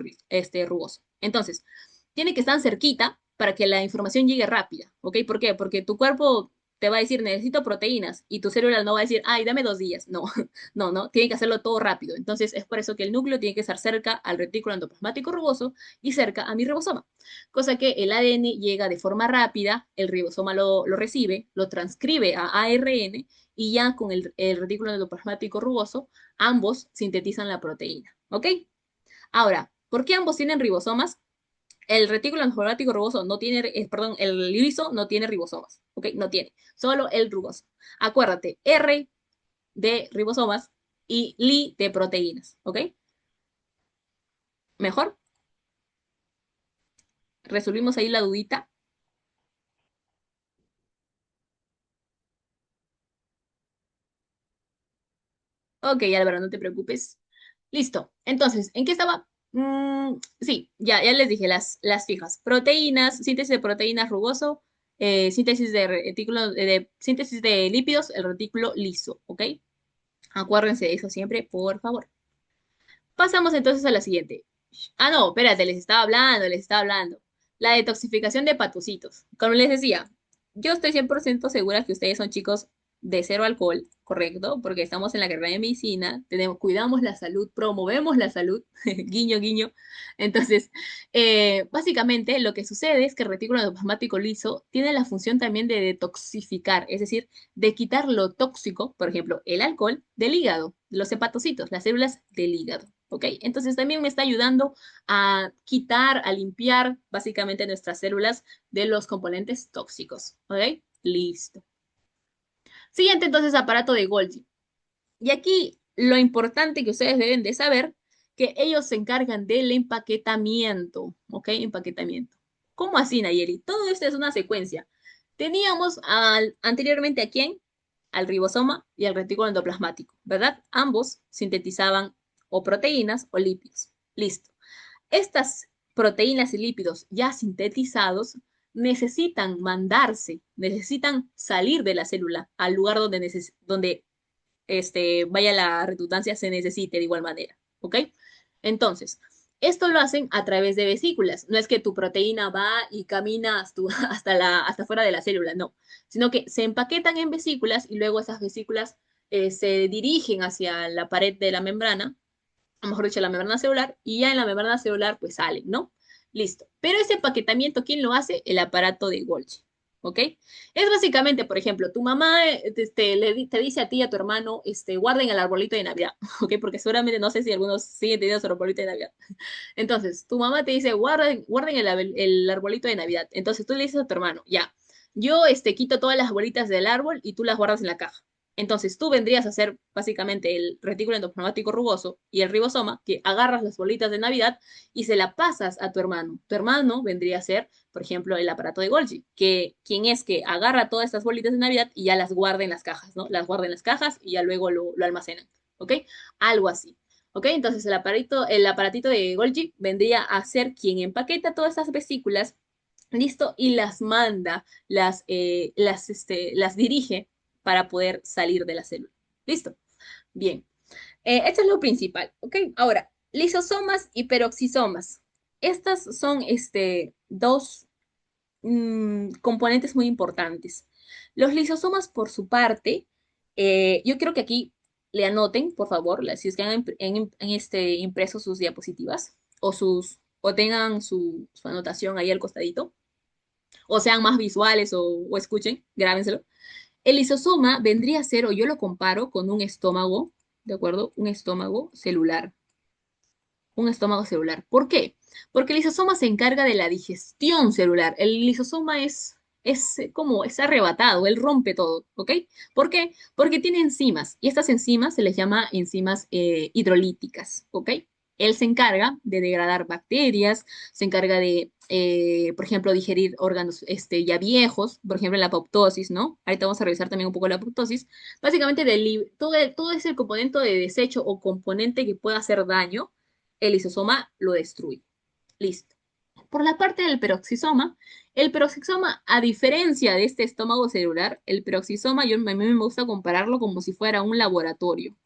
rugoso. Entonces, tiene que estar cerquita para que la información llegue rápida, ¿ok? ¿Por qué? Porque tu cuerpo te va a decir, necesito proteínas, y tu célula no va a decir, ay, dame 2 días. No, no, tiene que hacerlo todo rápido. Entonces, es por eso que el núcleo tiene que estar cerca al retículo endoplasmático rugoso y cerca a mi ribosoma, cosa que el ADN llega de forma rápida, el ribosoma lo recibe, lo transcribe a ARN y ya con el retículo endoplasmático rugoso, ambos sintetizan la proteína, ¿ok? Ahora, ¿por qué ambos tienen ribosomas? El retículo endoplasmático rugoso no tiene, perdón, el liso no tiene ribosomas, ¿ok? No tiene, solo el rugoso. Acuérdate, R de ribosomas y Li de proteínas, ¿ok? ¿Mejor? ¿Resolvimos ahí la dudita? Ok, Álvaro, no te preocupes. Listo. Entonces, ¿en qué estaba? Sí, ya les dije las fijas. Proteínas, síntesis de proteínas rugoso, síntesis de retículo, síntesis de lípidos, el retículo liso, ¿ok? Acuérdense de eso siempre, por favor. Pasamos entonces a la siguiente. Ah, no, espérate, les estaba hablando. La detoxificación de hepatocitos. Como les decía, yo estoy 100% segura que ustedes son chicos de cero alcohol, ¿correcto? Porque estamos en la carrera de medicina, cuidamos la salud, promovemos la salud, guiño, guiño. Entonces, básicamente lo que sucede es que el retículo endoplasmático liso tiene la función también de detoxificar, es decir, de quitar lo tóxico, por ejemplo, el alcohol, del hígado, los hepatocitos, las células del hígado. ¿Ok? Entonces también me está ayudando a quitar, a limpiar básicamente nuestras células de los componentes tóxicos. ¿Ok? Listo. Siguiente entonces, aparato de Golgi. Y aquí lo importante que ustedes deben de saber, que ellos se encargan del empaquetamiento. ¿Ok? Empaquetamiento. ¿Cómo así, Nayeli? Todo esto es una secuencia. Teníamos anteriormente a quién? Al ribosoma y al retículo endoplasmático, ¿verdad? Ambos sintetizaban o proteínas o lípidos. Listo. Estas proteínas y lípidos ya sintetizados necesitan mandarse, necesitan salir de la célula al lugar donde vaya la redundancia, se necesite de igual manera. ¿Ok? Entonces, esto lo hacen a través de vesículas. No es que tu proteína va y camina hasta fuera de la célula, no, sino que se empaquetan en vesículas y luego esas vesículas se dirigen hacia la pared de la membrana, o mejor dicho, la membrana celular, y ya en la membrana celular pues salen, ¿no? Listo. Pero ese empaquetamiento, ¿quién lo hace? El aparato de Golgi. ¿Ok? Es básicamente, por ejemplo, tu mamá te dice a ti y a tu hermano, guarden el arbolito de Navidad, ¿ok? Porque seguramente no sé si algunos siguen teniendo su arbolito de Navidad. Entonces, tu mamá te dice, guarden el arbolito de Navidad. Entonces tú le dices a tu hermano, ya, yo quito todas las bolitas del árbol y tú las guardas en la caja. Entonces tú vendrías a hacer básicamente el retículo endoplasmático rugoso y el ribosoma, que agarras las bolitas de Navidad y se la pasas a tu hermano. Tu hermano vendría a ser, por ejemplo, el aparato de Golgi, que quien es que agarra todas estas bolitas de Navidad y ya las guarda en las cajas, ¿no? Las guarda en las cajas y ya luego lo almacenan, ¿ok? Algo así. ¿Ok? Entonces el aparatito de Golgi vendría a ser quien empaqueta todas estas vesículas, listo, y las manda, las dirige para poder salir de la célula. ¿Listo? Bien. Esto es lo principal, ¿ok? Ahora, lisosomas y peroxisomas. Estas son dos componentes muy importantes. Los lisosomas, por su parte, yo creo que aquí le anoten, por favor, si es que han impreso sus diapositivas o tengan su anotación ahí al costadito, o sean más visuales o escuchen, grábenselo. El lisosoma vendría a ser, o yo lo comparo con un estómago, ¿de acuerdo? Un estómago celular. Un estómago celular. ¿Por qué? Porque el lisosoma se encarga de la digestión celular. El lisosoma es arrebatado, él rompe todo, ¿ok? ¿Por qué? Porque tiene enzimas y estas enzimas se les llama enzimas hidrolíticas, ¿ok? Él se encarga de degradar bacterias, se encarga de, por ejemplo, digerir órganos ya viejos, por ejemplo, la apoptosis, ¿no? Ahorita vamos a revisar también un poco la apoptosis. Básicamente, todo ese componente de desecho o componente que pueda hacer daño el lisosoma lo destruye. Listo. Por la parte del peroxisoma, el peroxisoma, a diferencia de este estómago celular, el peroxisoma, a mí me gusta compararlo como si fuera un laboratorio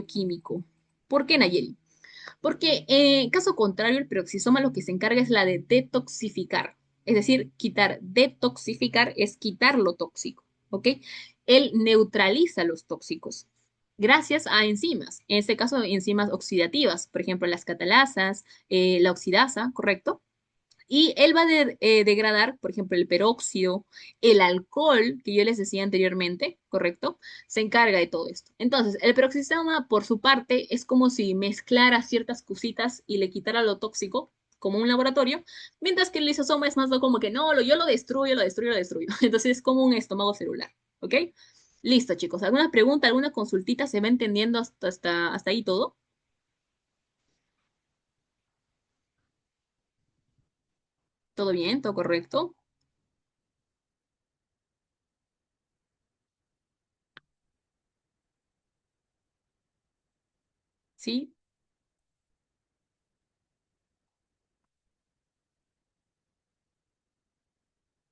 químico. ¿Por qué, Nayeli? Porque en caso contrario, el peroxisoma lo que se encarga es la de detoxificar. Es decir, detoxificar es quitar lo tóxico, ¿ok? Él neutraliza los tóxicos gracias a enzimas, en este caso enzimas oxidativas, por ejemplo, las catalasas, la oxidasa, ¿correcto? Y él va a degradar, por ejemplo, el peróxido, el alcohol, que yo les decía anteriormente, ¿correcto? Se encarga de todo esto. Entonces, el peroxisoma, por su parte, es como si mezclara ciertas cositas y le quitara lo tóxico, como un laboratorio, mientras que el lisosoma es más como que no, yo lo destruyo, lo destruyo, lo destruyo. Entonces, es como un estómago celular, ¿ok? Listo, chicos. ¿Alguna pregunta, alguna consultita? ¿Se va entendiendo hasta ahí todo? ¿Todo bien? ¿Todo correcto? ¿Sí?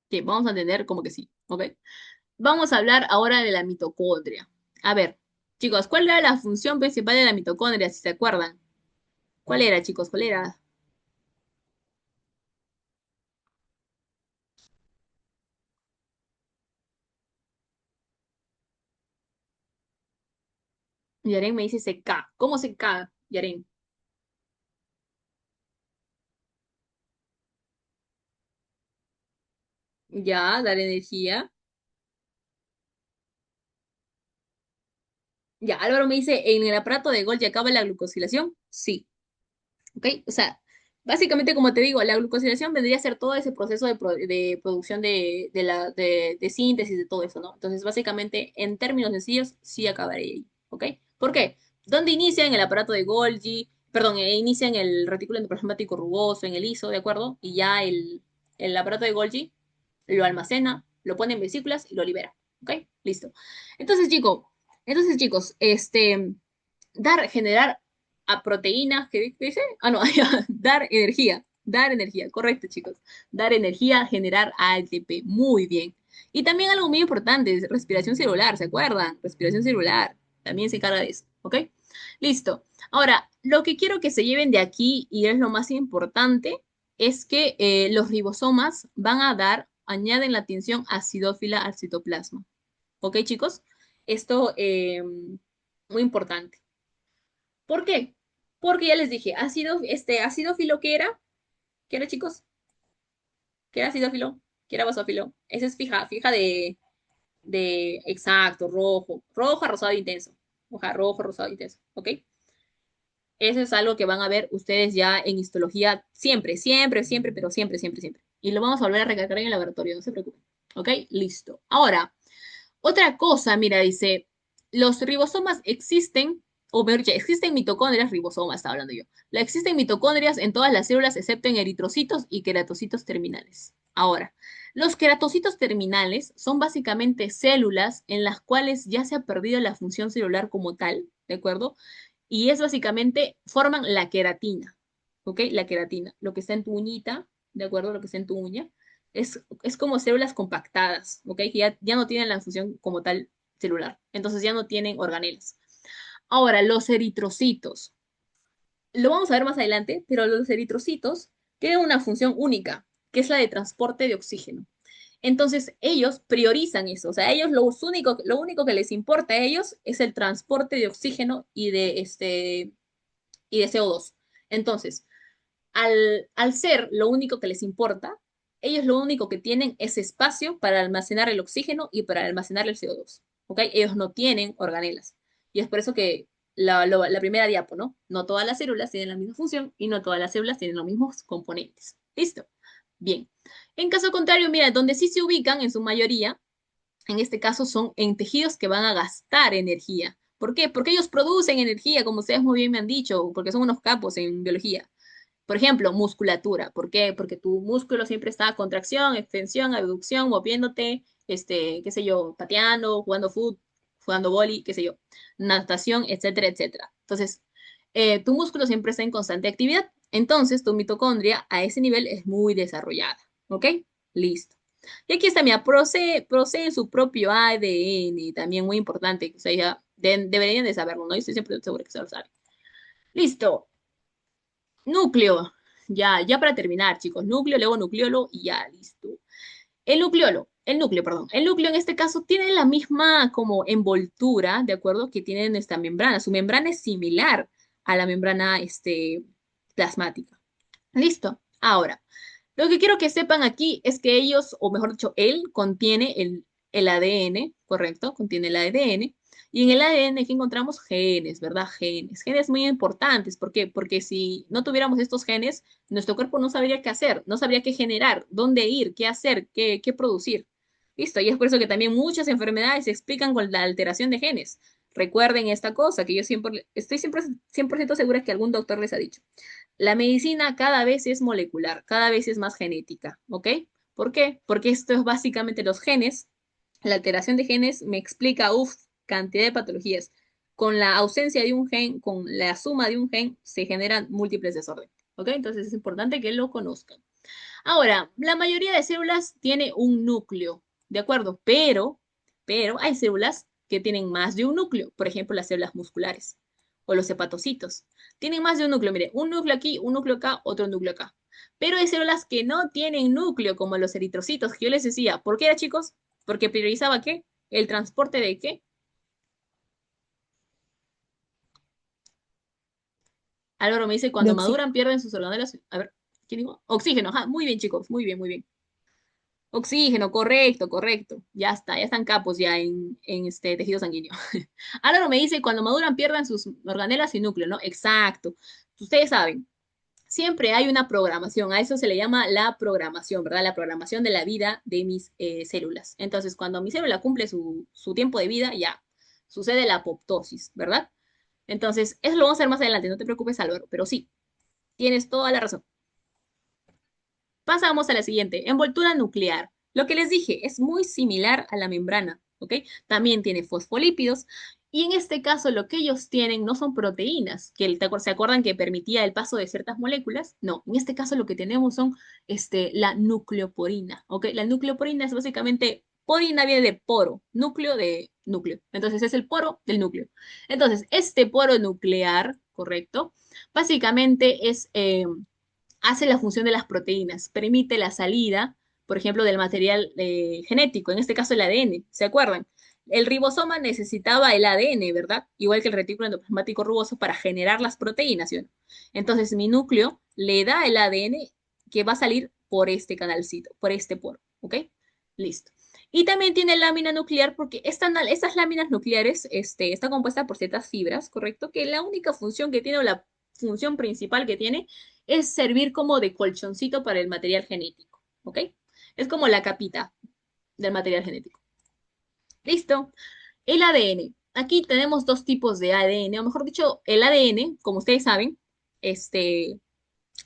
Que vamos a entender como que sí, ¿ok? Vamos a hablar ahora de la mitocondria. A ver, chicos, ¿cuál era la función principal de la mitocondria, si se acuerdan? ¿Cuál era, chicos? ¿Cuál era? Yaren me dice CK. ¿Cómo CK, Yaren? Ya, dar energía. Ya, Álvaro me dice, ¿en el aparato de Golgi acaba la glucosilación? Sí, ¿ok? O sea, básicamente, como te digo, la glucosilación vendría a ser todo ese proceso de producción de síntesis de todo eso, ¿no? Entonces, básicamente, en términos sencillos, sí acabaría ahí, ¿ok? ¿Por qué? ¿Dónde inicia? En el aparato de Golgi, perdón, inicia en el retículo endoplasmático rugoso, en el ISO, ¿de acuerdo? Y ya el aparato de Golgi lo almacena, lo pone en vesículas y lo libera, ¿ok? Listo. Entonces, chicos, generar a proteínas, ¿qué dice? Ah, no, dar energía, correcto, chicos. Dar energía, generar ATP, muy bien. Y también algo muy importante, es respiración celular, ¿se acuerdan? Respiración celular, también se encarga de eso, ¿ok? Listo. Ahora, lo que quiero que se lleven de aquí, y es lo más importante, es que los ribosomas añaden la tensión acidófila al citoplasma. ¿Ok, chicos? Esto, muy importante. ¿Por qué? Porque ya les dije, acidófilo, ¿qué era? ¿Qué era, chicos? ¿Qué era acidófilo? ¿Qué era basófilo? Ese es fija exacto, rojo, rosado intenso. Hoja rojo, rosado intenso, ¿ok? Eso es algo que van a ver ustedes ya en histología siempre, siempre, siempre, pero siempre, siempre, siempre. Y lo vamos a volver a recalcar en el laboratorio, no se preocupen. ¿Ok? Listo. Ahora, otra cosa, mira, dice, los ribosomas existen, o mejor dicho, existen mitocondrias, ribosomas, estaba hablando yo. Existen mitocondrias en todas las células excepto en eritrocitos y queratocitos terminales. Ahora, los queratocitos terminales son básicamente células en las cuales ya se ha perdido la función celular como tal, ¿de acuerdo? Y es básicamente, forman la queratina, ¿ok? La queratina, lo que está en tu uñita, ¿de acuerdo? Lo que está en tu uña, es como células compactadas, ¿ok? Que ya no tienen la función como tal celular, entonces ya no tienen organelas. Ahora, los eritrocitos, lo vamos a ver más adelante, pero los eritrocitos tienen una función única, que es la de transporte de oxígeno. Entonces, ellos priorizan eso, o sea, ellos lo único que les importa a ellos es el transporte de oxígeno y de CO2. Entonces, al ser lo único que les importa, ellos lo único que tienen es espacio para almacenar el oxígeno y para almacenar el CO2. ¿Ok? Ellos no tienen organelas. Y es por eso que la primera diapo, ¿no? No todas las células tienen la misma función y no todas las células tienen los mismos componentes. ¿Listo? Bien. En caso contrario, mira, donde sí se ubican en su mayoría, en este caso son en tejidos que van a gastar energía. ¿Por qué? Porque ellos producen energía, como ustedes muy bien me han dicho, porque son unos capos en biología. Por ejemplo, musculatura. ¿Por qué? Porque tu músculo siempre está a contracción, extensión, abducción, moviéndote, qué sé yo, pateando, jugando fútbol, jugando boli, qué sé yo, natación, etcétera, etcétera. Entonces, tu músculo siempre está en constante actividad. Entonces, tu mitocondria a ese nivel es muy desarrollada, ¿ok? Listo. Y aquí está, mira, poseen su propio ADN, también muy importante, o sea, ya deberían de saberlo, ¿no? Yo estoy siempre segura que se lo saben. Listo. Núcleo. Ya para terminar, chicos. Núcleo, luego nucleolo y ya, listo. El núcleo, perdón. El núcleo en este caso tiene la misma como envoltura, ¿de acuerdo? Que tiene nuestra membrana. Su membrana es similar a la membrana plasmática. Listo. Ahora, lo que quiero que sepan aquí es que ellos, o mejor dicho, él contiene el ADN, ¿correcto? Contiene el ADN. Y en el ADN que encontramos genes, ¿verdad? Genes. Genes muy importantes. ¿Por qué? Porque si no tuviéramos estos genes, nuestro cuerpo no sabría qué hacer, no sabría qué generar, dónde ir, qué hacer, qué producir. Listo. Y es por eso que también muchas enfermedades se explican con la alteración de genes. Recuerden esta cosa que yo siempre, estoy siempre 100% segura que algún doctor les ha dicho. La medicina cada vez es molecular, cada vez es más genética, ¿ok? ¿Por qué? Porque esto es básicamente los genes, la alteración de genes me explica, cantidad de patologías. Con la ausencia de un gen, con la suma de un gen, se generan múltiples desórdenes, ¿ok? Entonces es importante que lo conozcan. Ahora, la mayoría de células tiene un núcleo, ¿de acuerdo? Pero hay células que tienen más de un núcleo, por ejemplo, las células musculares o los hepatocitos. Tienen más de un núcleo, mire, un núcleo aquí, un núcleo acá, otro núcleo acá. Pero hay células que no tienen núcleo, como los eritrocitos, que yo les decía. ¿Por qué era, chicos? Porque priorizaba ¿qué? El transporte de ¿qué? Álvaro me dice, De cuando oxígeno. maduran pierden sus organelas. A ver, ¿qué digo? Oxígeno, ajá, muy bien, chicos, muy bien, muy bien. Oxígeno, correcto, correcto. Ya está, ya están capos ya en este tejido sanguíneo. Álvaro me dice, cuando maduran pierden sus organelas y núcleo, ¿no? Exacto. Ustedes saben, siempre hay una programación, a eso se le llama la programación, ¿verdad? La programación de la vida de mis células. Entonces, cuando mi célula cumple su tiempo de vida, ya sucede la apoptosis, ¿verdad? Entonces, eso lo vamos a hacer más adelante, no te preocupes, Álvaro, pero sí, tienes toda la razón. Pasamos a la siguiente, envoltura nuclear. Lo que les dije es muy similar a la membrana, ¿ok? También tiene fosfolípidos y en este caso lo que ellos tienen no son proteínas, que se acuerdan que permitía el paso de ciertas moléculas. No, en este caso lo que tenemos son la nucleoporina, ¿ok? La nucleoporina es básicamente, porina viene de poro, núcleo de núcleo. Entonces es el poro del núcleo. Entonces, este poro nuclear, ¿correcto? Básicamente hace la función de las proteínas, permite la salida, por ejemplo, del material genético, en este caso el ADN, ¿se acuerdan? El ribosoma necesitaba el ADN, ¿verdad? Igual que el retículo endoplasmático rugoso para generar las proteínas, ¿sí o no? Entonces mi núcleo le da el ADN que va a salir por este canalcito, por este poro, ¿ok? Listo. Y también tiene lámina nuclear porque estas láminas nucleares están compuestas por ciertas fibras, ¿correcto? Que la única función que tiene o la función principal que tiene es servir como de colchoncito para el material genético, ¿ok? Es como la capita del material genético. Listo. El ADN. Aquí tenemos dos tipos de ADN, o mejor dicho, el ADN, como ustedes saben, este,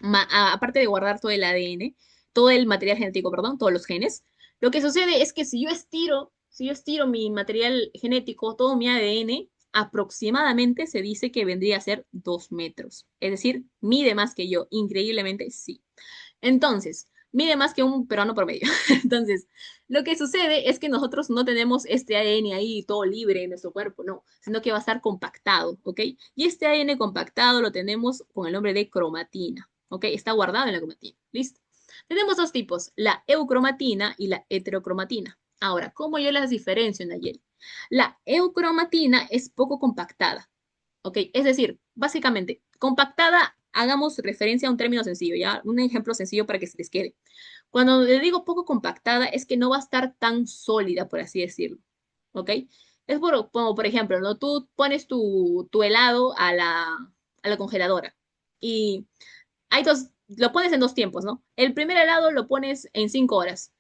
aparte de guardar todo el ADN, todo el material genético, perdón, todos los genes, lo que sucede es que si yo estiro mi material genético, todo mi ADN, aproximadamente se dice que vendría a ser 2 metros. Es decir, mide más que yo. Increíblemente, sí. Entonces, mide más que un peruano promedio. Entonces, lo que sucede es que nosotros no tenemos este ADN ahí todo libre en nuestro cuerpo, no, sino que va a estar compactado, ¿ok? Y este ADN compactado lo tenemos con el nombre de cromatina, ¿ok? Está guardado en la cromatina, ¿listo? Tenemos dos tipos, la eucromatina y la heterocromatina. Ahora, ¿cómo yo las diferencio, Nayeli? La eucromatina es poco compactada, ¿ok? Es decir, básicamente, compactada, hagamos referencia a un término sencillo, ¿ya? Un ejemplo sencillo para que se les quede. Cuando le digo poco compactada, es que no va a estar tan sólida, por así decirlo, ¿ok? Es como, por ejemplo, ¿no? Tú pones tu helado a la congeladora y lo pones en dos tiempos, ¿no? El primer helado lo pones en 5 horas.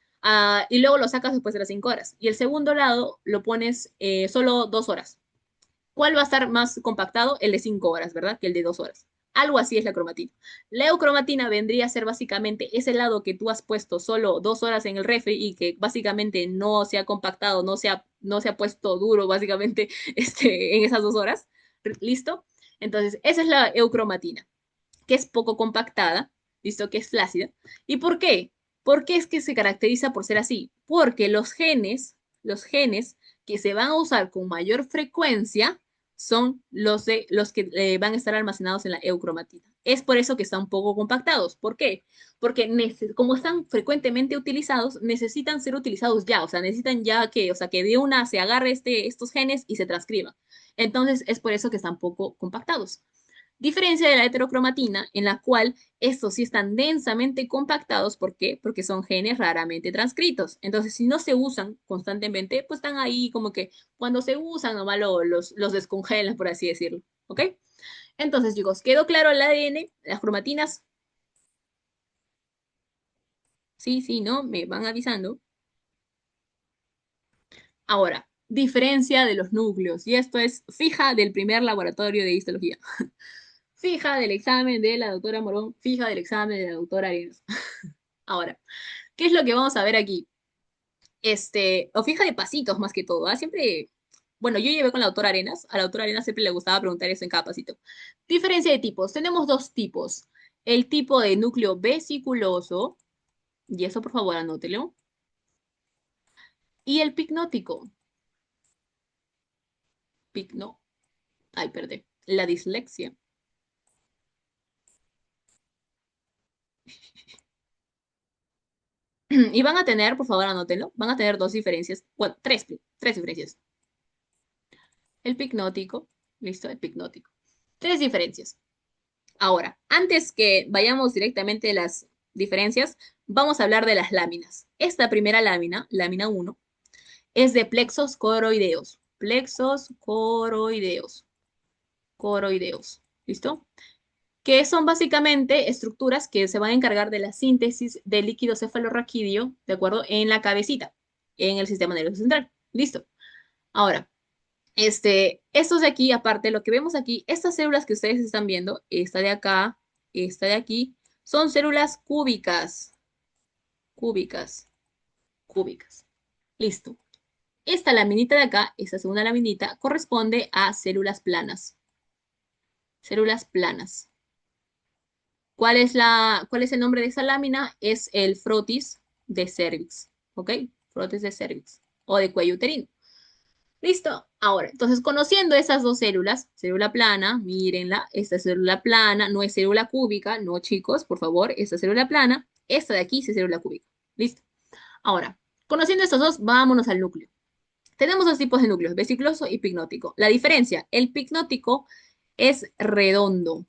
Y luego lo sacas después de las 5 horas. Y el segundo helado lo pones solo 2 horas. ¿Cuál va a estar más compactado? El de 5 horas, ¿verdad? Que el de 2 horas. Algo así es la cromatina. La eucromatina vendría a ser básicamente ese lado que tú has puesto solo 2 horas en el refri y que básicamente no se ha compactado, no se ha puesto duro básicamente en esas 2 horas. ¿Listo? Entonces, esa es la eucromatina. que es poco compactada, ¿listo? Que es flácida. ¿Y por qué? ¿Por qué es que se caracteriza por ser así? Porque los genes que se van a usar con mayor frecuencia son los que van a estar almacenados en la eucromatina. Es por eso que están poco compactados. ¿Por qué? Porque como están frecuentemente utilizados, necesitan ser utilizados ya, o sea, necesitan ya que, o sea, que de una se agarre estos genes y se transcriban. Entonces, es por eso que están poco compactados. Diferencia de la heterocromatina, en la cual estos sí están densamente compactados. ¿Por qué? Porque son genes raramente transcritos. Entonces, si no se usan constantemente, pues están ahí como que cuando se usan, nomás los descongelan, por así decirlo. ¿Ok? Entonces, chicos, ¿quedó claro el ADN, las cromatinas? Sí, sí, ¿no? Me van avisando. Ahora, diferencia de los núcleos. Y esto es fija del primer laboratorio de histología. Fija del examen de la doctora Morón, fija del examen de la doctora Arenas. Ahora, ¿qué es lo que vamos a ver aquí? O fija de pasitos más que todo, ¿ah? Siempre, bueno, yo llevé con la doctora Arenas, a la doctora Arenas siempre le gustaba preguntar eso en cada pasito. Diferencia de tipos, tenemos dos tipos. El tipo de núcleo vesiculoso, y eso por favor anótelo, y el picnótico. Picno, ay, perdón, la dislexia. Y van a tener, por favor anótenlo, van a tener dos diferencias, bueno, tres diferencias. El picnótico, listo, el picnótico. Tres diferencias. Ahora, antes que vayamos directamente a las diferencias, vamos a hablar de las láminas. Esta primera lámina, lámina uno, es de plexos coroideos. Plexos coroideos. Coroideos. ¿Listo? Que son básicamente estructuras que se van a encargar de la síntesis del líquido cefalorraquídeo, ¿de acuerdo? En la cabecita, en el sistema nervioso central. ¿Listo? Ahora, estos de aquí, aparte, lo que vemos aquí, estas células que ustedes están viendo, esta de acá, esta de aquí, son células cúbicas, cúbicas, cúbicas. Listo. Esta laminita de acá, esta segunda laminita, corresponde a células planas. Células planas. ¿Cuál es el nombre de esa lámina? Es el frotis de cervix, ¿ok? Frotis de cervix o de cuello uterino. ¿Listo? Ahora, entonces, conociendo esas dos células, célula plana, mírenla, esta célula plana no es célula cúbica, no, chicos, por favor, esta célula plana, esta de aquí sí es célula cúbica. ¿Listo? Ahora, conociendo estos dos, vámonos al núcleo. Tenemos dos tipos de núcleos, vesicloso y picnótico. La diferencia, el picnótico es redondo,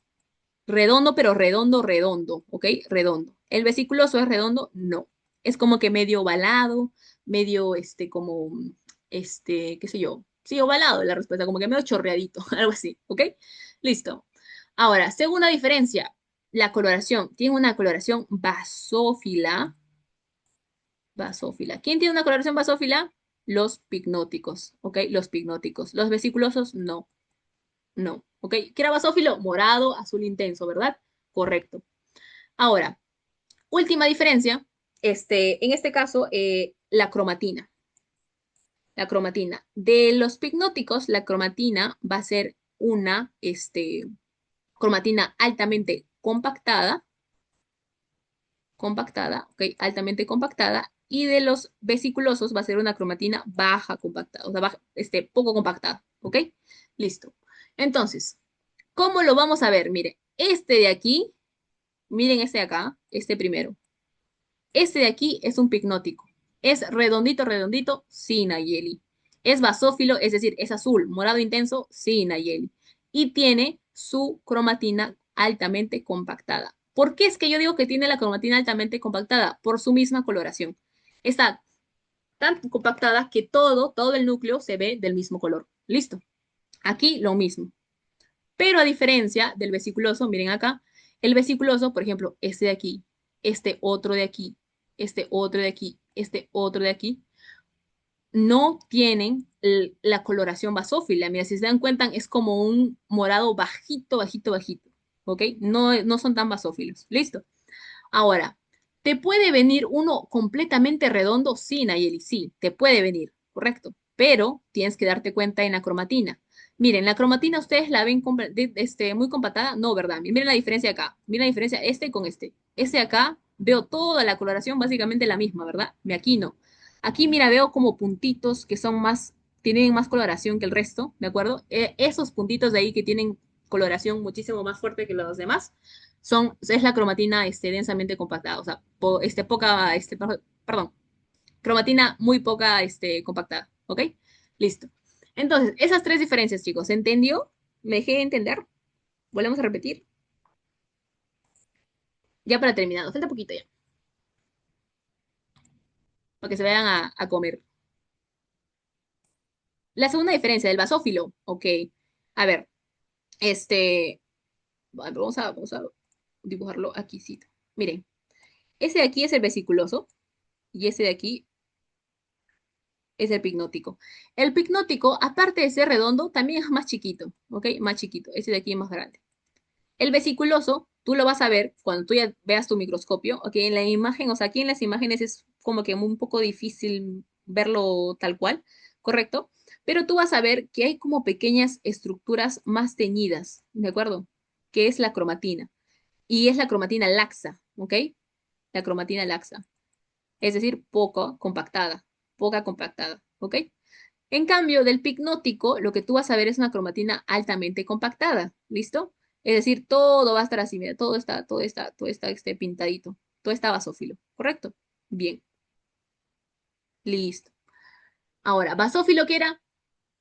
redondo, pero redondo, redondo, ¿ok? Redondo. El vesiculoso es redondo, no. Es como que medio ovalado, medio, como, qué sé yo. Sí, ovalado la respuesta, como que medio chorreadito, algo así, ¿ok? Listo. Ahora, segunda diferencia, la coloración. Tiene una coloración basófila. Basófila. ¿Quién tiene una coloración basófila? Los picnóticos, ¿ok? Los picnóticos. Los vesiculosos, no. No, ¿ok? ¿Qué era basófilo? Morado, azul intenso, ¿verdad? Correcto. Ahora, última diferencia, en este caso, la cromatina. La cromatina. De los picnóticos, la cromatina va a ser una, cromatina altamente compactada, compactada, ¿ok? Altamente compactada. Y de los vesiculosos va a ser una cromatina baja compactada, o sea, poco compactada, ¿ok? Listo. Entonces, ¿cómo lo vamos a ver? Mire, este de aquí, miren este de acá, este primero. Este de aquí es un picnótico. Es redondito, redondito, sin Nayeli. Es basófilo, es decir, es azul, morado intenso, sin Nayeli. Y tiene su cromatina altamente compactada. ¿Por qué es que yo digo que tiene la cromatina altamente compactada? Por su misma coloración. Está tan compactada que todo el núcleo se ve del mismo color. Listo. Aquí lo mismo. Pero a diferencia del vesiculoso, miren acá, el vesiculoso, por ejemplo, este de aquí, este otro de aquí, este otro de aquí, este otro de aquí, no tienen la coloración basófila. Mira, si se dan cuenta, es como un morado bajito, bajito, bajito. ¿Ok? No, no son tan basófilos. Listo. Ahora, ¿te puede venir uno completamente redondo? Sí, Nayeli, sí, te puede venir, correcto. Pero tienes que darte cuenta en la cromatina. Miren, la cromatina ustedes la ven muy compactada. No, ¿verdad? Miren la diferencia acá. Miren la diferencia este con este. Este acá veo toda la coloración básicamente la misma, ¿verdad? Aquí no. Aquí, mira, veo como puntitos que son más, tienen más coloración que el resto, ¿de acuerdo? Esos puntitos de ahí que tienen coloración muchísimo más fuerte que los demás es la cromatina densamente compactada. O sea, poca, perdón, cromatina muy poca compactada, ¿ok? Listo. Entonces, esas tres diferencias, chicos, ¿se entendió? ¿Me dejé entender? Volvemos a repetir. Ya para terminar, nos falta poquito ya, para que se vayan a comer. La segunda diferencia del basófilo, ok. A ver, este, vamos a dibujarlo aquí, sí. Miren, ese de aquí es el vesiculoso y ese de aquí es el picnótico. El picnótico, aparte de ser redondo, también es más chiquito, ¿ok? Más chiquito. Ese de aquí es más grande. El vesiculoso, tú lo vas a ver cuando tú ya veas tu microscopio, ok, en la imagen, o sea, aquí en las imágenes es como que un poco difícil verlo tal cual, ¿correcto? Pero tú vas a ver que hay como pequeñas estructuras más teñidas, ¿de acuerdo? Que es la cromatina. Y es la cromatina laxa, ¿ok? La cromatina laxa. Es decir, poca compactada, ¿ok? En cambio, del picnótico, lo que tú vas a ver es una cromatina altamente compactada, ¿listo? Es decir, todo va a estar así, mira, todo está pintadito, todo está basófilo, ¿correcto? Bien, listo. Ahora, basófilo, ¿qué era?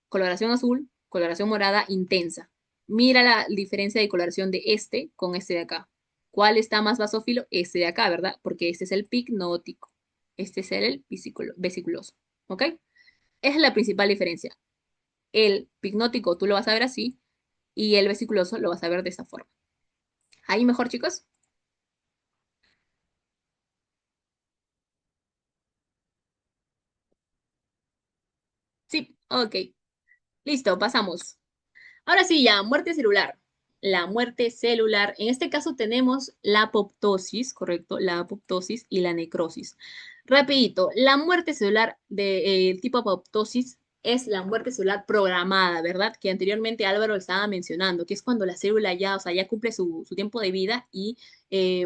Coloración azul, coloración morada intensa. Mira la diferencia de coloración de este con este de acá. ¿Cuál está más basófilo? Este de acá, ¿verdad? Porque este es el picnótico. Este es el vesiculoso, ¿ok? Esa es la principal diferencia. El picnótico tú lo vas a ver así y el vesiculoso lo vas a ver de esta forma. ¿Ahí mejor, chicos? Sí, ok. Listo, pasamos. Ahora sí, ya, muerte celular. La muerte celular. En este caso tenemos la apoptosis, ¿correcto? La apoptosis y la necrosis. Rapidito, la muerte celular del tipo apoptosis es la muerte celular programada, ¿verdad? Que anteriormente Álvaro estaba mencionando, que es cuando la célula ya, o sea, ya cumple su tiempo de vida y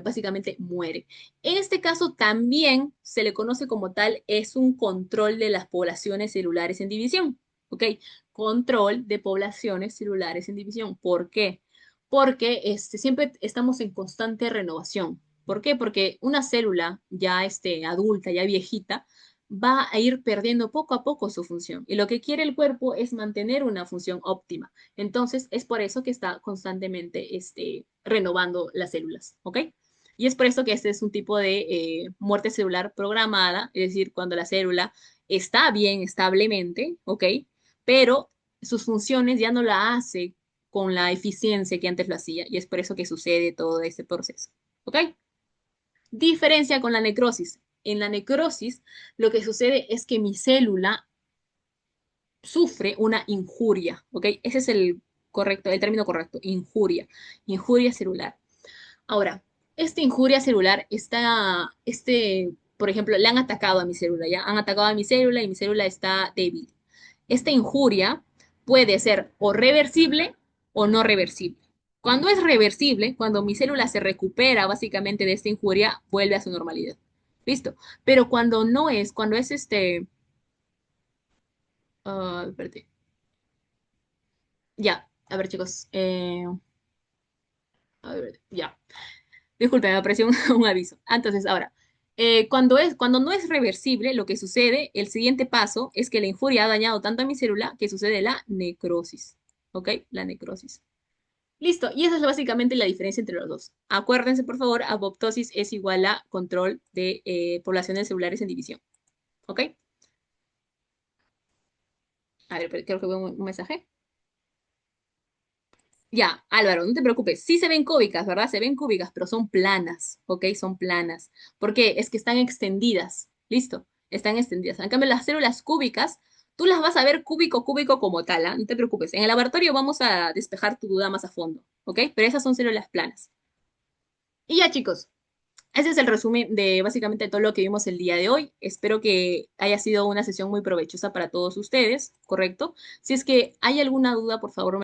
básicamente muere. En este caso también se le conoce como tal, es un control de las poblaciones celulares en división, ¿ok? Control de poblaciones celulares en división. ¿Por qué? Porque siempre estamos en constante renovación. ¿Por qué? Porque una célula ya adulta, ya viejita, va a ir perdiendo poco a poco su función. Y lo que quiere el cuerpo es mantener una función óptima. Entonces, es por eso que está constantemente renovando las células. ¿Ok? Y es por eso que este es un tipo de muerte celular programada, es decir, cuando la célula está bien establemente, ¿ok? Pero sus funciones ya no la hace con la eficiencia que antes lo hacía, y es por eso que sucede todo este proceso. ¿Ok? Diferencia con la necrosis. En la necrosis, lo que sucede es que mi célula sufre una injuria, ¿ok? Ese es el término correcto, injuria, injuria celular. Ahora, esta injuria celular por ejemplo, le han atacado a mi célula, ¿ya? Han atacado a mi célula y mi célula está débil. Esta injuria puede ser o reversible o no reversible. Cuando es reversible, cuando mi célula se recupera básicamente de esta injuria, vuelve a su normalidad. Listo. Pero cuando no es, cuando es espérate. Ya, a ver chicos, a ver, ya. Disculpe, me apareció un aviso. Entonces, ahora, cuando no es reversible, lo que sucede, el siguiente paso es que la injuria ha dañado tanto a mi célula que sucede la necrosis. ¿Ok? La necrosis. Listo, y esa es básicamente la diferencia entre los dos. Acuérdense, por favor, apoptosis es igual a control de poblaciones celulares en división. ¿Ok? A ver, creo que veo un mensaje. Ya, Álvaro, no te preocupes. Sí se ven cúbicas, ¿verdad? Se ven cúbicas, pero son planas, ¿ok? Son planas. ¿Por qué? Es que están extendidas. ¿Listo? Están extendidas. En cambio, las células cúbicas, tú las vas a ver cúbico, cúbico como tal, ¿ah? No te preocupes. En el laboratorio vamos a despejar tu duda más a fondo, ¿ok? Pero esas son células planas. Y ya, chicos. Ese es el resumen de básicamente todo lo que vimos el día de hoy. Espero que haya sido una sesión muy provechosa para todos ustedes, ¿correcto? Si es que hay alguna duda, por favor,